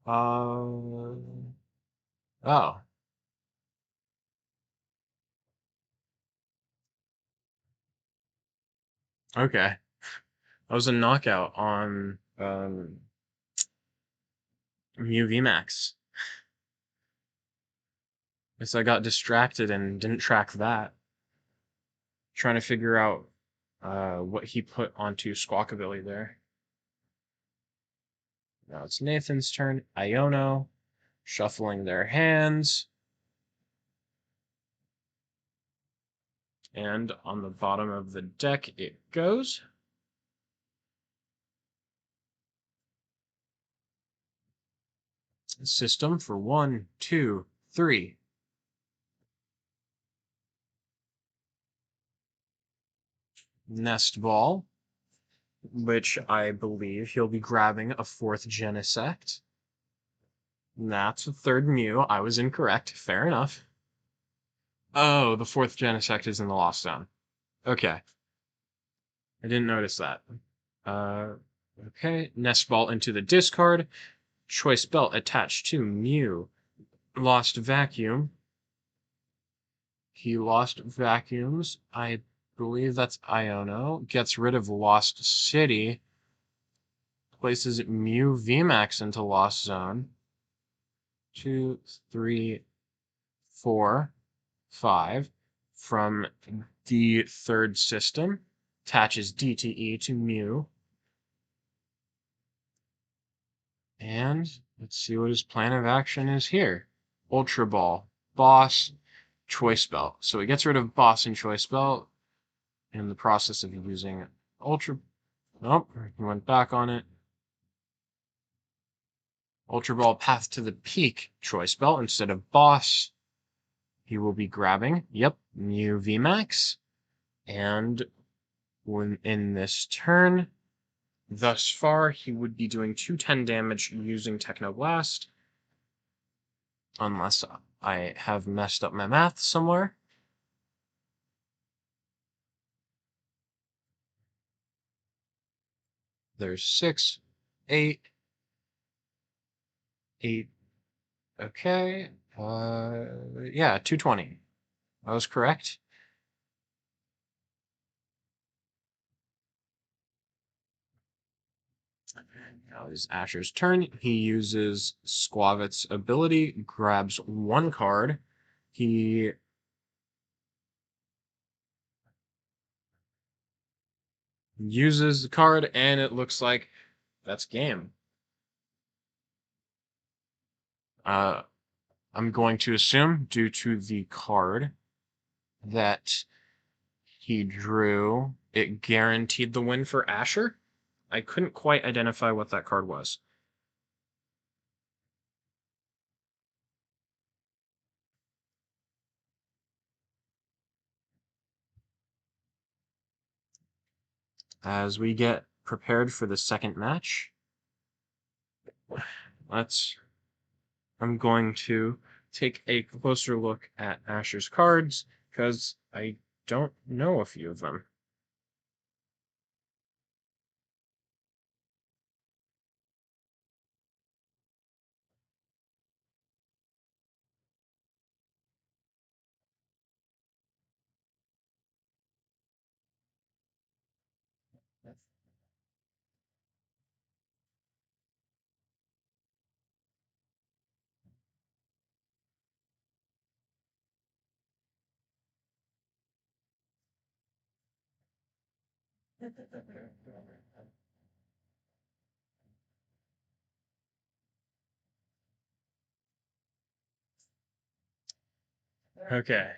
oh. Okay. That was a knockout on Mew VMAX. Guess I got distracted and didn't track that. Trying to figure out what he put onto Squawkabilly there. Now it's Nathan's turn. Iono, shuffling their hands. And on the bottom of the deck it goes. System for 1, 2, 3. Nest Ball, which I believe he'll be grabbing a 4th Genesect. That's a 3rd Mew. I was incorrect. Fair enough. Oh, the 4th Genesect is in the Lost Zone. Okay. I didn't notice that. Okay. Nest Ball into the discard. Choice Belt attached to Mew. Lost Vacuum. He lost Vacuums. I believe that's Iono. Gets rid of Lost City. Places Mew VMAX into Lost Zone. 2, 3, 4, 5. From the 3rd system. Attaches DTE to Mew. And let's see what his plan of action is here. Ultra Ball, Boss, Choice Belt. So he gets rid of Boss and Choice Belt in the process of using Ultra. Nope, he went back on it. Ultra Ball Path to the Peak, Choice Belt instead of Boss. He will be grabbing, yep, Mew VMAX. And when in this turn, thus far, he would be doing 210 damage using Technoblast. Unless I have messed up my math somewhere. There's 6, 8, 8. Okay. Yeah, 220. I was correct. Now it is Asher's turn. He uses Squavit's ability, grabs 1 card. He uses the card, and it looks like that's game. I'm going to assume, due to the card that he drew, it guaranteed the win for Asher. I couldn't quite identify what that card was. As we get prepared for the second match, I'm going to take a closer look at Asher's cards, because I don't know a few of them. Okay.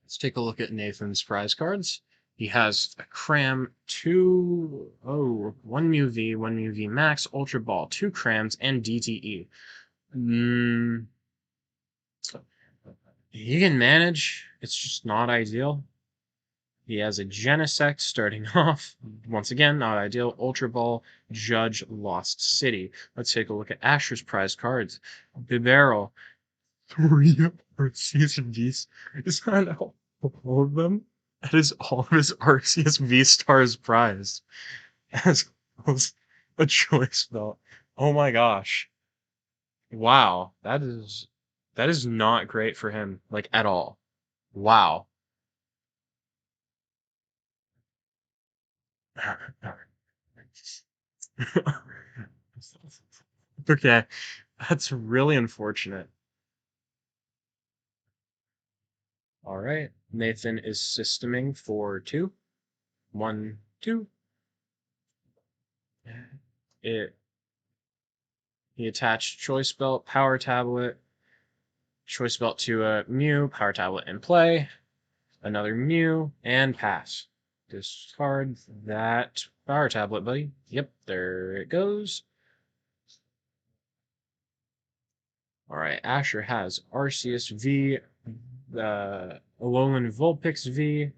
Let's take a look at Nathan's prize cards. He has a Cram, one Mu V, one Mu V Max, Ultra Ball, 2 Crams, and DTE. He can manage. It's just not ideal. He has a Genesect starting off. Once again, not ideal. Ultra Ball, Judge, Lost City. Let's take a look at Asher's prize cards. Bibarel, 3 Arceus Vs. Is that all of them? That is all of his Arceus V-Stars prize. As well as a choice belt. Oh my gosh. Wow. That is not great for him, like, at all. Wow. Okay. That's really unfortunate. All right. Nathan is systeming for 2. 1, 2. He attached Choice Belt, Power Tablet, Choice Belt to a Mew, Power Tablet in play, another Mew, and pass. Discard that Power Tablet, buddy. Yep, there it goes. All right, Asher has Arceus V, the Alolan Vulpix V,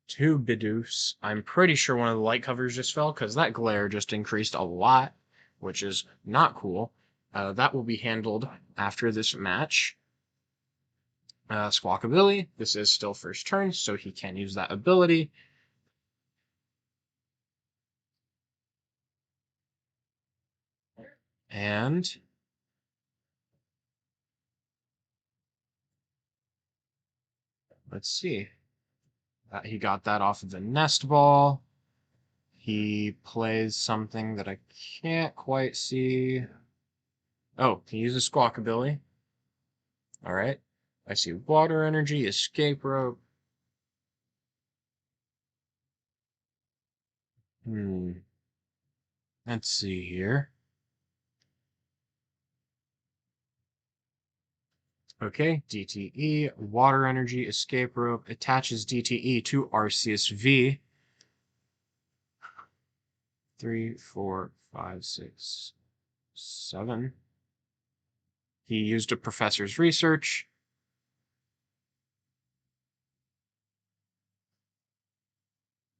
2 Bidoof. I'm pretty sure one of the light covers just fell because that glare just increased a lot, which is not cool. That will be handled after this match. Squawkabilly, this is still first turn, so he can use that ability. And let's see. He got that off of the Nest Ball. He plays something that I can't quite see. Oh, he uses Squawkabilly. All right. I see Water Energy, Escape Rope. Let's see here. Okay, DTE, Water Energy, Escape Rope, attaches DTE to Arceus V. 3, 4, 5, 6, 7. He used a professor's research.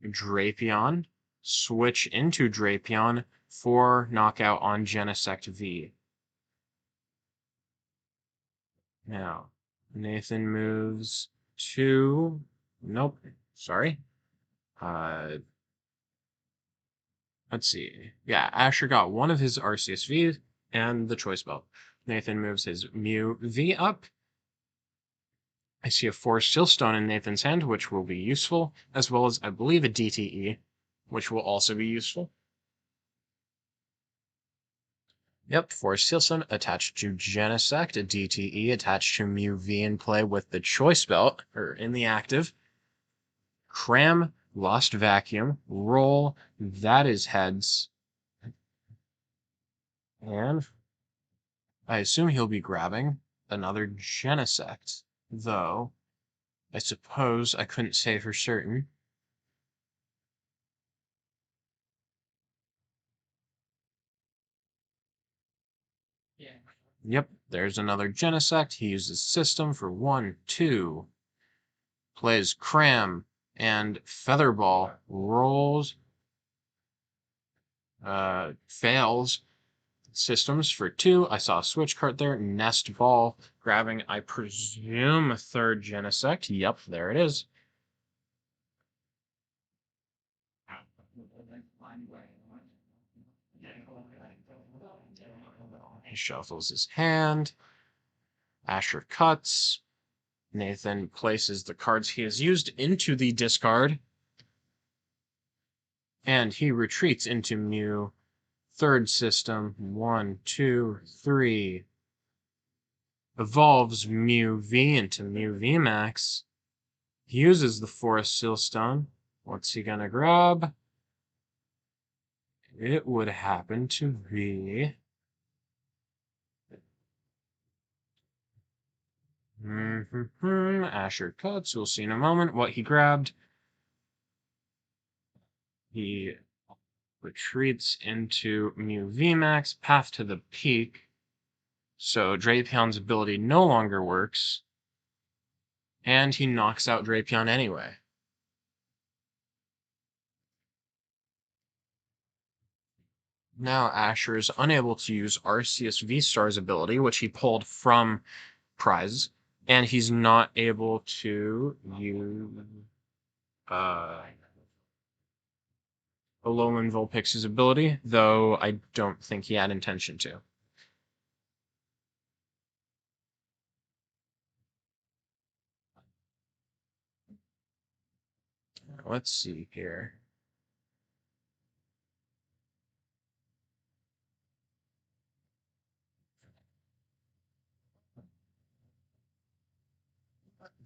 Drapion. Switch into Drapion for knockout on Genesect V. Now, Nathan moves to... Nope, sorry. Let's see. Yeah, Asher got one of his Arceus V's and the Choice Belt. Nathan moves his Mew V up. I see a Forest Stillstone in Nathan's hand, which will be useful, as well as, I believe, a DTE, which will also be useful. Yep, Forest Stillstone attached to Genesect, a DTE attached to Mew V in play with the Choice Belt, or in the active. Cram, Lost Vacuum, roll, that is heads. And I assume he'll be grabbing another Genesect, though I suppose I couldn't say for certain.
Yeah.
Yep, there's another Genesect. He uses System for 1, 2. Plays Cram and Featherball. Rolls. Fails. Systems for 2. I saw a switch card there. Nest Ball. Grabbing, I presume, a third Genesect. Yep, there it is. He shuffles his hand. Asher cuts. Nathan places the cards he has used into the discard. And he retreats into Mew. Third system. 1, 2, 3. Evolves Mew V into Mew V Max. He uses the Forest Sealstone. What's he gonna grab? It would happen to be... Asher cuts. We'll see in a moment what he grabbed. He retreats into Mew VMAX, Path to the Peak. So Drapion's ability no longer works. And he knocks out Drapion anyway. Now Asher is unable to use Arceus V-Star's ability, which he pulled from Prize, and he's not able to use Alolan Vulpix's ability, though I don't think he had intention to. Let's see here.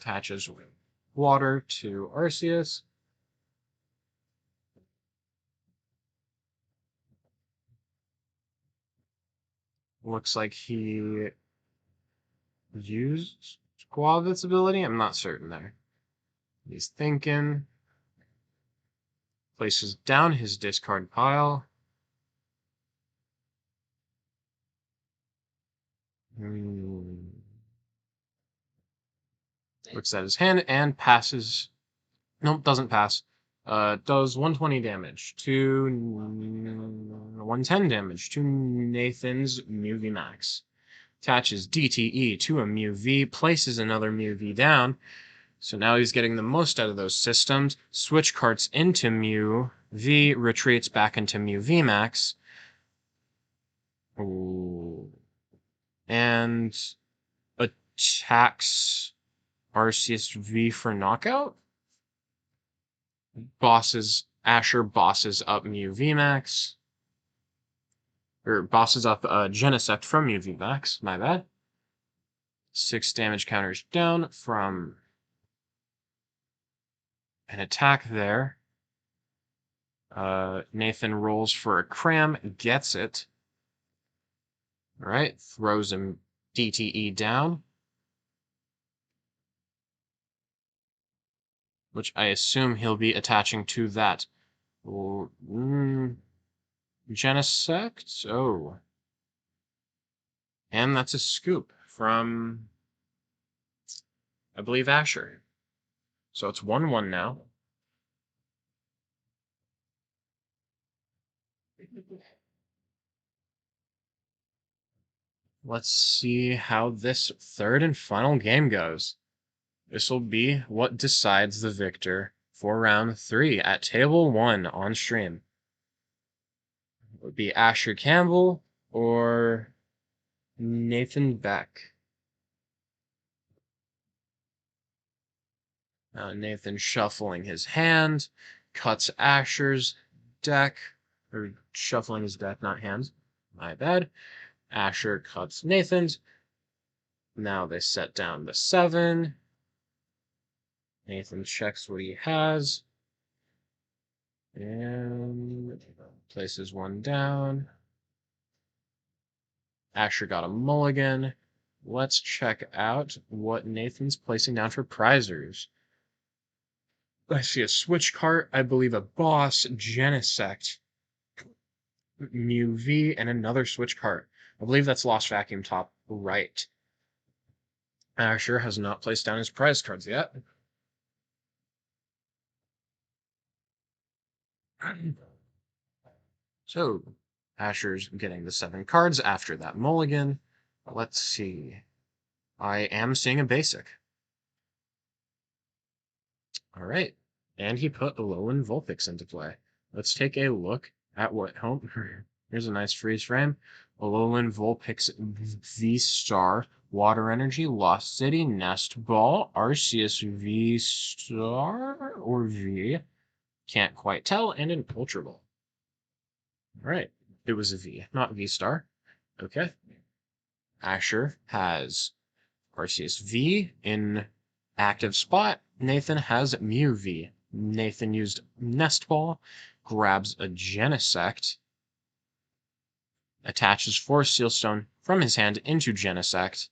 Attaches water to Arceus. Looks like he used Squavit's ability. I'm not certain there. He's thinking. Places down his discard pile. Looks at his hand and passes. Nope, doesn't pass. Does 120 damage to 110 damage to Nathan's Mew V Max. Attaches DTE to a Mew V, places another Mew V down. So now he's getting the most out of those systems. Switch carts into Mew V, retreats back into Mew V Max. Ooh. And attacks Arceus V for knockout. Asher bosses up Mew VMAX. Or bosses up Genesect from Mew VMAX, my bad. 6 damage counters down from an attack there. Nathan rolls for a cram, gets it. Alright, throws him DTE down. Which I assume he'll be attaching to that. Genesect? Oh. And that's a scoop from, I believe, Asher. So it's 1-1 now. Let's see how this third and final game goes. This will be what decides the victor for round 3 at table 1 on stream. It would be Asher Campbell or Nathan Beck. Nathan shuffling his hand, cuts Asher's deck, or shuffling his deck, not hands. My bad. Asher cuts Nathan's. Now they set down the 7. Nathan checks what he has. And places one down. Asher got a mulligan. Let's check out what Nathan's placing down for prizers. I see a switch cart, I believe a boss, Genesect, Mu V, and another switch cart. I believe that's Lost Vacuum top right. Asher has not placed down his prize cards yet. So, Asher's getting the 7 cards after that mulligan. Let's see. I am seeing a basic. All right. And he put Alolan Vulpix into play. Let's take a look at what home. Here's a nice freeze frame. Alolan Vulpix V-Star, Water Energy, Lost City, Nest Ball, Arceus V-Star or V. Can't quite tell, and an Ultra Ball. All right. It was a V, not V-Star. Okay. Asher has Arceus V in active spot. Nathan has Mew V. Nathan used Nest Ball, grabs a Genesect, attaches Force Seal Stone from his hand into Genesect,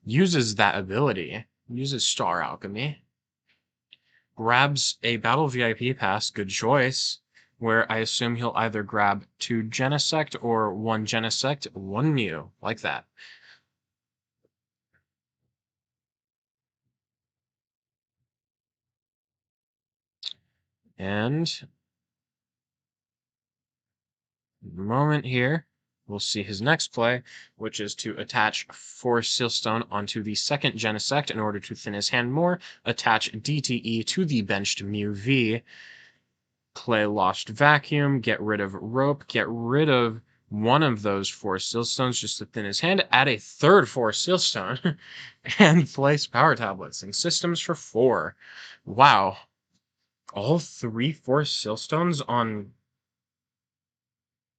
uses that ability, uses Star Alchemy, grabs a Battle VIP Pass, good choice, where I assume he'll either grab 2 Genesect or 1 Genesect, 1 Mew, like that. And moment here, we'll see his next play, which is to attach Force Sealstone onto the second Genesect in order to thin his hand more, attach DTE to the benched Mew V, play Lost Vacuum, get rid of Rope, get rid of one of those Force Sealstones just to thin his hand, add a third Force Sealstone, and place Power Tablets and Systems for 4. Wow. All 3 Force Sealstones on...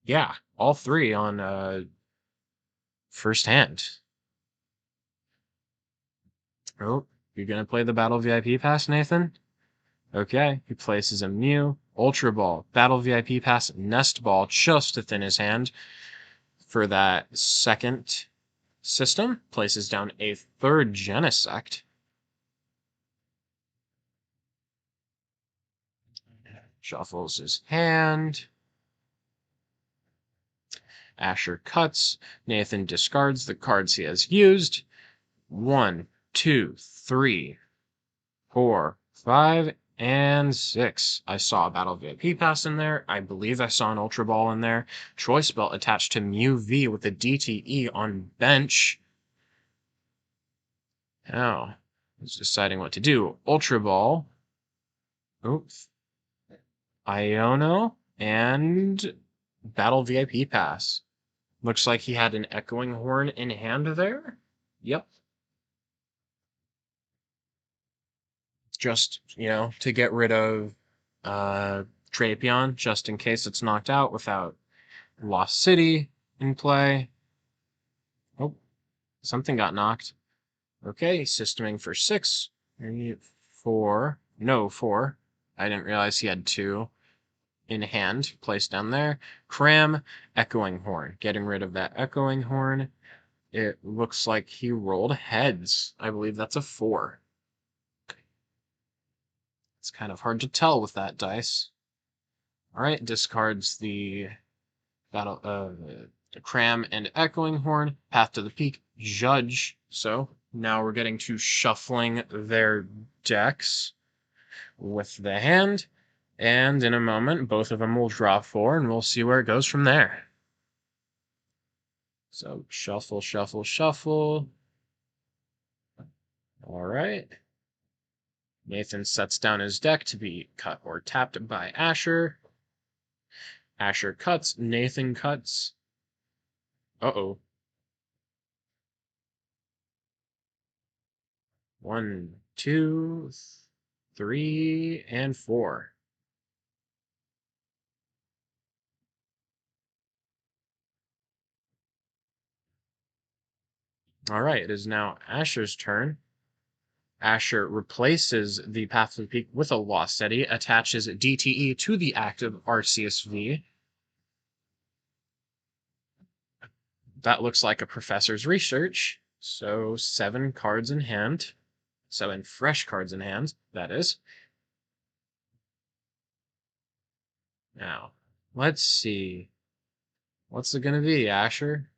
Yeah, all 3 on first hand. Oh, you're gonna play the Battle VIP Pass, Nathan? Okay, he places a Mew, Ultra Ball, Battle VIP Pass, Nest Ball, just to thin his hand for that second system. Places down a third Genesect. Shuffles his hand. Asher cuts. Nathan discards the cards he has used. 1, 2, 3, 4, 5, and 6. I saw a Battle VIP Pass in there. I believe I saw an Ultra Ball in there. Choice Belt attached to Mew V with a DTE on bench. Now, he's deciding what to do. Ultra Ball. Oops. Iono and Battle VIP Pass. Looks like he had an Echoing Horn in hand there. Yep. Just, to get rid of Trapeon, just in case it's knocked out without Lost City in play. Oh, something got knocked. Okay, systeming for 6. 4. No, 4. I didn't realize he had 2 in hand placed down there. Cram, Echoing Horn. Getting rid of that Echoing Horn. It looks like he rolled heads. I believe that's a 4. It's kind of hard to tell with that dice. All right, discards the Cram and Echoing Horn, Path to the Peak, Judge. So now we're getting to shuffling their decks with the hand, and in a moment, both of them will draw 4, and we'll see where it goes from there. So shuffle, shuffle, shuffle. All right. Nathan sets down his deck to be cut or tapped by Asher. Asher cuts, Nathan cuts. Uh-oh. 1, 2, 3, and 4. All right, it is now Asher's turn. Asher replaces the Path to the Peak with a Lost City, attaches DTE to the active RCSV. That looks like a professor's research. So 7 cards in hand. 7 fresh cards in hand, that is. Now, let's see. What's it gonna be, Asher?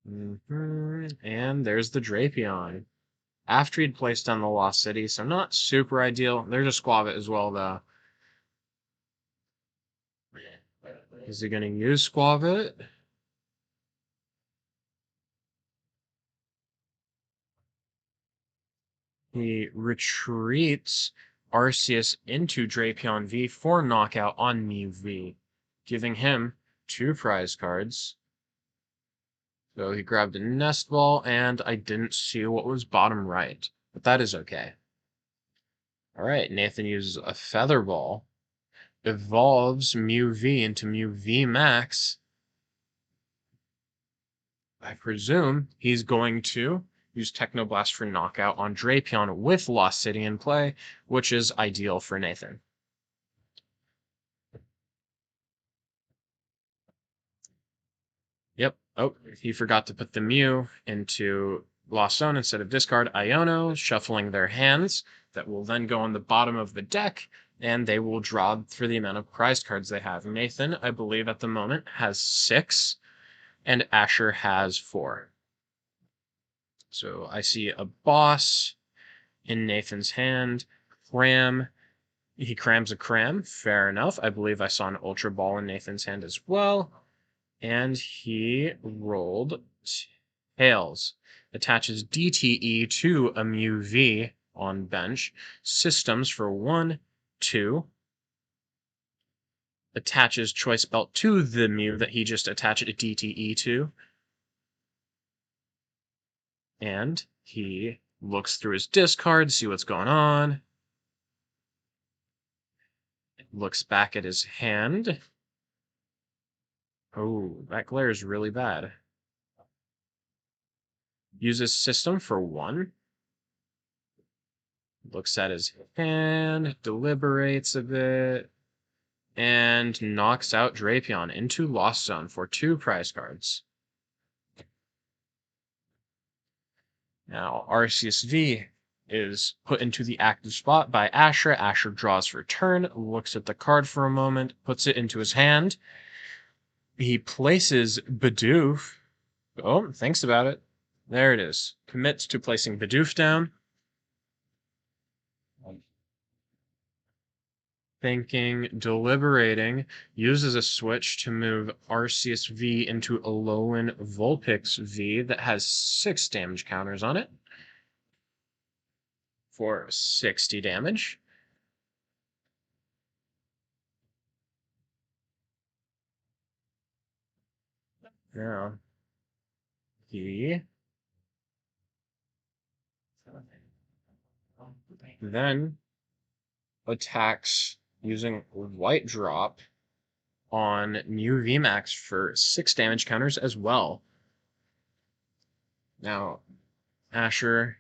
And there's the Drapion. After he'd placed on the Lost City, so not super ideal. There's a Squavit as well, though. Is he gonna use Squavit? He retreats Arceus into Drapion V for knockout on Mew V, giving him 2 prize cards. So he grabbed a Nest Ball, and I didn't see what was bottom right, but that is okay. Alright, Nathan uses a Feather Ball, evolves Mew V into Mew V Max. I presume he's going to use Technoblast for knockout on Drapion with Lost City in play, which is ideal for Nathan. Yep. Oh, he forgot to put the Mew into Lost Zone instead of discard Iono, shuffling their hands. That will then go on the bottom of the deck, and they will draw for the amount of prized cards they have. Nathan, I believe at the moment, has 6, and Asher has 4. So I see a Boss in Nathan's hand. Cram. He crams a Cram. Fair enough. I believe I saw an Ultra Ball in Nathan's hand as well. And he rolled Tails. Attaches DTE to a Mew V on bench. Systems for 1, 2. Attaches Choice Belt to the Mew that he just attached a DTE to. And he looks through his discard, see what's going on. Looks back at his hand. Oh, that glare is really bad. Uses System for 1. Looks at his hand, deliberates a bit, and knocks out Drapion into Lost Zone for 2 prize cards. Now, RCSV is put into the active spot by Asher. Asher draws for turn, looks at the card for a moment, puts it into his hand. He places Bidoof. Oh, thinks about it. There it is. Commits to placing Bidoof down. Thinking, deliberating, uses a switch to move Arceus V into Alolan Vulpix V that has 6 damage counters on it for 60 damage. Now, he then attacks using White Drop on Mew VMAX for 6 damage counters as well. Now, Asher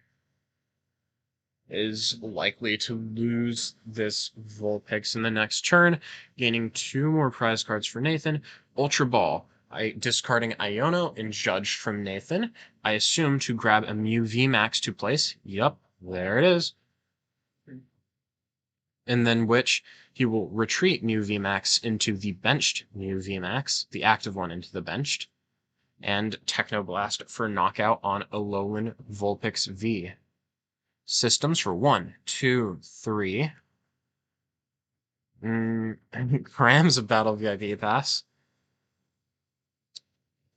is likely to lose this Vulpix in the next turn, gaining 2 more prize cards for Nathan. Ultra Ball, discarding Iono and Judge from Nathan. I assume to grab a Mew VMAX to place. Yup, there it is. And then which he will retreat Mew VMAX into the benched Mew VMAX, the active one into the benched, and Technoblast for knockout on Alolan Vulpix V. Systems for 1, 2, 3. Cram's a Battle VIP pass.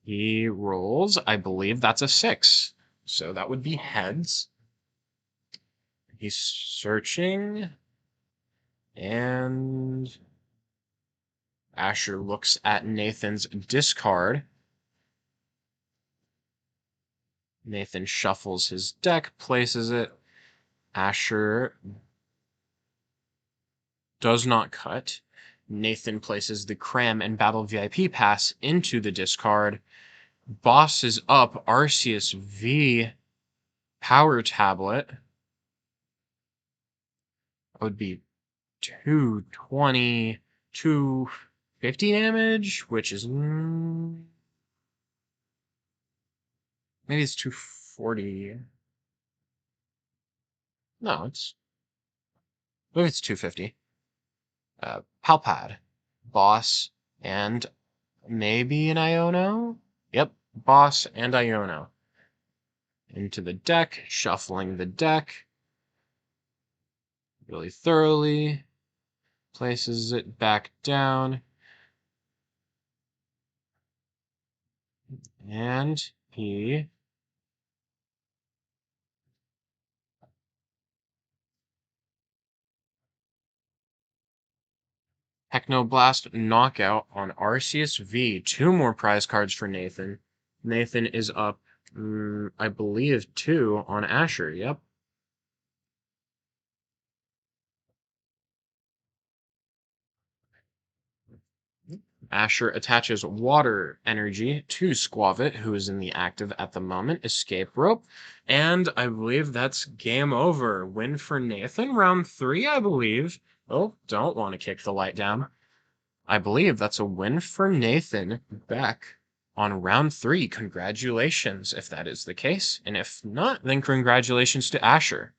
He rolls, I believe that's a 6. So that would be heads. He's searching. And Asher looks at Nathan's discard. Nathan shuffles his deck, places it. Asher does not cut. Nathan places the Cram and Battle VIP pass into the discard. Boss is up. Arceus V Power Tablet would be 220, 250 damage, which is maybe it's 240. No, maybe it's 250. Palpad, Boss, and maybe an Iono? Yep, Boss and Iono. Into the deck, shuffling the deck really thoroughly, places it back down, and he Technoblast Knockout on Arceus V. 2 more prize cards for Nathan. Nathan is up, I believe, 2 on Asher. Yep. Asher attaches Water Energy to Squavit, who is in the active at the moment, Escape Rope. And I believe that's game over. Win for Nathan, round 3, I believe. Oh, don't want to kick the light down. I believe that's a win for Nathan Beck on round 3. Congratulations if that is the case. And if not, then congratulations to Asher.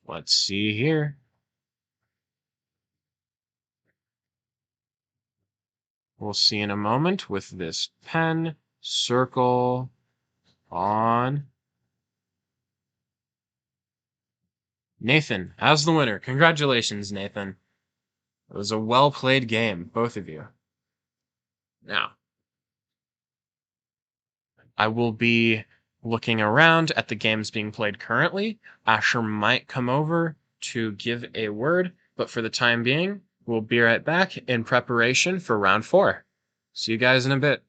Let's see here. We'll see in a moment with this pen circle on Nathan as the winner. Congratulations, Nathan. It was a well-played game, both of you. Now, I will be looking around at the games being played currently. Asher might come over to give a word, but for the time being, we'll be right back in preparation for round 4. See you guys in a bit.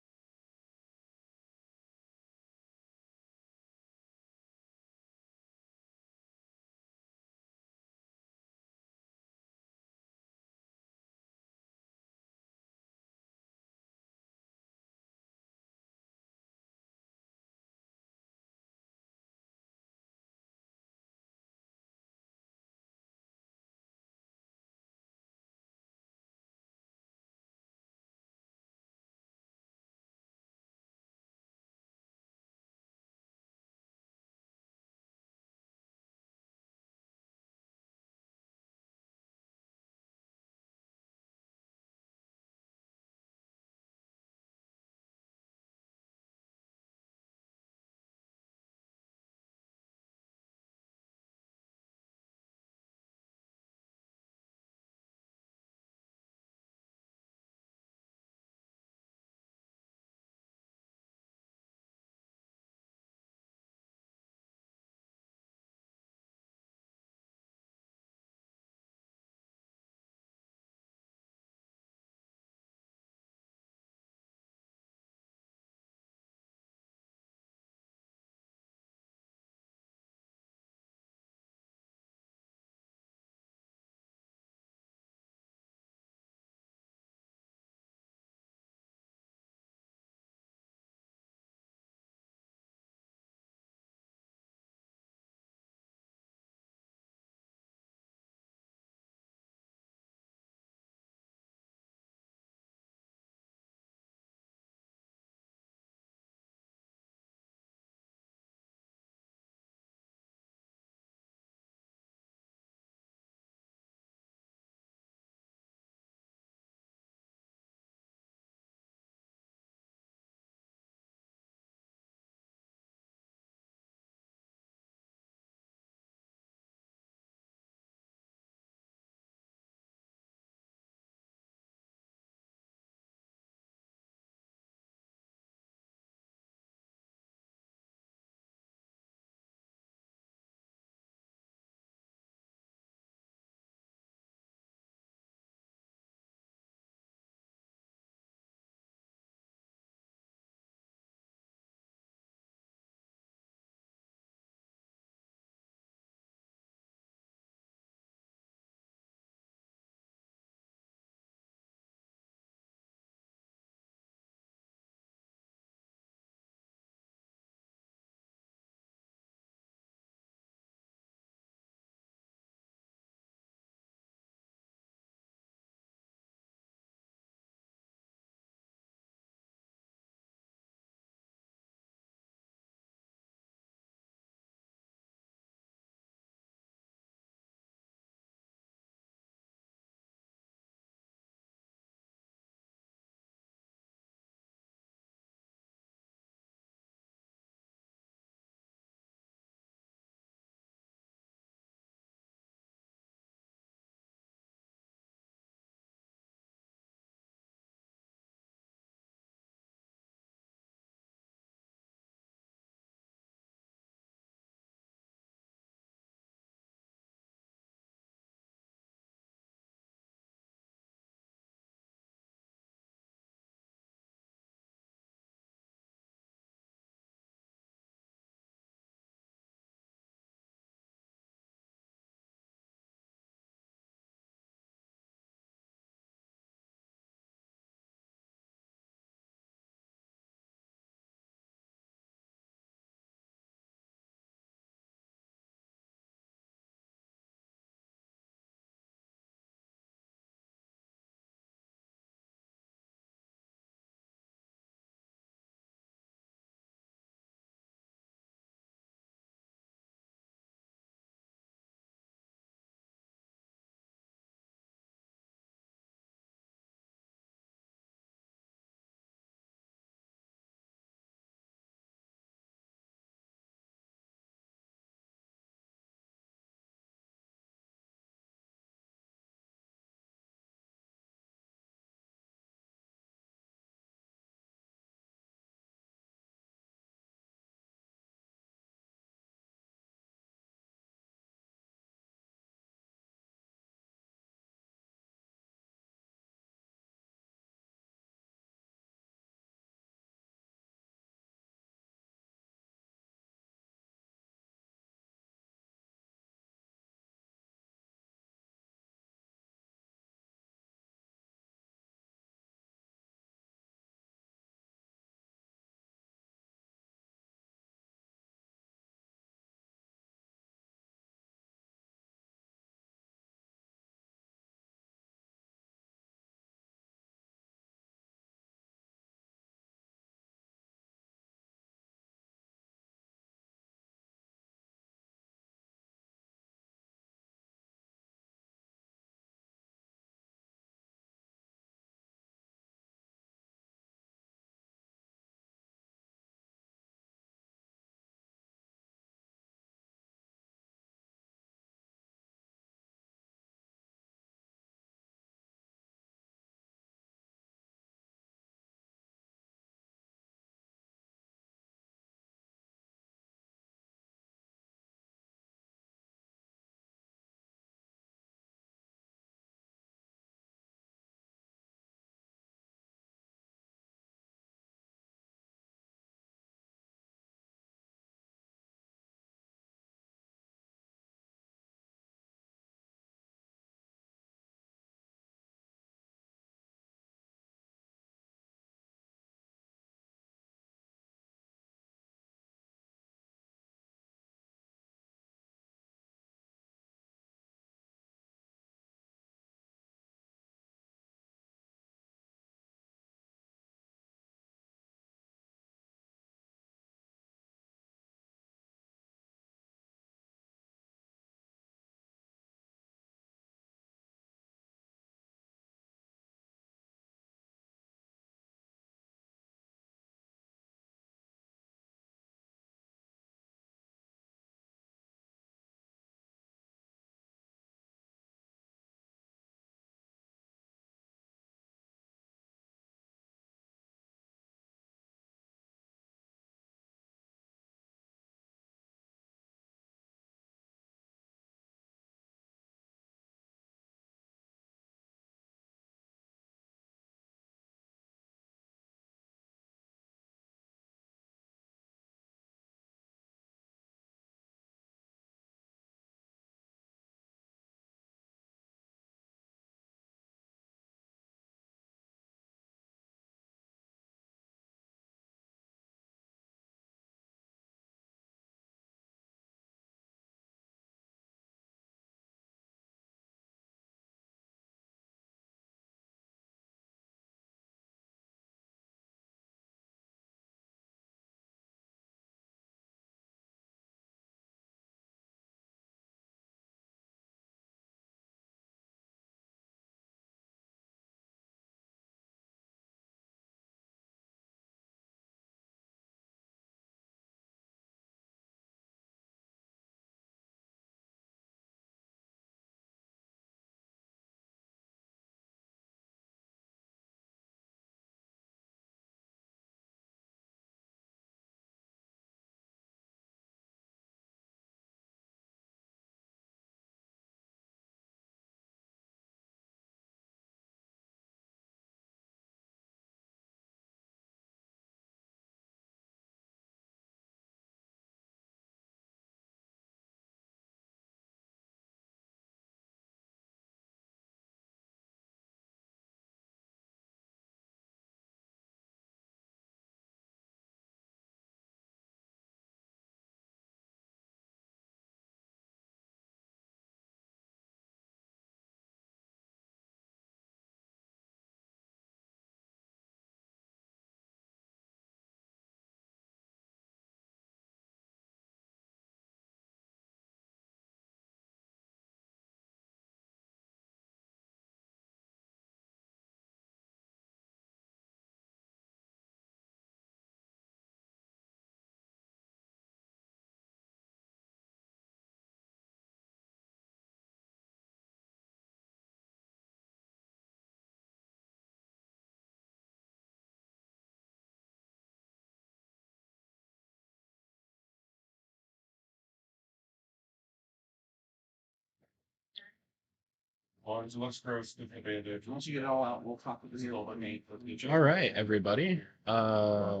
Lawns looks gross with the bandage.
Once you get it all out, we'll talk with
This is
you.
all the meat.
All right, everybody. That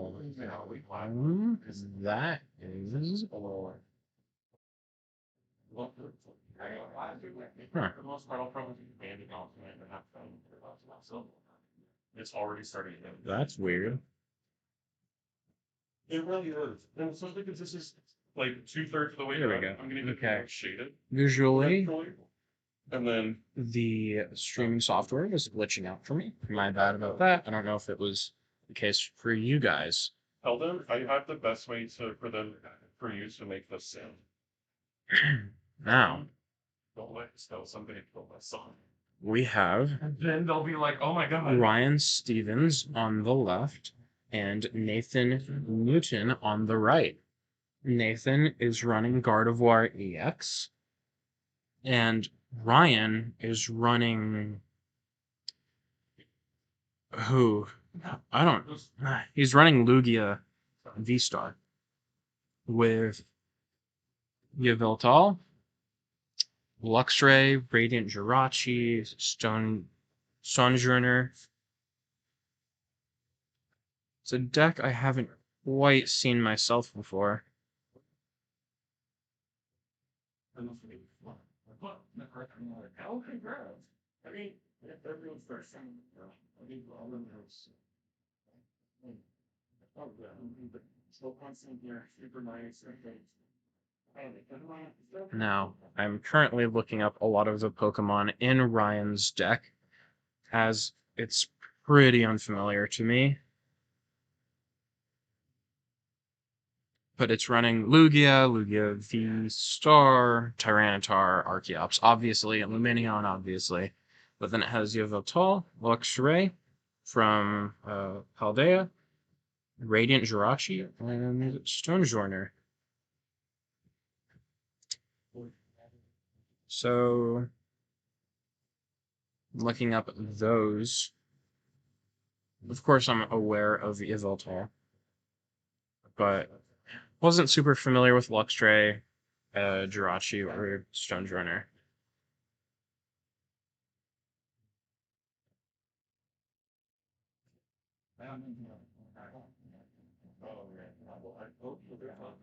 is. Huh.
For the most part, I'll probably do the bandage off tonight and have fun. So it's already starting to get.
That's weird.
It really is. And especially because this is like 2/3 of the way
There we
done,
go.
I'm gonna get
Okay.
it shaded.
Visually,
And then
the streaming software was glitching out for me. My bad about that. I don't know if it was the case for you guys.
tell them I have the best way for you to make this sound.
Now,
Don't let tell somebody to kill my song.
we have
And then they'll be like, oh my god.
Ryan Stevens on the left and Nathan Newton on the right. Nathan is running Gardevoir EX, and Ryan is running who? I don't. He's running Lugia V-Star with Yveltal, Luxray, Radiant Jirachi, Sojourner. It's a deck I haven't quite seen myself before.
Oh, congrats. I mean, if everyone's first time, I think all of them oh, yeah, but still constant here, super nice, okay.
Now, I'm currently looking up a lot of the Pokemon in Ryan's deck, as it's pretty unfamiliar to me. But it's running Lugia, Lugia V-Star, Tyranitar, Archeops, obviously, and Lumineon, obviously. But then it has Yveltal, Luxray from Paldea, Radiant Jirachi, and Stonejourner. So, looking up those, of course I'm aware of Yveltal, but wasn't super familiar with Luxray, Jirachi, or Stonejourner.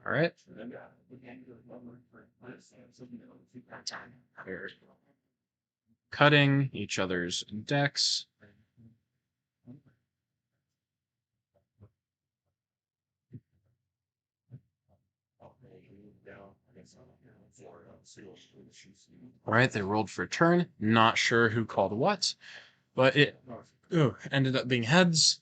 All right. We're cutting each other's decks. All right, they rolled for a turn. Not sure who called what, but it ended up being heads.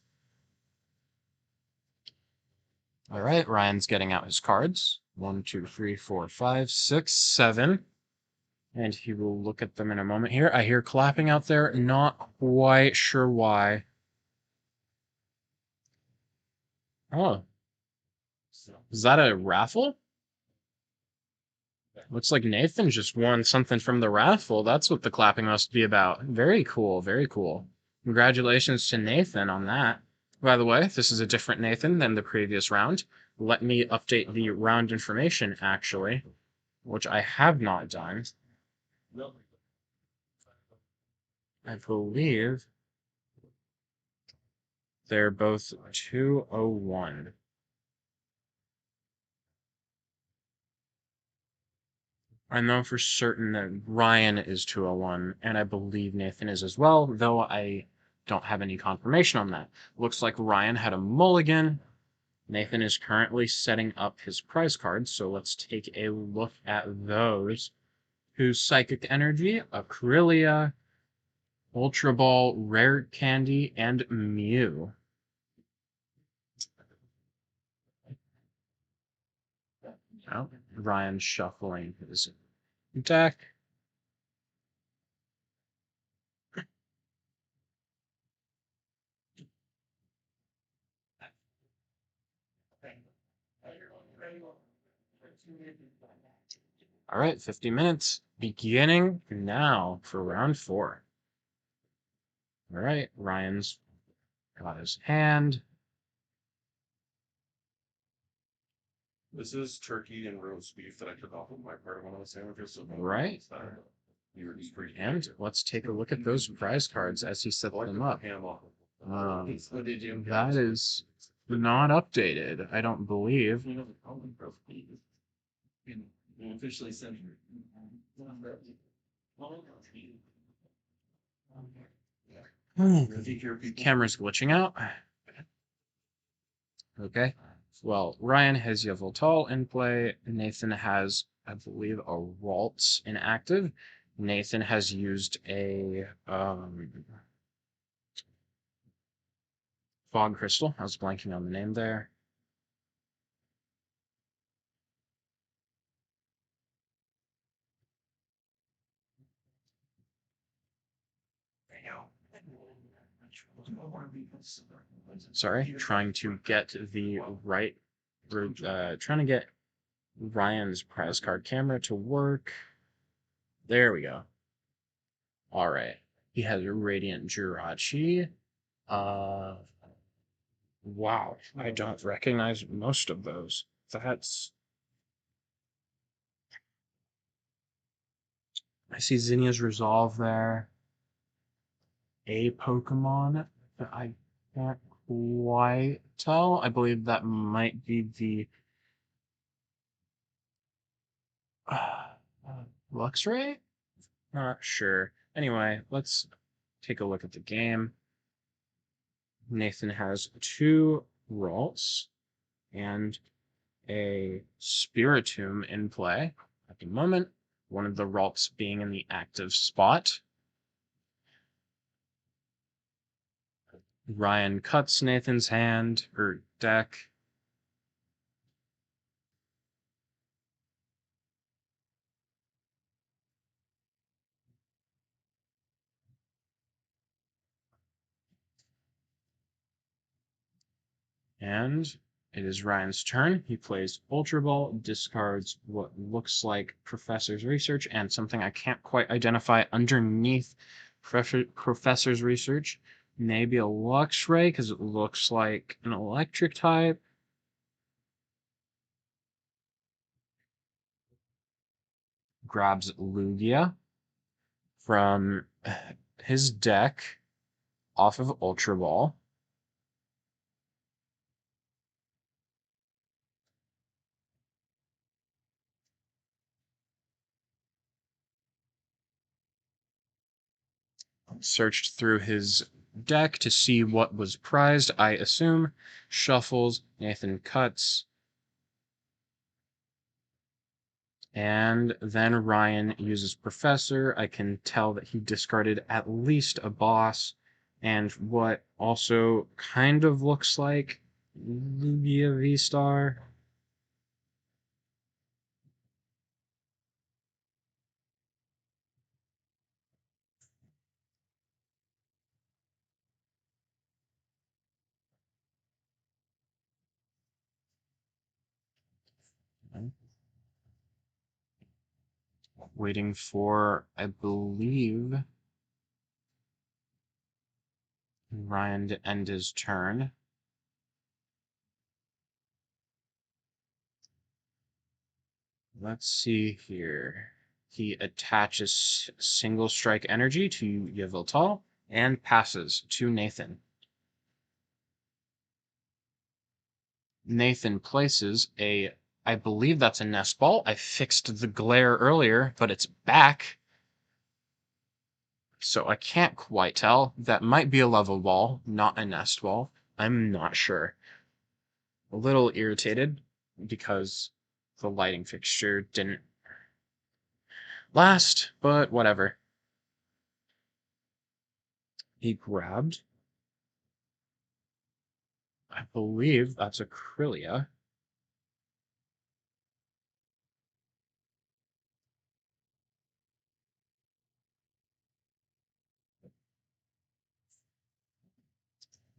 All right, Ryan's getting out his cards. 1, 2, 3, 4, 5, 6, 7. And he will look at them in a moment here. I hear clapping out there. Not quite sure why. Oh. Is that a raffle? Looks like Nathan just won something from the raffle. That's what the clapping must be about. Very cool, very cool. Congratulations to Nathan on that. By the way, this is a different Nathan than the previous round. Let me update the round information, actually, which I have not done. I believe they're both 201. I know for certain that Ryan is 201, and I believe Nathan is as well, though I don't have any confirmation on that. Looks like Ryan had a mulligan. Nathan is currently setting up his prize cards, so let's take a look at those. Who's Psychic Energy, Acrylia, Ultra Ball, Rare Candy, and Mew. Oh, Ryan's shuffling his deck. All right, 50 minutes beginning now for round 4. All right, Ryan's got his hand.
This is turkey and roast beef that I took off of my part of one of the sandwiches. So
Right. And let's take a look at those prize cards as he set them up. That is not updated, I don't believe.
Officially sent.
Camera's glitching out. Okay. Well, Ryan has Yveltal in play. Nathan has, I believe, a Ralts inactive. Nathan has used a Fog Crystal. I was blanking on the name there. Sorry, trying to get the right, trying to get Ryan's prize card camera to work. There we go. All right. He has a Radiant Jirachi. Wow, I don't recognize most of those. That's... I see Zinnia's Resolve there. A Pokemon that I can't quite tell. I believe that might be the Luxray? Not sure. Anyway, let's take a look at the game. Nathan has 2 Ralts and a Spiritomb in play at the moment. One of the Ralts being in the active spot. Ryan cuts Nathan's hand, or deck. And it is Ryan's turn. He plays Ultra Ball, discards what looks like Professor's Research, and something I can't quite identify underneath Professor's Research. Maybe a Luxray, because it looks like an electric type. Grabs Lugia from his deck off of Ultra Ball. Searched through his deck to see what was prized, I assume. Shuffles, Nathan cuts. And then Ryan uses Professor. I can tell that he discarded at least a boss and what also kind of looks like Lugia V-Star. Waiting for, I believe, Ryan to end his turn. Let's see here. He attaches single strike energy to Yveltal and passes to Nathan. Nathan places a, I believe that's a nest ball. I fixed the glare earlier, but it's back. So I can't quite tell. That might be a level ball, not a nest ball. I'm not sure. A little irritated because the lighting fixture didn't last, but whatever. He grabbed, I believe that's a Krylia.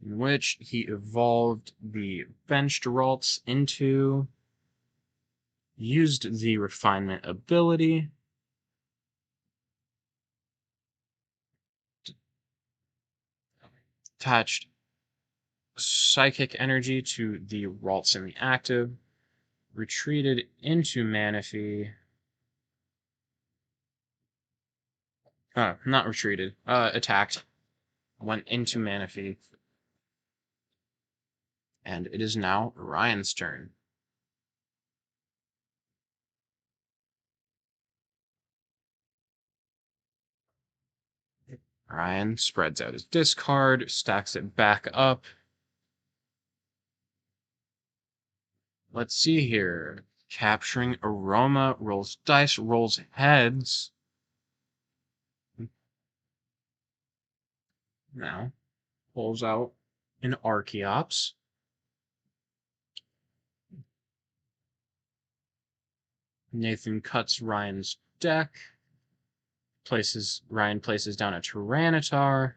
In which he evolved the benched Ralts into, used the refinement ability, attached psychic energy to the Ralts in the active, retreated into Manaphy, Not retreated. Attacked. Went into Manaphy. And it is now Ryan's turn. Ryan spreads out his discard, stacks it back up. Let's see here. Capturing Aroma, rolls dice, rolls heads. Now, pulls out an Archeops. Nathan cuts Ryan's deck. Ryan places down a Tyranitar.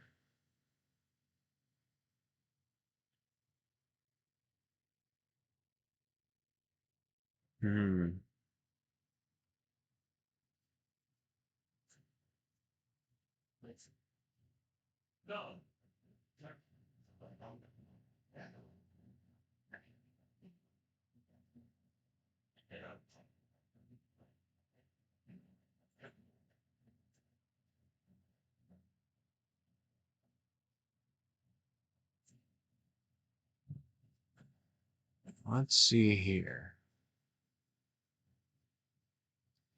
Hmm.
No.
Let's see here.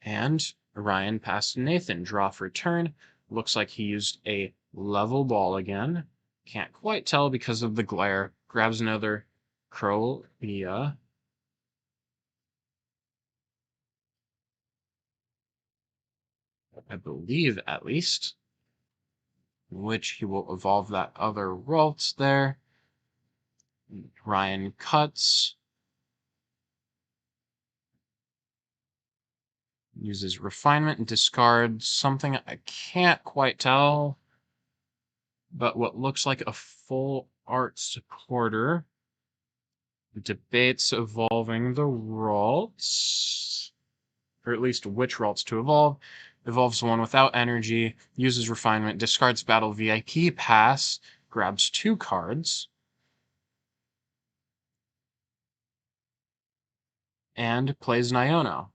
And Ryan passed to Nathan. Draw for turn. Looks like he used a level ball again. Can't quite tell because of the glare. Grabs another Paldea. I believe, at least. Which he will evolve that other Ralts there. Ryan cuts. Uses refinement and discards something I can't quite tell, but what looks like a full art supporter. Debates evolving the Ralts, or at least which Ralts to evolve. Evolves one without energy, uses refinement, discards battle VIP pass, grabs 2 cards, and plays an Iono.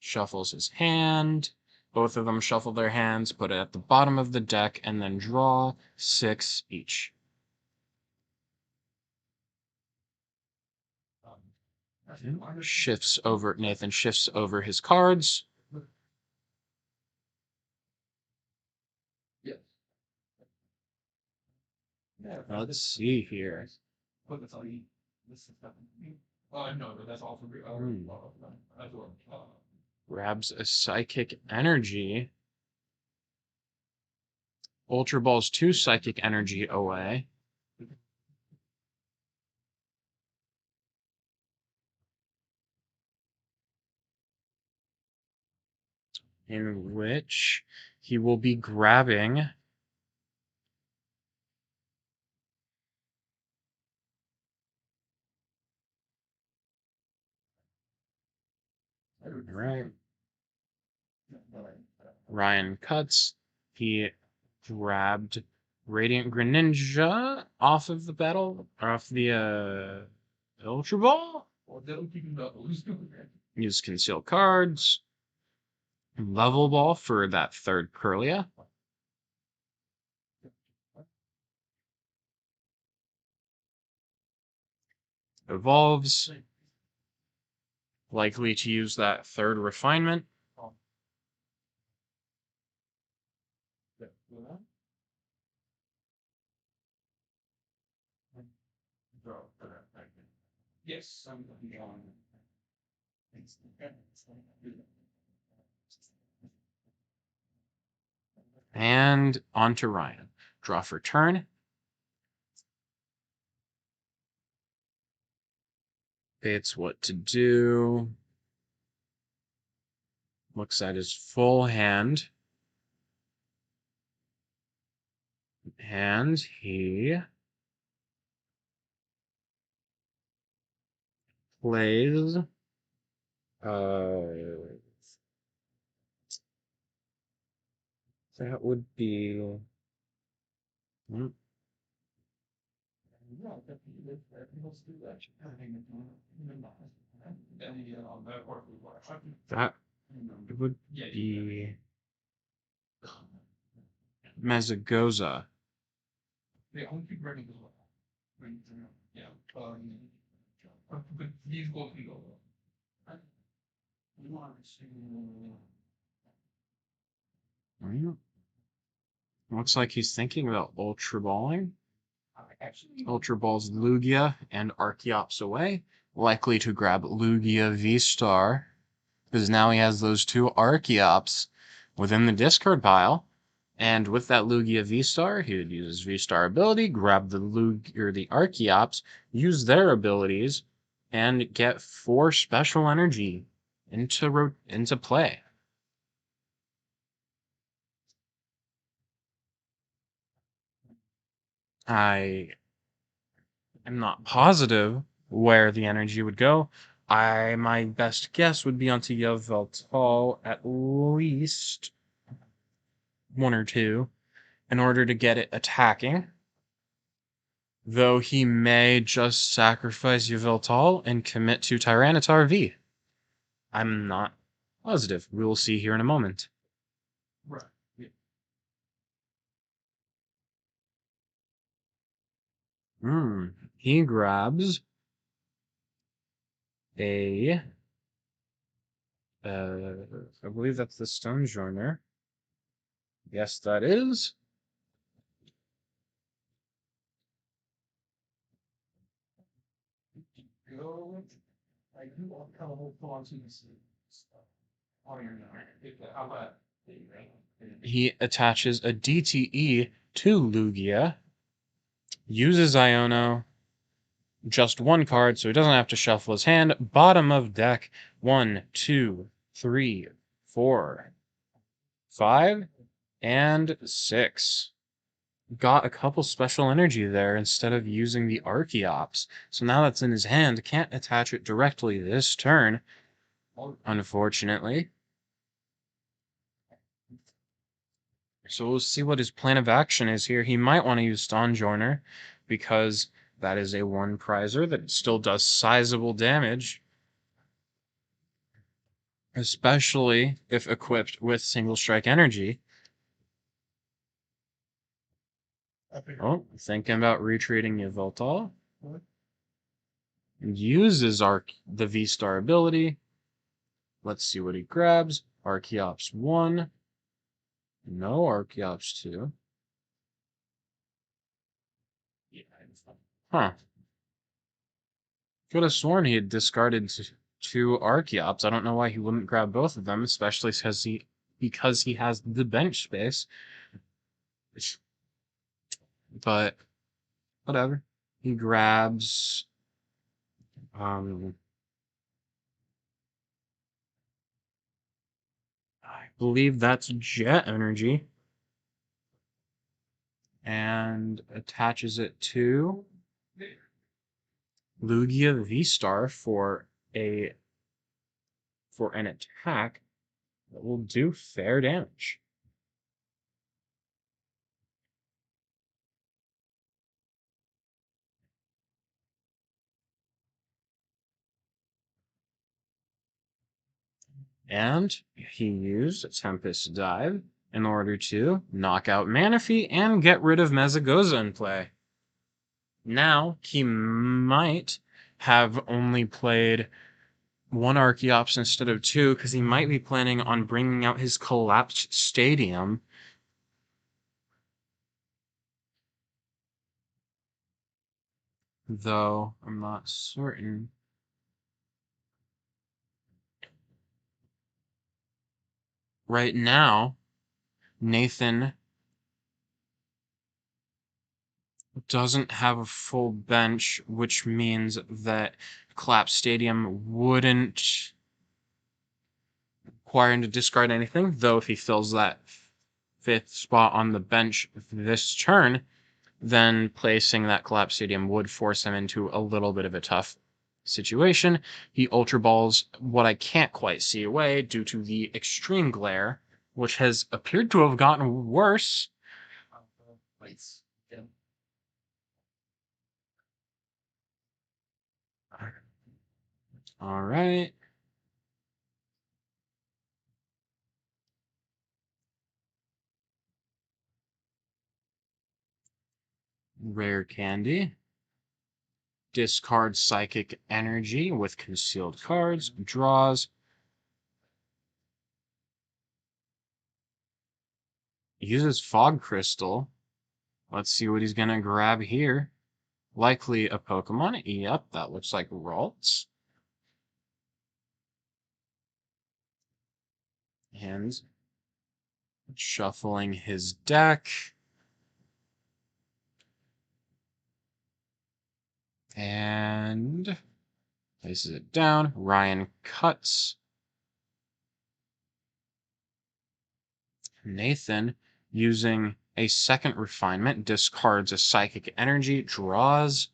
Shuffles his hand. Both of them shuffle their hands, put it at the bottom of the deck, and then draw 6 each. Nathan shifts over his cards. Let's see here.
No, that's all for
Grabs a Psychic Energy. Ultra Ball's 2 Psychic Energy away. In which he will be grabbing right. Ryan cuts. He grabbed Radiant Greninja off of the Ultra Ball. Use conceal cards. Level Ball for that third Purlia. Evolves. Likely to use that third refinement.
Yes, I'm John.
And on to Ryan. Draw for turn. Debates what to do. Looks at his full hand. And he plays that would be that would be Mezagoza.
They only keep running as well. Yeah. But these goals can go well.
Looks like he's thinking about Ultra Balling. Ultra Balls Lugia and Archeops away. Likely to grab Lugia V-Star, because now he has those two Archeops within the discard pile. And with that Lugia V-Star, he would use his V-Star ability, grab the the Archeops, use their abilities, and get 4 special energy into play. I am not positive where the energy would go. My best guess would be onto Yveltal at least 1 or 2 in order to get it attacking. Though he may just sacrifice Yveltal and commit to Tyranitar V. I'm not positive. We will see here in a moment.
Right.
He grabs a I believe that's the Stone Joiner. Yes, that is.
Go. I do all kind of hold on to this. Oh, you're not. How about?
He attaches a DTE to Lugia, uses Iono, just 1 card, so he doesn't have to shuffle his hand. Bottom of deck, 1, 2, 3, 4, 5, and 6. Got a couple special energy there instead of using the Archeops. So now that's in his hand, can't attach it directly this turn, unfortunately. So we'll see what his plan of action is here. He might want to use Stone Joiner because that is a 1 prizer that still does sizable damage, especially if equipped with single strike energy. Oh, thinking about retreating Yveltal. Uses the V-Star ability. Let's see what he grabs. Archeops 1. No Archeops 2. Huh. Could have sworn he had discarded 2 Archeops. I don't know why he wouldn't grab both of them, especially because he has the bench space. But whatever. He grabs I believe that's Jet Energy, and attaches it to Lugia V-Star for an attack that will do fair damage. And he used a Tempest Dive in order to knock out Manaphy and get rid of Mezagoza in play. Now, he might have only played 1 Archeops instead of 2, because he might be planning on bringing out his Collapsed Stadium. Though, I'm not certain. Right now, Nathan doesn't have a full bench, which means that Collapsed Stadium wouldn't require him to discard anything, though if he fills that 5th spot on the bench this turn, then placing that Collapsed Stadium would force him into a little bit of a tough situation. He Ultra Balls what I can't quite see away due to the extreme glare, which has appeared to have gotten worse. All right. Rare candy. Discard psychic energy with concealed cards. Draws. Uses fog crystal. Let's see what he's gonna grab here. Likely a Pokemon. Yep, that looks like Ralts. And shuffling his deck. And places it down. Ryan cuts. Nathan, using a second refinement, discards a psychic energy, draws.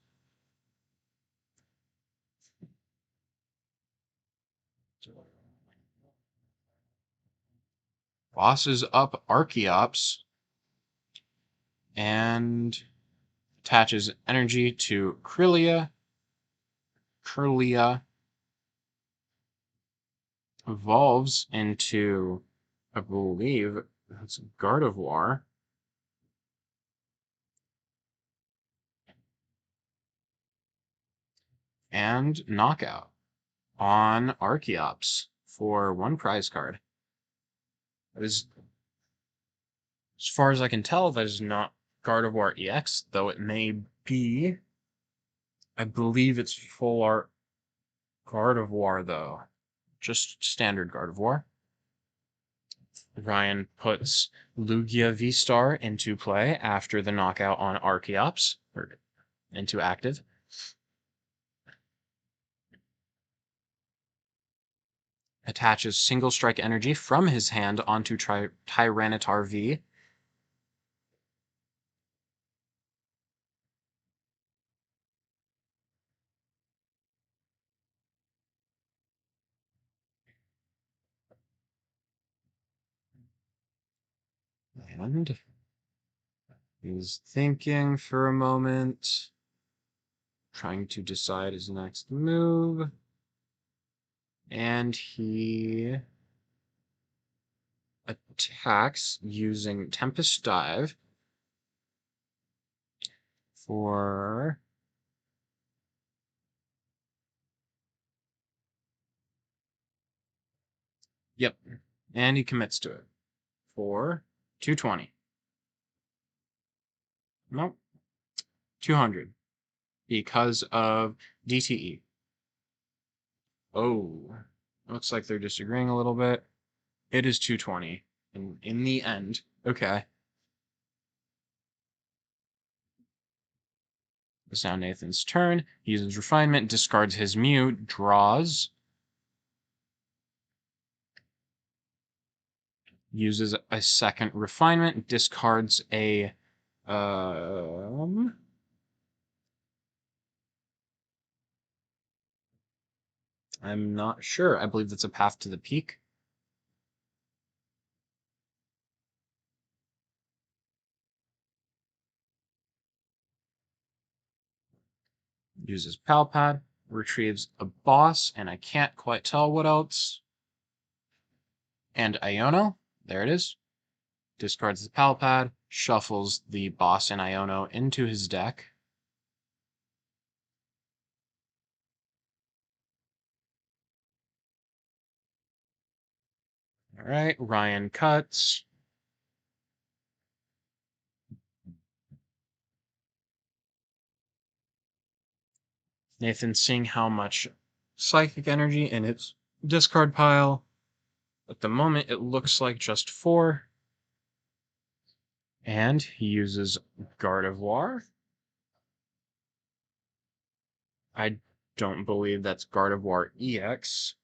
Bosses up Archeops and attaches energy to Krylia. Krylia evolves into, I believe, that's Gardevoir. And knockout on Archeops for 1 prize card. That is, as far as I can tell, that is not Gardevoir EX, though it may be. I believe it's full art Gardevoir, though. Just standard Gardevoir. Ryan puts Lugia V-Star into play after the knockout on Archeops, or into active. Attaches single strike energy from his hand onto Tyranitar V. And he's thinking for a moment, trying to decide his next move. And he attacks using Tempest Dive for yep, and he commits to it for 220. Nope, 200 because of DTE. Oh, looks like they're disagreeing a little bit. It is 220 in the end. Okay. It's now Nathan's turn. He uses Refinement, discards his Mew, draws. Uses a second Refinement, discards a... I'm not sure. I believe that's a Path to the Peak. Uses Palpad, retrieves a boss, and I can't quite tell what else. And Iono, there it is. Discards the Palpad, shuffles the boss and Iono into his deck. All right, Ryan cuts. Nathan seeing how much psychic energy in its discard pile. At the moment, it looks like just 4. And he uses Gardevoir. I don't believe that's Gardevoir EX.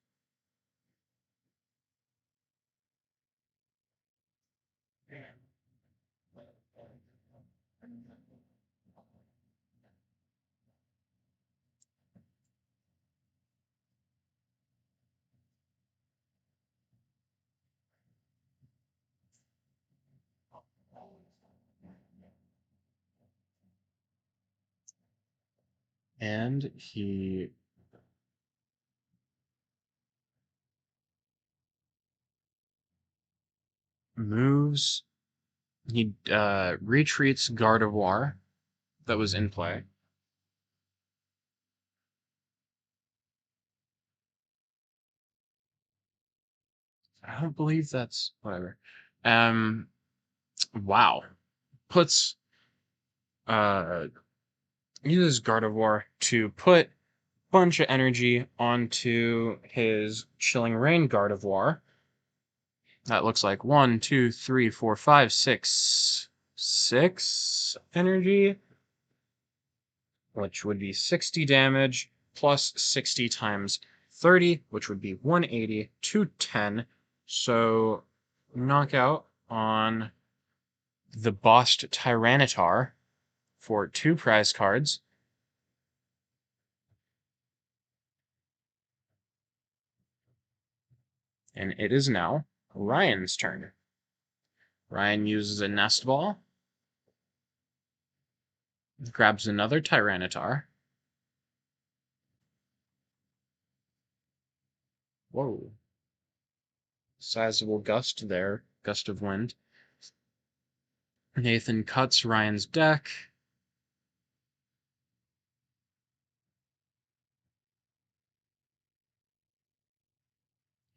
And he moves. He retreats Gardevoir, that was in play. I don't believe that's whatever. Wow. Puts uses Gardevoir to put a bunch of energy onto his Chilling Reign Gardevoir. That looks like 1, 2, 3, 4, 5, 6, 6 energy, which would be 60 damage plus 60 times 30, which would be 180, 210. So knockout on the bossed Tyranitar for 2 prize cards. And it is now Ryan's turn. Ryan uses a Nest Ball, grabs another Tyranitar. Whoa. Sizable gust there, gust of wind. Nathan cuts Ryan's deck.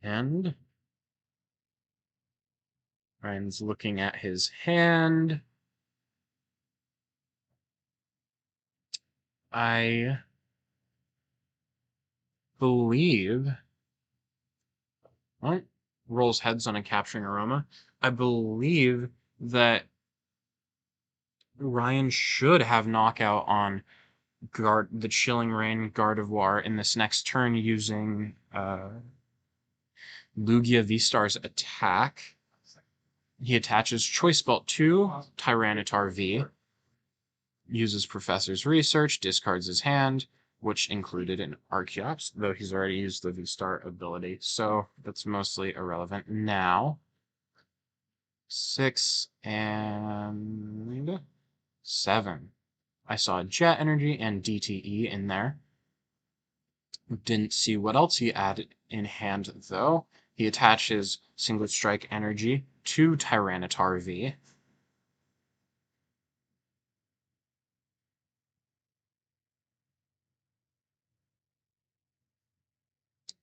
And Ryan's looking at his hand. I believe... Well, rolls heads on a Capturing Aroma. I believe that Ryan should have knockout on the Chilling Reign Gardevoir in this next turn using Lugia V-Star's attack. He attaches Choice Belt to Tyranitar V, uses Professor's Research, discards his hand, which included an Archeops, though he's already used the V-Star ability, so that's mostly irrelevant. Now, 6 and 7. I saw Jet Energy and DTE in there. Didn't see what else he had in hand, though. He attaches Single Strike Energy to Tyranitar V.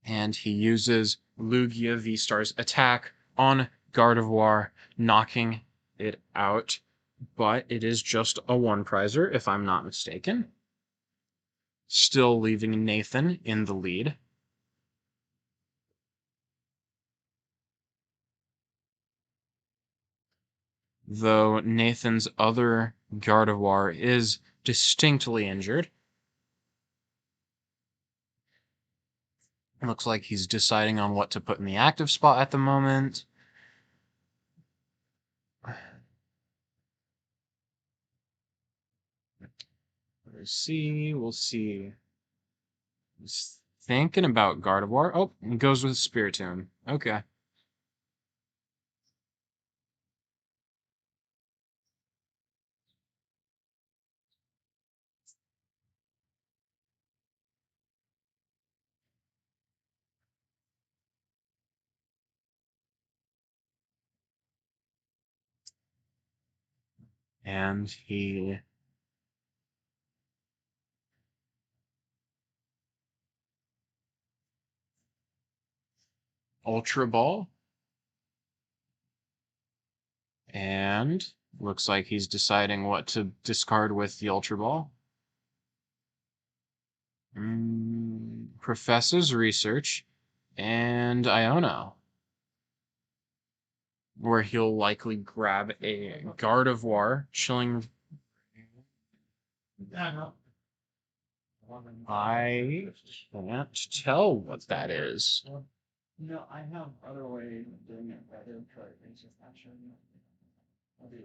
And he uses Lugia V-Star's attack on Gardevoir, knocking it out. But it is just a 1-prizer, if I'm not mistaken. Still leaving Nathan in the lead. Though Nathan's other Gardevoir is distinctly injured. Looks like he's deciding on what to put in the active spot at the moment. We'll see. He's thinking about Gardevoir. Oh, he goes with Spiritomb. Okay. And he Ultra Ball. And looks like he's deciding what to discard with the Ultra Ball. Professor's Research and Iono, where he'll likely grab a Gardevoir, Chilling. I can't tell what that is.
No, I have other ways of doing it better, but it's just not showing up. I'll do it.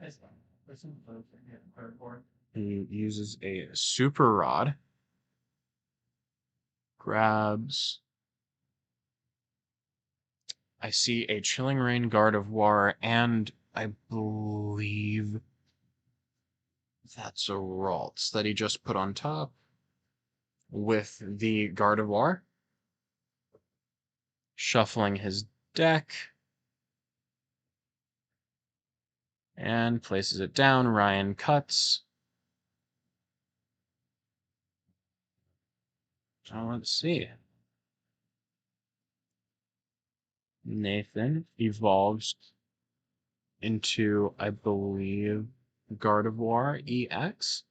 That's fine. There's some folks that get cardboard.
He uses a Super Rod. Grabs. I see a Chilling Reign Gardevoir, and I believe that's a Ralts that he just put on top with the Gardevoir. Shuffling his deck. And places it down. Ryan cuts. So let's see. Nathan evolves into, I believe, Gardevoir EX.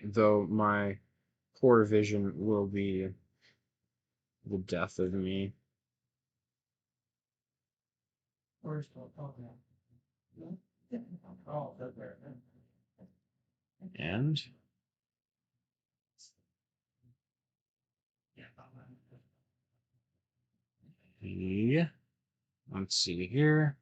Though my poor vision will be the death of me.
Where's the program? Oh, that's there.
And yeah, let's see here.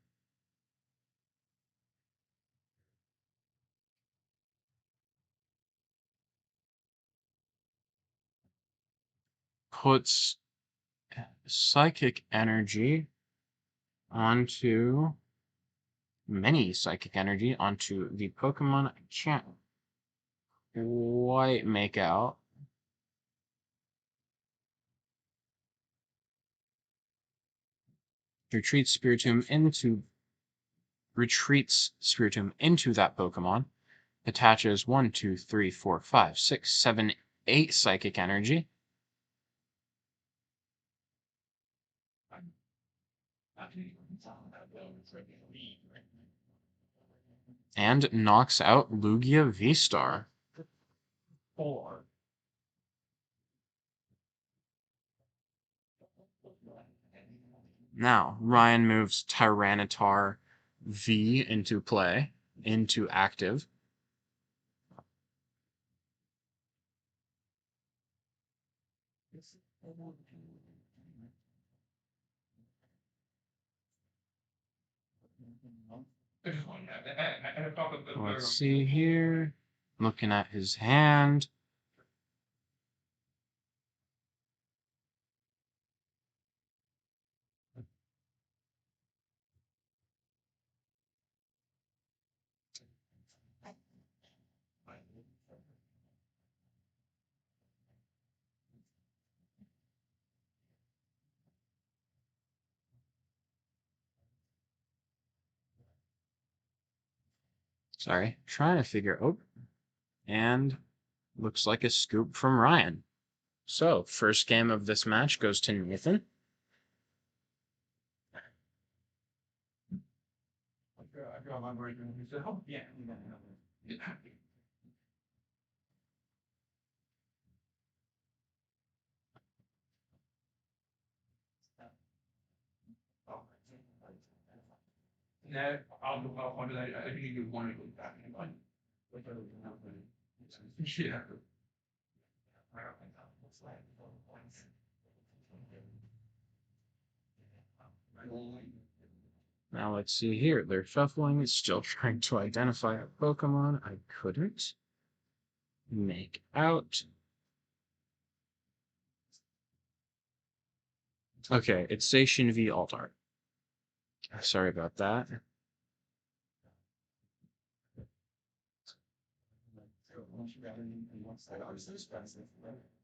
Puts psychic energy onto many psychic energy onto the Pokemon I can't quite make out. Retreats Spiritomb into that Pokemon. Attaches 1, 2, 3, 4, 5, 6, 7, 8 psychic energy. And knocks out Lugia V-Star.
4.
Now, Ryan moves Tyranitar V into play, into active. Let's see here. Looking at his hand. Sorry, trying to figure. Oh, and looks like a scoop from Ryan. So, first game of this match goes to Nathan.
I draw my brain and he said, oh, yeah. No, I'll find it. I think you do one of them back in one. Yeah.
Now let's see here. They're shuffling, still trying to identify a Pokemon. I couldn't make out. Okay, it's Station V Altar. Sorry about that.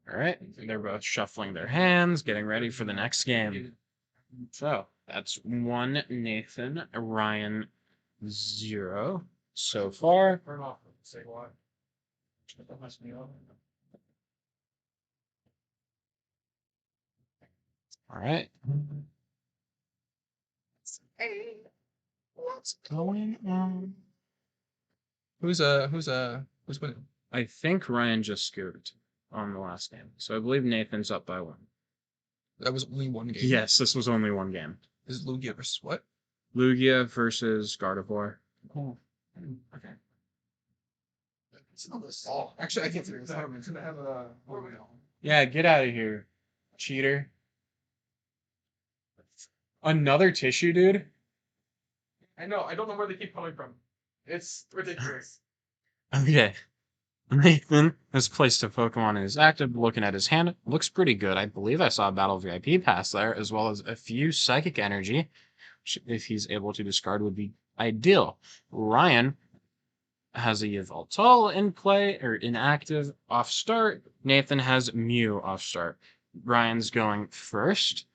All right, they're both shuffling their hands, getting ready for the next game. So that's 1 Nathan, Ryan 0 so far.
Turn off. Say what? That must be on.
All right. Hey, what's going on?
Who's winning?
I think Ryan just scooped on the last game, so I believe Nathan's up by 1.
That was only one game.
Yes, this was only one game.
This is Lugia versus what?
Lugia versus Gardevoir.
Oh, okay. Oh, actually, I can't figure this out.
It's gonna have a.
Yeah, get out of here, cheater. Another tissue, dude?
I know. I don't know where they keep coming from. It's ridiculous.
Okay. Nathan has placed a Pokemon in his active, looking at his hand. Looks pretty good. I believe I saw a Battle VIP pass there, as well as a few Psychic Energy, which, if he's able to discard, would be ideal. Ryan has a Yveltal in play, or inactive, off start. Nathan has Mew off start. Ryan's going first.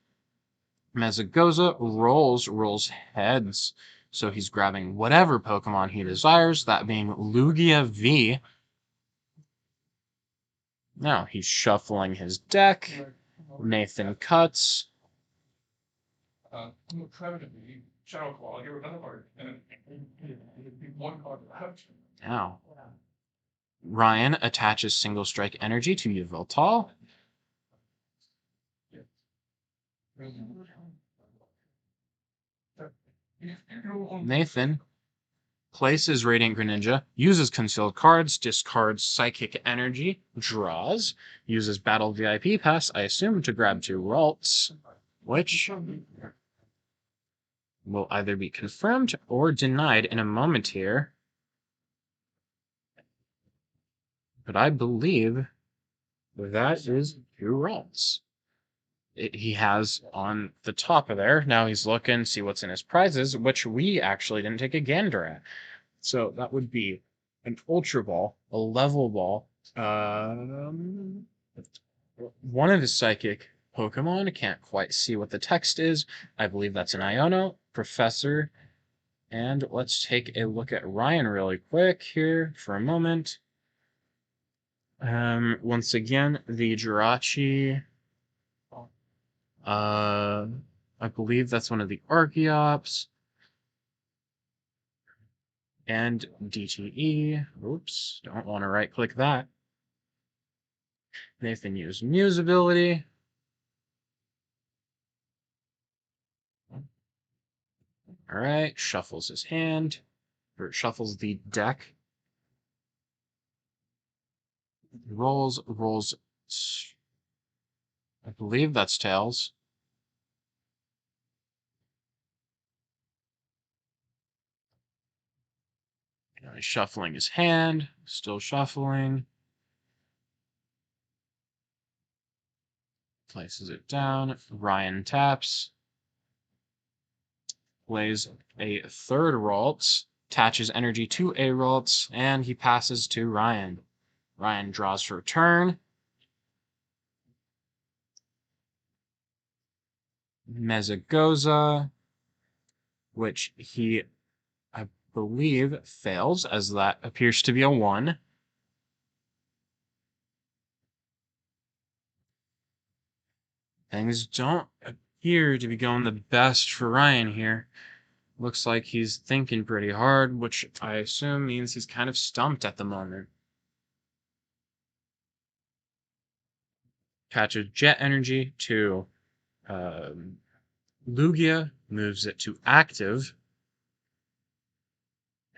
Mezagoza rolls heads. So he's grabbing whatever Pokemon he desires, that being Lugia V. Now he's shuffling his deck. Nathan cuts.
Incredibly, Shadow Claw, here another card, and it'd be one card left.
Now, Ryan attaches single strike energy to Yveltal. Nathan places Radiant Greninja, uses concealed cards, discards psychic energy, draws, uses Battle VIP Pass, I assume, to grab 2 Ralts, which will either be confirmed or denied in a moment here. But I believe that is 2 Ralts. He has on the top of there. Now he's looking, see what's in his prizes, which we actually didn't take a gander at. So that would be an Ultra Ball, a Level Ball, one of his Psychic Pokemon. I can't quite see what the text is. I believe that's an Iono, Professor. And let's take a look at Ryan really quick here for a moment. Once again, the Jirachi. I believe that's one of the Archeops. And DTE. Oops, don't want to right-click that. Nathan used Muse ability. Alright, shuffles his hand. Or shuffles the deck. Rolls. I believe that's Tails. He's shuffling his hand. Still shuffling. Places it down. Ryan taps. Plays a third Ralts. Attaches energy to a Ralts. And he passes to Ryan. Ryan draws for a turn. Mezagoza, which he, I believe, fails, as that appears to be a 1. Things don't appear to be going the best for Ryan here. Looks like he's thinking pretty hard, which I assume means he's kind of stumped at the moment. Attaches Jet Energy to Lugia, moves it to active,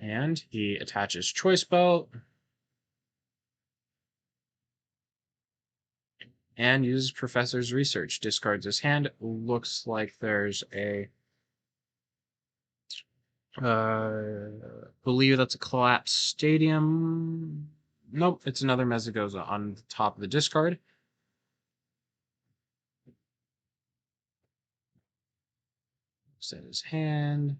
and he attaches Choice Belt and uses Professor's Research. Discards his hand. Looks like there's a believe that's a collapsed stadium. Nope, it's another Mezagoza on the top of the discard. Set his hand.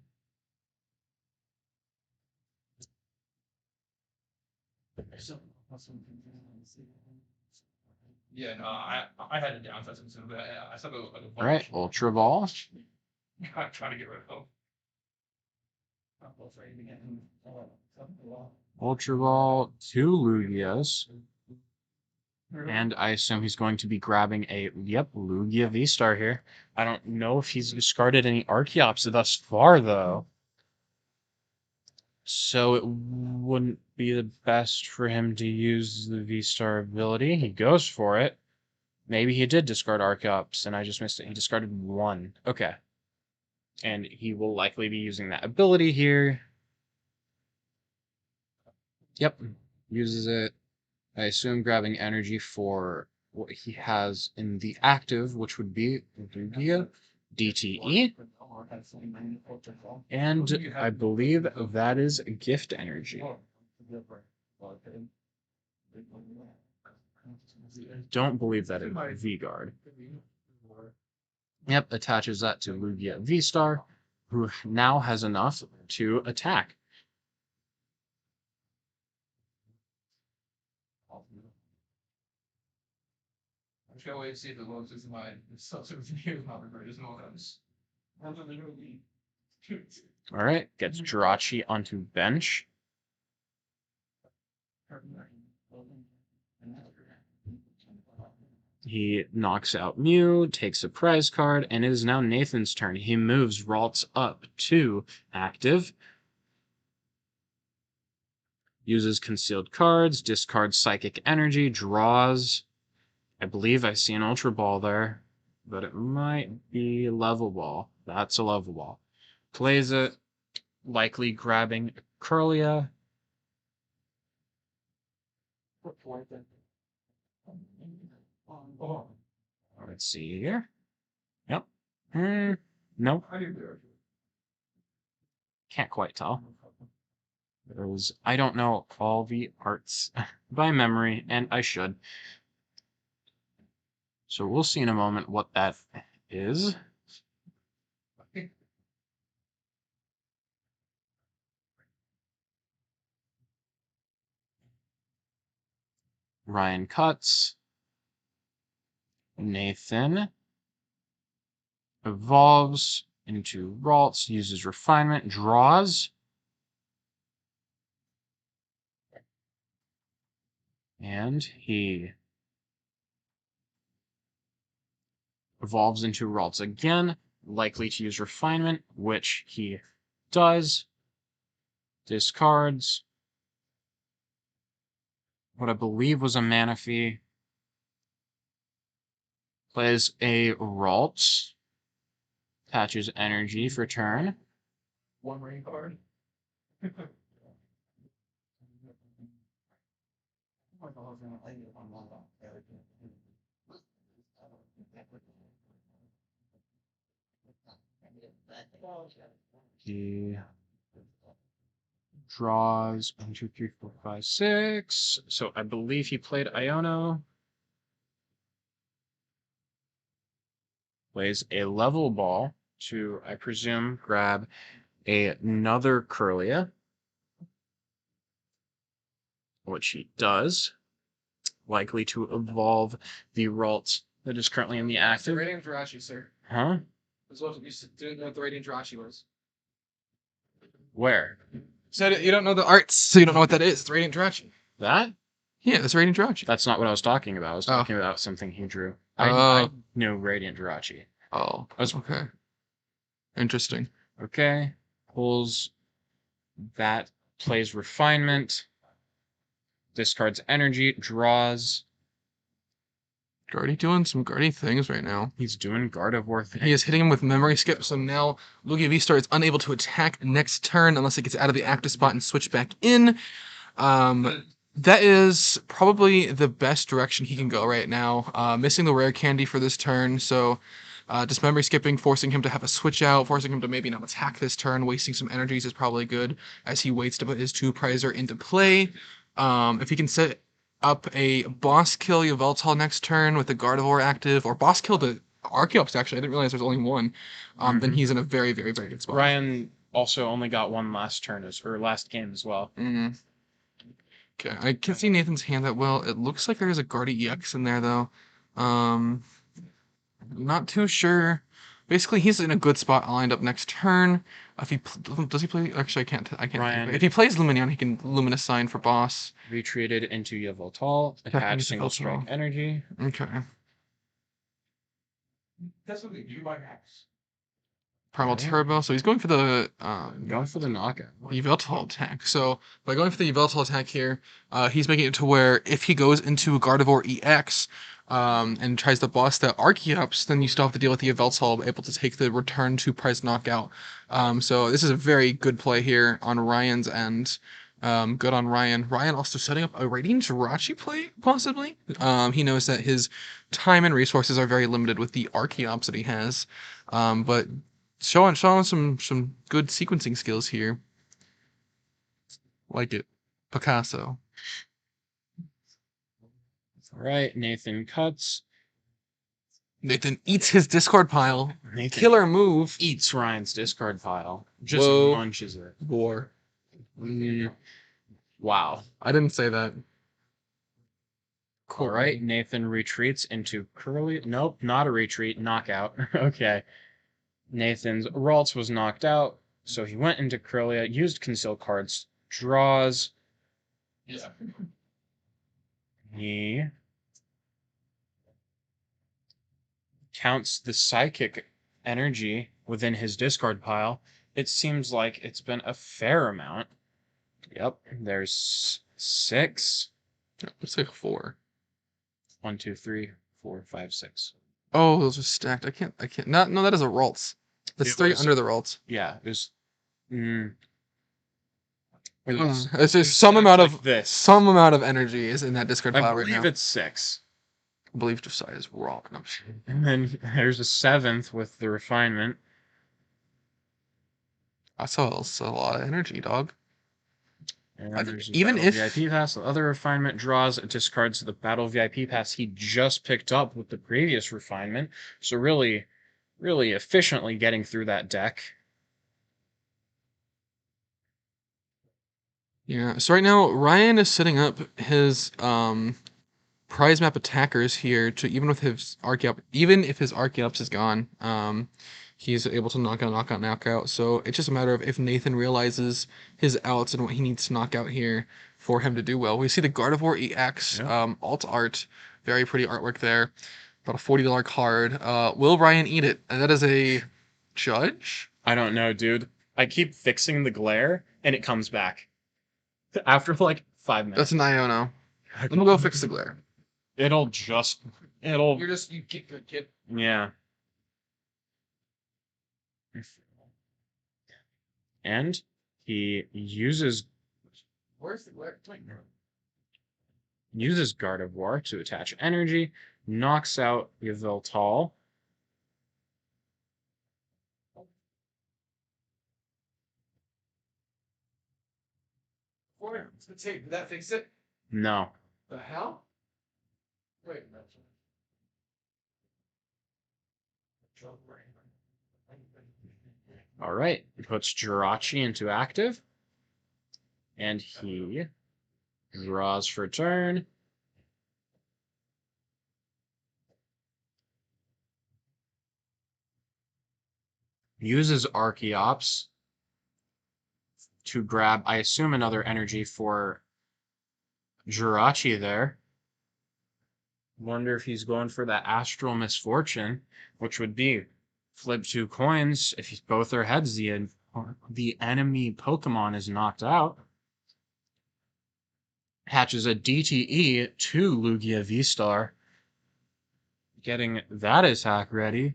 Yeah, no, I had it down, so I said, but I said like a bunch.
All right, Ultra Ball.
I'm trying to get rid of them.
Ultra Ball, 2 Lugias. And I assume he's going to be grabbing a, Lugia V-Star here. I don't know if he's discarded any Archeops thus far, though. So it wouldn't be the best for him to use the V-Star ability. He goes for it. Maybe he did discard Archeops, and I just missed it. He discarded 1. Okay. And he will likely be using that ability here. Yep. Uses it. I assume grabbing energy for what he has in the active, which would be Lugia, DTE. And I believe that is gift energy. Don't believe that is V-Guard. Yep, attaches that to Lugia V-Star, who now has enough to attack.
Let's go away and see if it loads his mind. It's such a weird hover, there's no else.
All right, gets Jirachi onto bench. He knocks out Mew, takes a prize card, and it is now Nathan's turn. He moves Ralts up to active. Uses concealed cards, discards Psychic Energy, draws. I believe I see an Ultra Ball there, but it might be Level Ball. That's a Level Ball. Plays it, likely grabbing Curlia. Let's see here. Yep. Nope. Can't quite tell. I don't know all the arts by memory, and I should. So we'll see in a moment what that is. Ryan cuts. Nathan evolves into Ralts, uses refinement, draws. And he evolves into Ralts again, likely to use refinement, which he does. Discards what I believe was a Manaphy. Plays a Ralts. Attaches energy for turn.
One rain card.
He draws 1, 2, 3, 4, 5, 6. So I believe he played Iono. Plays a level ball to, I presume, grab another Curlia, which he does. Likely to evolve the Ralts that is currently in the active.
Radiant Jirachi, sir.
Huh?
That's what you didn't know what the Radiant Jirachi was.
Where?
Said you don't know the arts, so you don't know what that is. It's Radiant Jirachi.
That?
Yeah, that's Radiant Jirachi.
That's not what I was talking about. I was talking about something he drew. I
Oh.
know Radiant Jirachi.
Oh, okay. Interesting.
Okay. Pulls that, plays refinement, discards energy, draws.
Guardy doing some Guardy things right now.
He's doing Gardevoir things.
He is hitting him with memory skip, so now Lugia V-Star is unable to attack next turn unless it gets out of the active spot and switch back in. That is probably the best direction he can go right now. Missing the rare candy for this turn, so just memory skipping, forcing him to have a switch out, forcing him to maybe not attack this turn, wasting some energies is probably good as he waits to put his 2-prizer into play. If he can set up a boss kill Yveltal next turn with the Gardevoir active, or boss kill the Archeops actually, I didn't realize there's only one, then he's in a very, very, very good spot.
Ryan also only got one last turn, or last game as well.
Okay, I can't see Nathan's hand that well. It looks like there's a Guardy EX in there, though. Not too sure. Basically, he's in a good spot lined up next turn. If he does he play? Actually, I can't.
Ryan,
if he plays Lumineon, he can Luminous Sign for boss.
Retreated into Yveltal, attach single strike energy.
Okay.
That's what they do by hacks.
Primal Turbo. So he's going for the
knockout.
Yveltal attack. So by going for the Yveltal attack here, he's making it to where if he goes into Gardevoir EX and tries to boss the Archeops, then you still have to deal with the Yveltal, able to take the return 2-prize knockout. So this is a very good play here on Ryan's end. Good on Ryan. Ryan also setting up a Radiant Jirachi play, possibly. He knows that his time and resources are very limited with the Archeops that he has. But showing some good sequencing skills here. Like it. Picasso.
All right, Nathan cuts.
Nathan eats his discard pile.
Nathan
Killer move.
Eats Ryan's discard pile. Just munches it.
War.
Wow.
I didn't say that.
All right, Nathan retreats into Curly. Nope, not a retreat, knockout. Okay. Nathan's Ralts was knocked out, so he went into Curlia, used conceal cards, draws.
Yeah.
He counts the psychic energy within his discard pile. It seems like it's been a fair amount. Yep, there's 6.
It's like 4.
1, 2, 3, 4, 5, 6.
Oh, those are stacked. I can't. Not. No, that is a Ralts. That's
It
3
was-
under the Ralts.
Yeah, it was. It was
It's just
stacked like this.
some amount of energy is in that discard
I
pile right
believe
now.
it's 6.
I believe Josiah is wrong. No,
And then there's a 7th with the refinement.
that's a lot of energy, dog.
And there's a
even
battle
if-
VIP pass, the other refinement draws and discards the battle VIP pass he just picked up with the previous refinement. So really, really efficiently getting through that deck.
Yeah. So right now Ryan is setting up his prize map attackers here to even if his Archeops is gone, he's able to knock out. So it's just a matter of if Nathan realizes his outs and what he needs to knock out here for him to do well. We see the Gardevoir EX alt art, very pretty artwork there. About a $40 card. Will Ryan eat it? And that is a judge?
I don't know, dude. I keep fixing the glare and it comes back. After like 5 minutes.
That's an Iono. I'm gonna go fix the glare.
It'll
You get good, kid.
yeah. And he uses
Where's the glare?
Gardevoir to attach energy, knocks out Yveltal.
Did that fix it?
No.
The hell? Wait,
All right. He puts Jirachi into active. And he draws for turn. Uses Archeops to grab, I assume, another energy for Jirachi there. Wonder if he's going for that Astral Misfortune, which would be flip 2 coins. If both are heads, the enemy Pokemon is knocked out. Hatches a DTE to Lugia V-Star. Getting that attack ready.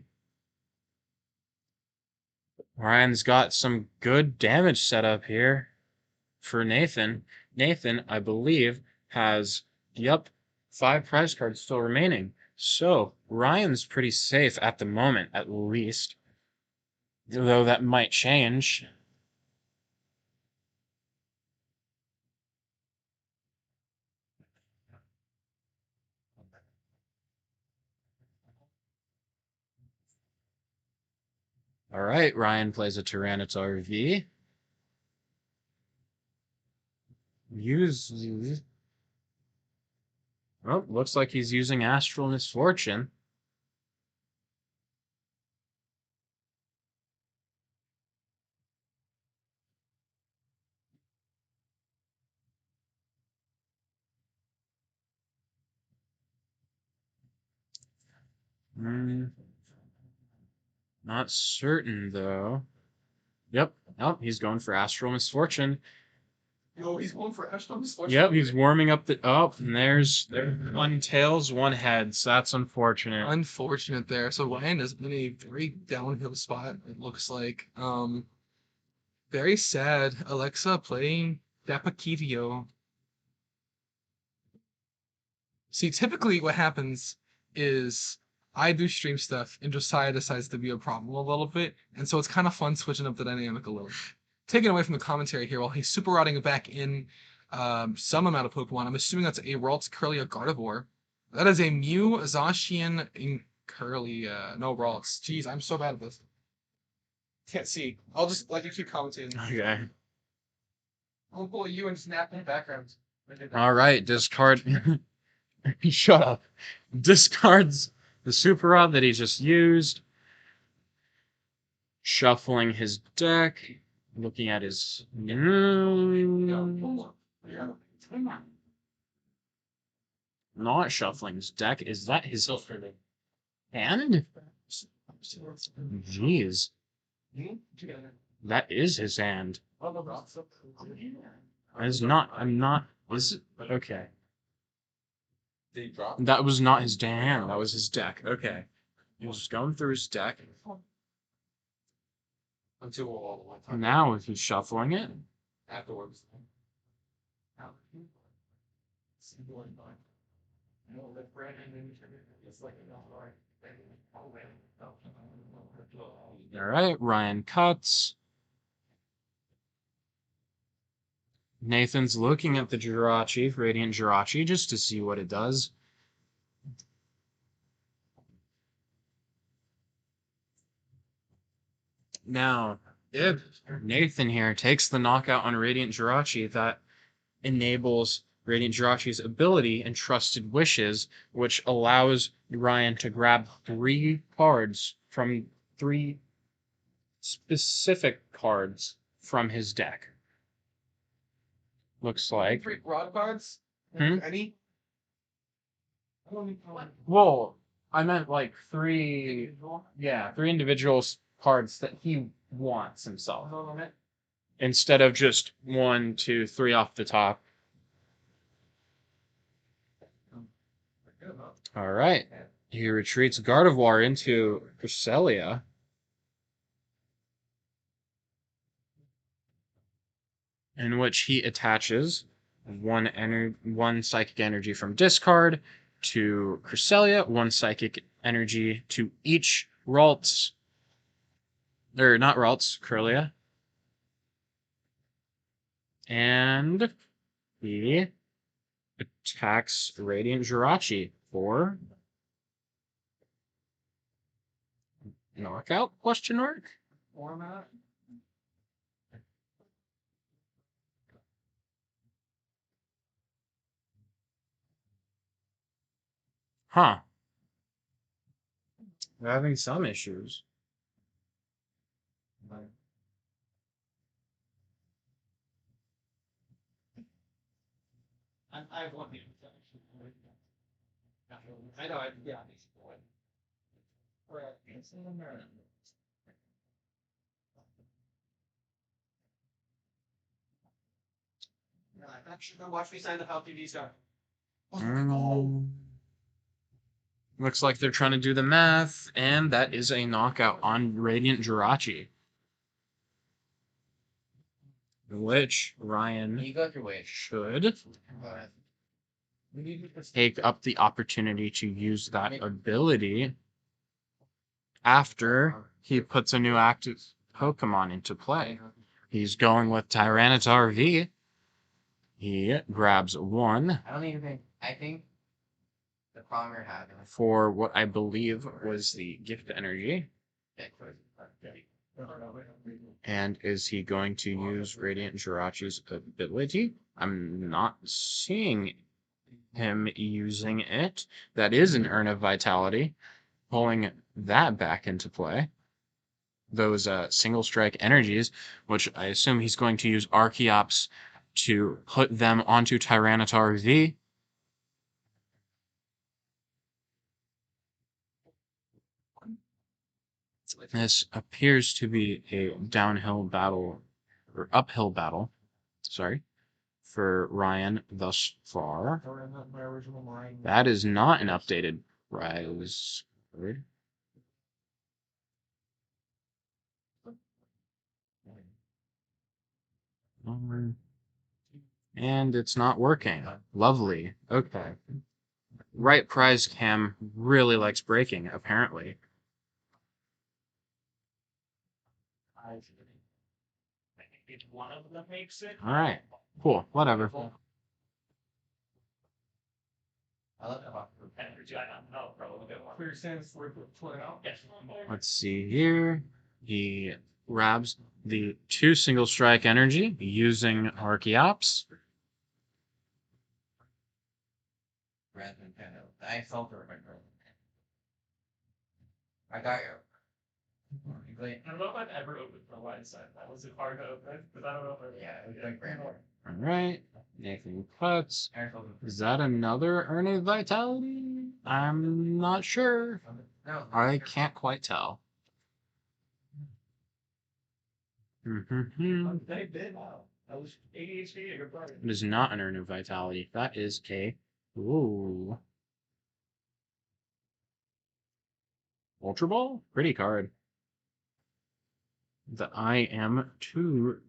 Ryan's got some good damage set up here for Nathan. Nathan, I believe, has, 5 prize cards still remaining. So, Ryan's pretty safe at the moment, at least. Though that might change. All right, Ryan plays a Tyranitar V. Well, looks like he's using Astral Misfortune. Not certain, though. Yep. Oh, he's going for Astral Misfortune.
Yo, he's going for Astral Misfortune.
Yep, he's warming up the... Oh, and there's one tails, one heads. That's unfortunate.
Unfortunate there. So Ryan is in a very downhill spot, it looks like. Very sad. Alexa playing Dapakitio. See, typically what happens is I do stream stuff and Josiah decides to be a problem a little bit, and so it's kind of fun switching up the dynamic a little. Taking away from the commentary here while he's super routing back in some amount of Pokemon. I'm assuming that's a Ralts, Curlia, Gardevoir. That is a Mew, Zacian, and Curlia. No, Ralts. Jeez, I'm so bad at this. Can't see. I'll just let you keep commentating.
Okay.
I'll pull you and snap in the background.
All right, discard... Shut up. Discards the super rod that he just used. Shuffling his deck. Looking at his. Not shuffling his deck. Is that his hand? Jeez. That is his hand. It's not. I'm not. Is it? Okay. That was not his hand. That was his deck. Okay. He was just going through his deck. Now, if he's shuffling it.
Afterwards.
All right, Ryan cuts. Nathan's looking at the Jirachi, Radiant Jirachi, just to see what it does. Now, if Nathan here takes the knockout on Radiant Jirachi, that enables Radiant Jirachi's ability and Trusted Wishes, which allows Ryan to grab 3 cards from 3 specific cards from his deck. Looks like.
3 broad cards?
Hmm?
Any?
Well, I meant like 3. Yeah, 3 individual cards that he wants himself. Instead of just 1, 2, 3 off the top. All right. He retreats Gardevoir into Cresselia. In which he attaches one psychic energy from discard to Cresselia, 1 psychic energy to each Ralts, or not Ralts, Corellia. And he attacks Radiant Jirachi for knockout, question mark?
Format.
Huh. We're having some issues.
I have one. I know. Yeah. Actually, watch me sign the LTV star.
Looks like they're trying to do the math, and that is a knockout on Radiant Jirachi. Which Ryan
You got your way.
should take up the opportunity to use that ability after he puts a new active Pokemon into play. He's going with Tyranitar V. He grabs 1
I don't even think. I think the problem you're having is
for what I believe was the gift energy. And is he going to use Radiant Jirachi's ability? I'm not seeing him using it. That is an Urn of Vitality. Pulling that back into play. Those single strike energies, which I assume he's going to use Archeops to put them onto Tyranitar V. This appears to be a downhill battle, or uphill battle, sorry, for Ryan thus far. That is not an updated Rise word. And it's not working. Lovely. Okay. Right prize cam really likes breaking, apparently.
If one of them makes it.
All right. Cool. Whatever.
I love that.
Energy, I don't know, probably.
Clear sense for
Yes.
Let's see here. He grabs the 2 single strike energy using Archeops.
rather than kind of. I felt her right. I got you.
I don't know if I've ever opened the wide side. That was hard to open, but I don't know if I.
Yeah, it was like grand.
All right. Nathan cuts. Is that another Ernie Vitality? I'm not sure.
No,
I can't quite tell. It
They did. Wow. That was ADHD. You're probably.
is not an Ernie Vitality. That is a ooh Ultra Ball. Pretty card. That I am too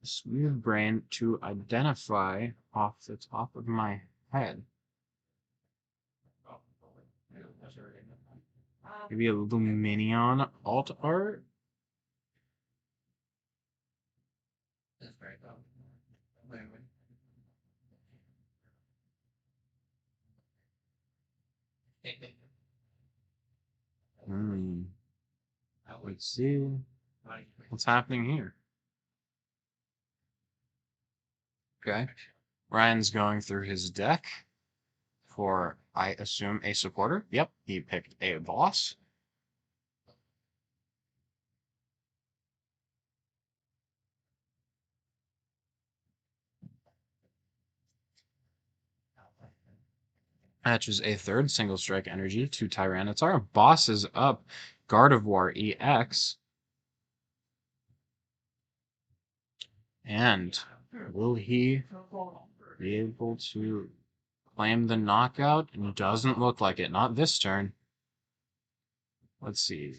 smooth brain to identify off the top of my head. Maybe a Luminion alt art.
that's very cool.
Hmm. Let's see what's happening here. Okay. Ryan's going through his deck for, I assume, a supporter. Yep, he picked a boss. Matches a third single strike energy to Tyranitar. Boss is up. Gardevoir EX. And will he be able to claim the knockout? It doesn't look like it. Not this turn. Let's see.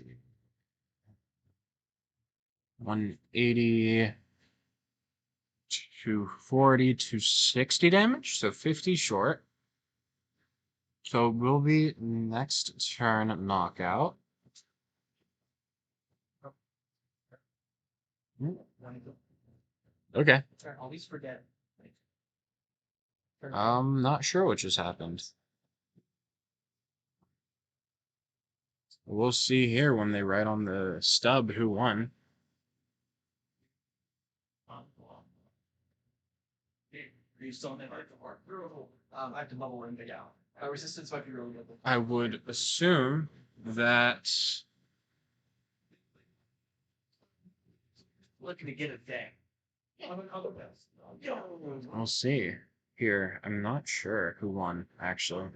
180 to 40 to 60 damage, so 50 short. So will be next turn knockout. Okay.
At least forget.
Not sure what just happened. We'll see here when they write on the stub who won.
Are you still in it? I have to bubble and dig out. Resistance might be really good.
I would assume that
Looking to get a thing.
we'll see. Here, I'm not sure who won, actually.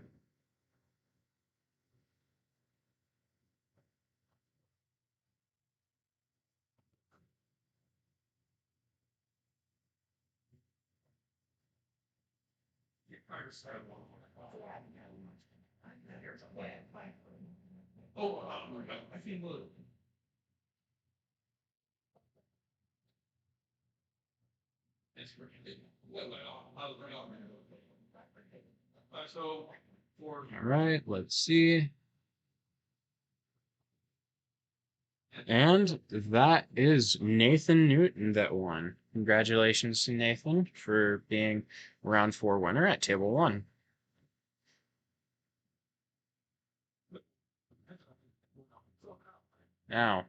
Oh, I feel blue. So for
All right, let's see. And that is Nathan Newton that won. Congratulations to Nathan for being round 4 winner at table 1. Now,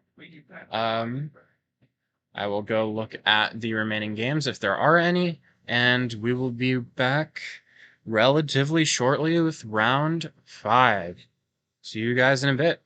I will go look at the remaining games if there are any, and we will be back relatively shortly with round 5. See you guys in a bit.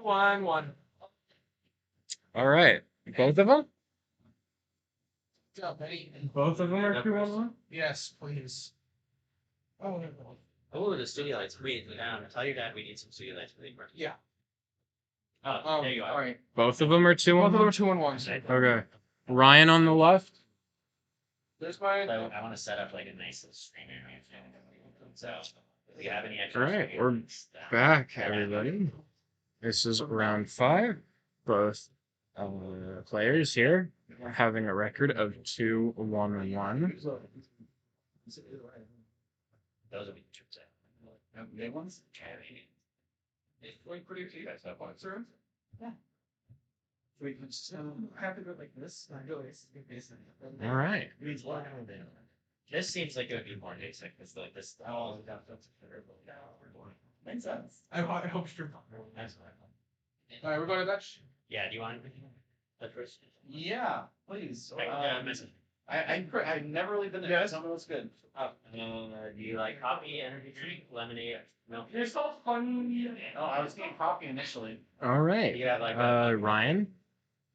1-1.
All right. Both of them?
Good job, Betty.
Both of them are 2-1-1?
Yes, please.
Oh, the studio lights. Wait, tell your dad we need some studio lights for the party.
Yeah.
Oh, there you are.
All right.
Both of them are 2
Both
on
of them are
one?
2-1-1s.
Okay. Ryan on the left.
There's my.
I want to set up like a nice little stream area. So, if you have any extra.
All right,
studio
we're
lights,
back,
that-
everybody. This is round 5. Both players here are having a record of 2-1-1.
Those would be the trips.
Big ones?
It's going pretty okay. You guys have one, sir?
We can just have to go like this. I go this.
All right.
Means what?
This seems like it would be more basic. It's like this. Oh,
Makes sense.
I hope you're.
that's
All right, we're going to Dutch.
Yeah, do you want the first?
Yeah, please.
Message.
I've never really been there.
Yes.
Tell me what's good.
Do you like coffee, energy drink, lemonade, milk?
You're so funny. Oh, I was getting coffee initially.
All right.
You have like
Ryan,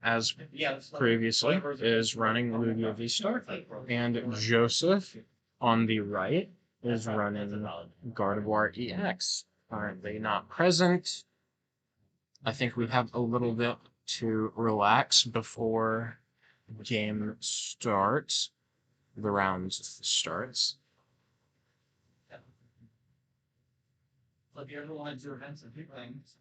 as
Yeah. Let's
previously, is running Lugia V-Star, and Joseph on the right is running Gardevoir EX. Currently not present. I think we have a little bit to relax before game starts. The rounds starts.
So if you ever want to do events and do things,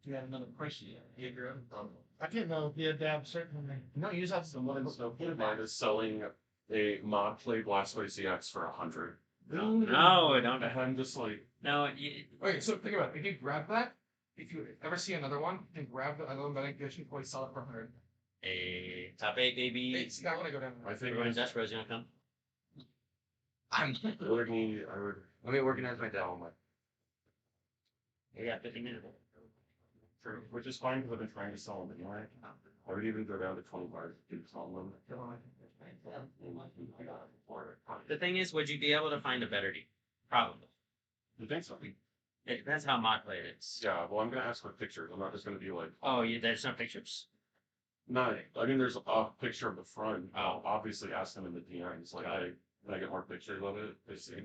you have another question. You have your own problem.
I didn't know he had to have certain. No, you just have
So what is so
Mine is selling a mod play Blastoise EX for 100.
No, don't.
And I'm just like,
No,
Wait, so think about it. If you grab that, if you ever see another one, then grab the other one, but I guess you probably sell it for 100.
a top 8 baby.
It's not gonna go down.
I think
Everyone's Dutch Rose, you wanna come?
I'm.
I would need, I would.
Let me organize my deck.
Yeah, 50 minutes.
True, which is fine because I've been trying to sell them anyway. I would even go down to 20 bars to sell them.
The thing is, would you be able to find a better deal? Probably.
You think so?
It depends how mod played it is.
Yeah, well, I'm gonna ask for pictures. I'm not just gonna be like,
Oh, there's no pictures?
no, I mean, there's a picture of the front.
Oh.
I'll obviously ask them in the DMs, like, hey, can I get more pictures of it? They see.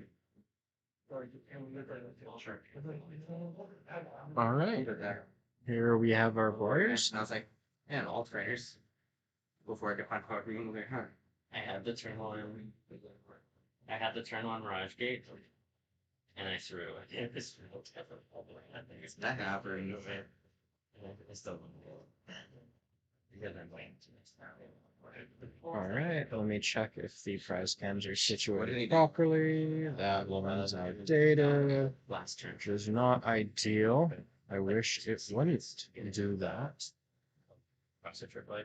All right. Here we have our warriors.
And I was like, man, alt trainers. Before I could find Pokemon, I was like, huh.
I had the turn one Mirage Gate, and I threw it. Yeah, this
That happens.
It's still because I'm playing too much.
All right. Let me check if the prize cams are situated properly. That one is outdated.
Last turn.
Which is not ideal. I wish it wouldn't do that.
Processor play.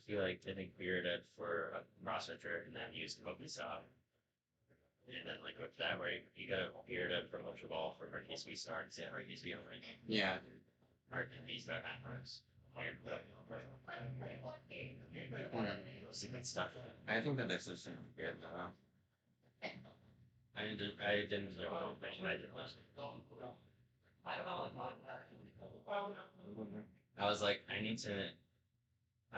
You like didn't clear it for a processor and then used Pokestop. And then like with that where you got a cleared it for Ultra Ball for Marquise V Star instead of Marquise V Orange.
Yeah.
Marquise Star afterwards. Secret stuff.
I think that this is good.
I didn't know I did last. I was like, I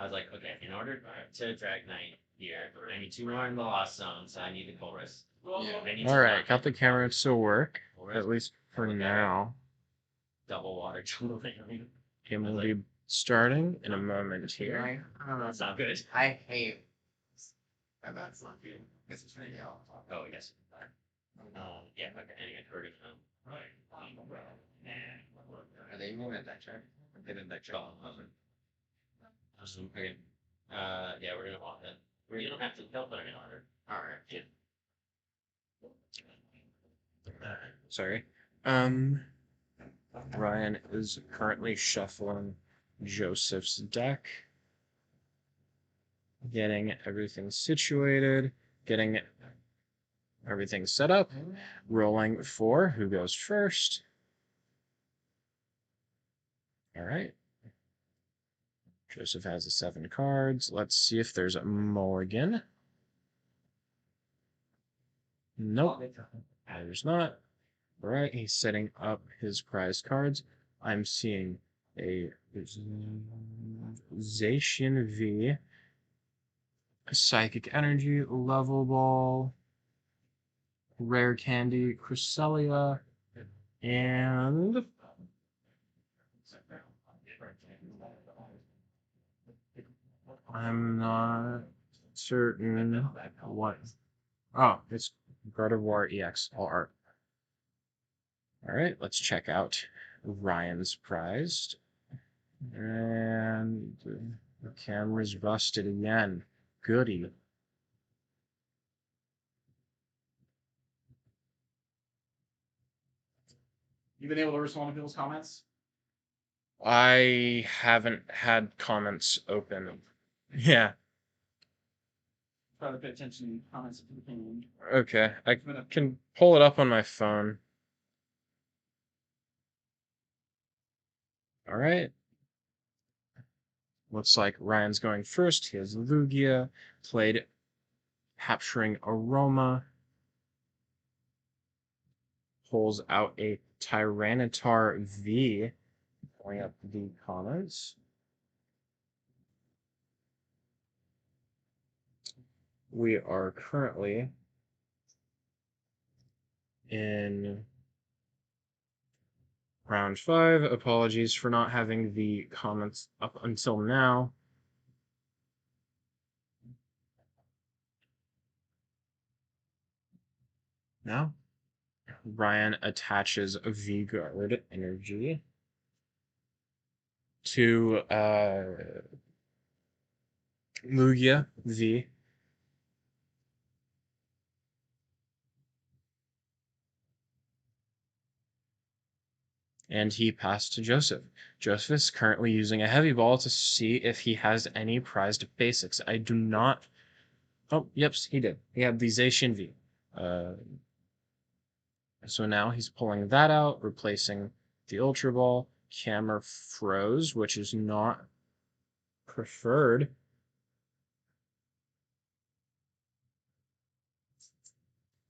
was like, okay, in order to drag Knight here, I need 2 more in the Lost Zone, so I need the Chorus.
Yeah.
All right. Got the camera to work, at least for now.
Double water jump.
Game will be starting in a moment here.
That's not good.
I hate. That's not good. This is really
Oh, yes. Yeah, okay, anyway, heard of them.
Are they even at that check? They didn't that check.
Okay. Yeah, we're gonna want that. You don't have to help it in order.
Alright.
Yeah.
Sorry. Ryan is currently shuffling Joseph's deck, getting everything situated, getting everything set up, rolling for who goes first. All right. Joseph has 7 cards. Let's see if there's a mulligan. Nope. There's not. All right, he's setting up his prize cards. I'm seeing a Zacian V, Psychic Energy, Level Ball, Rare Candy, Cresselia, and I'm not certain what. Oh, it's Gardevoir EX, all art. All right, let's check out Ryan's prize. And the camera's busted again. Goody.
You been able to respond to people's comments?
I haven't had comments open. Yeah.
Try to pay attention to comments if you can.
Okay, I can pull it up on my phone. All right. Looks like Ryan's going first. He has Lugia, played Capturing Aroma, pulls out a Tyranitar V, pulling up the comments. We are currently in round 5. Apologies for not having the comments up until now. Now, Ryan attaches V-Guard Energy to Lugia V. And he passed to Joseph. Joseph is currently using a heavy ball to see if he has any prized basics. I do not. Oh, yep, he did. He had the Zacian V. So now he's pulling that out, replacing the Ultra Ball. Camera froze, which is not preferred.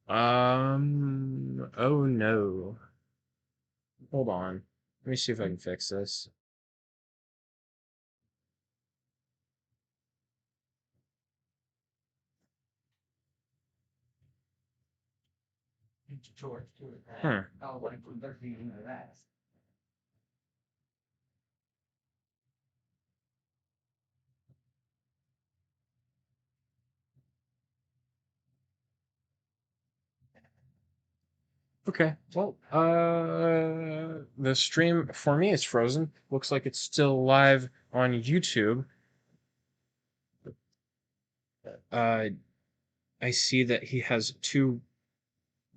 Oh no. Hold on. Let me see if I can fix this.
George, too.
Hmm.
Oh, like, they're feeding their ass.
Okay. Well, the stream for me is frozen. Looks like it's still live on YouTube. I see that he has 2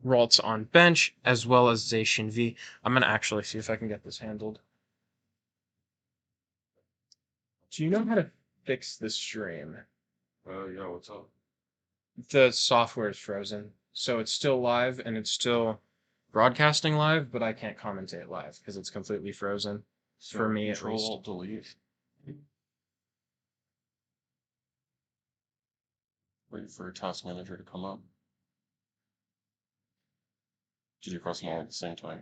Ralts on bench as well as Zacian V. I'm gonna actually see if I can get this handled. Do you know how to fix the stream?
Yeah, what's up?
The software is frozen, so it's still live and it's still broadcasting live, but I can't commentate live because it's completely frozen. For me, at least.
Control delete. Wait for task manager to come up. Did you press them all at the same time?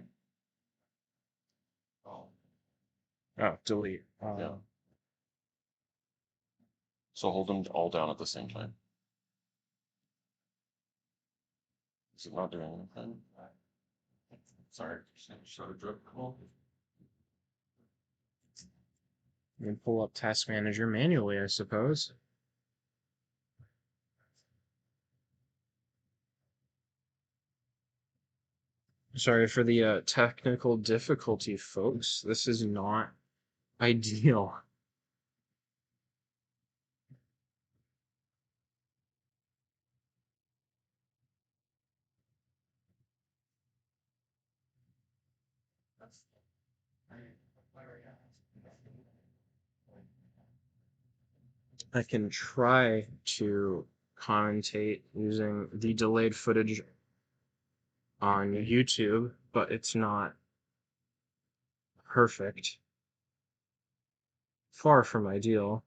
Oh.
Oh, delete.
Yeah. So hold them all down at the same time. Is it not doing anything? Sorry, shut a drip call.
You can pull up Task Manager manually, I suppose. Sorry for the technical difficulty, folks. This is not ideal. I can try to commentate using the delayed footage on YouTube, but it's not perfect. Far from ideal.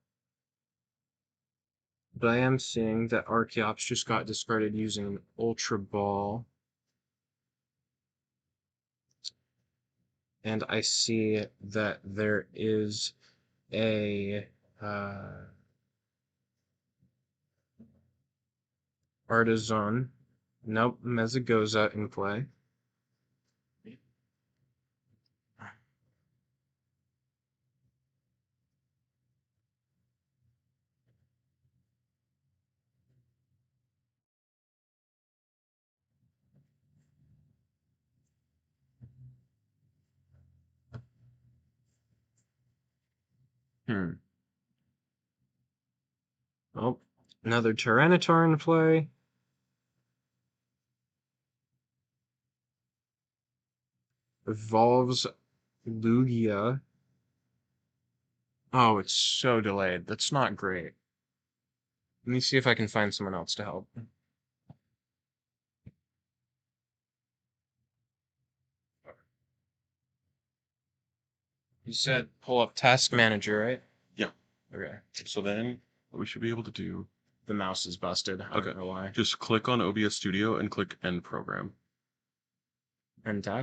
But I am seeing that Archeops just got discarded using an Ultra Ball. and I see that there is a artisan, nope, Mezzagoza in play. Oh, another Tyranitar in play. Evolves Lugia. Oh, it's so delayed. That's not great. Let me see if I can find someone else to help. You said pull up Task Manager, right?
Yeah.
Okay.
So then what we should be able to do,
The mouse is busted. I
Okay.
don't know why.
just click on OBS Studio and click End Program.
And task.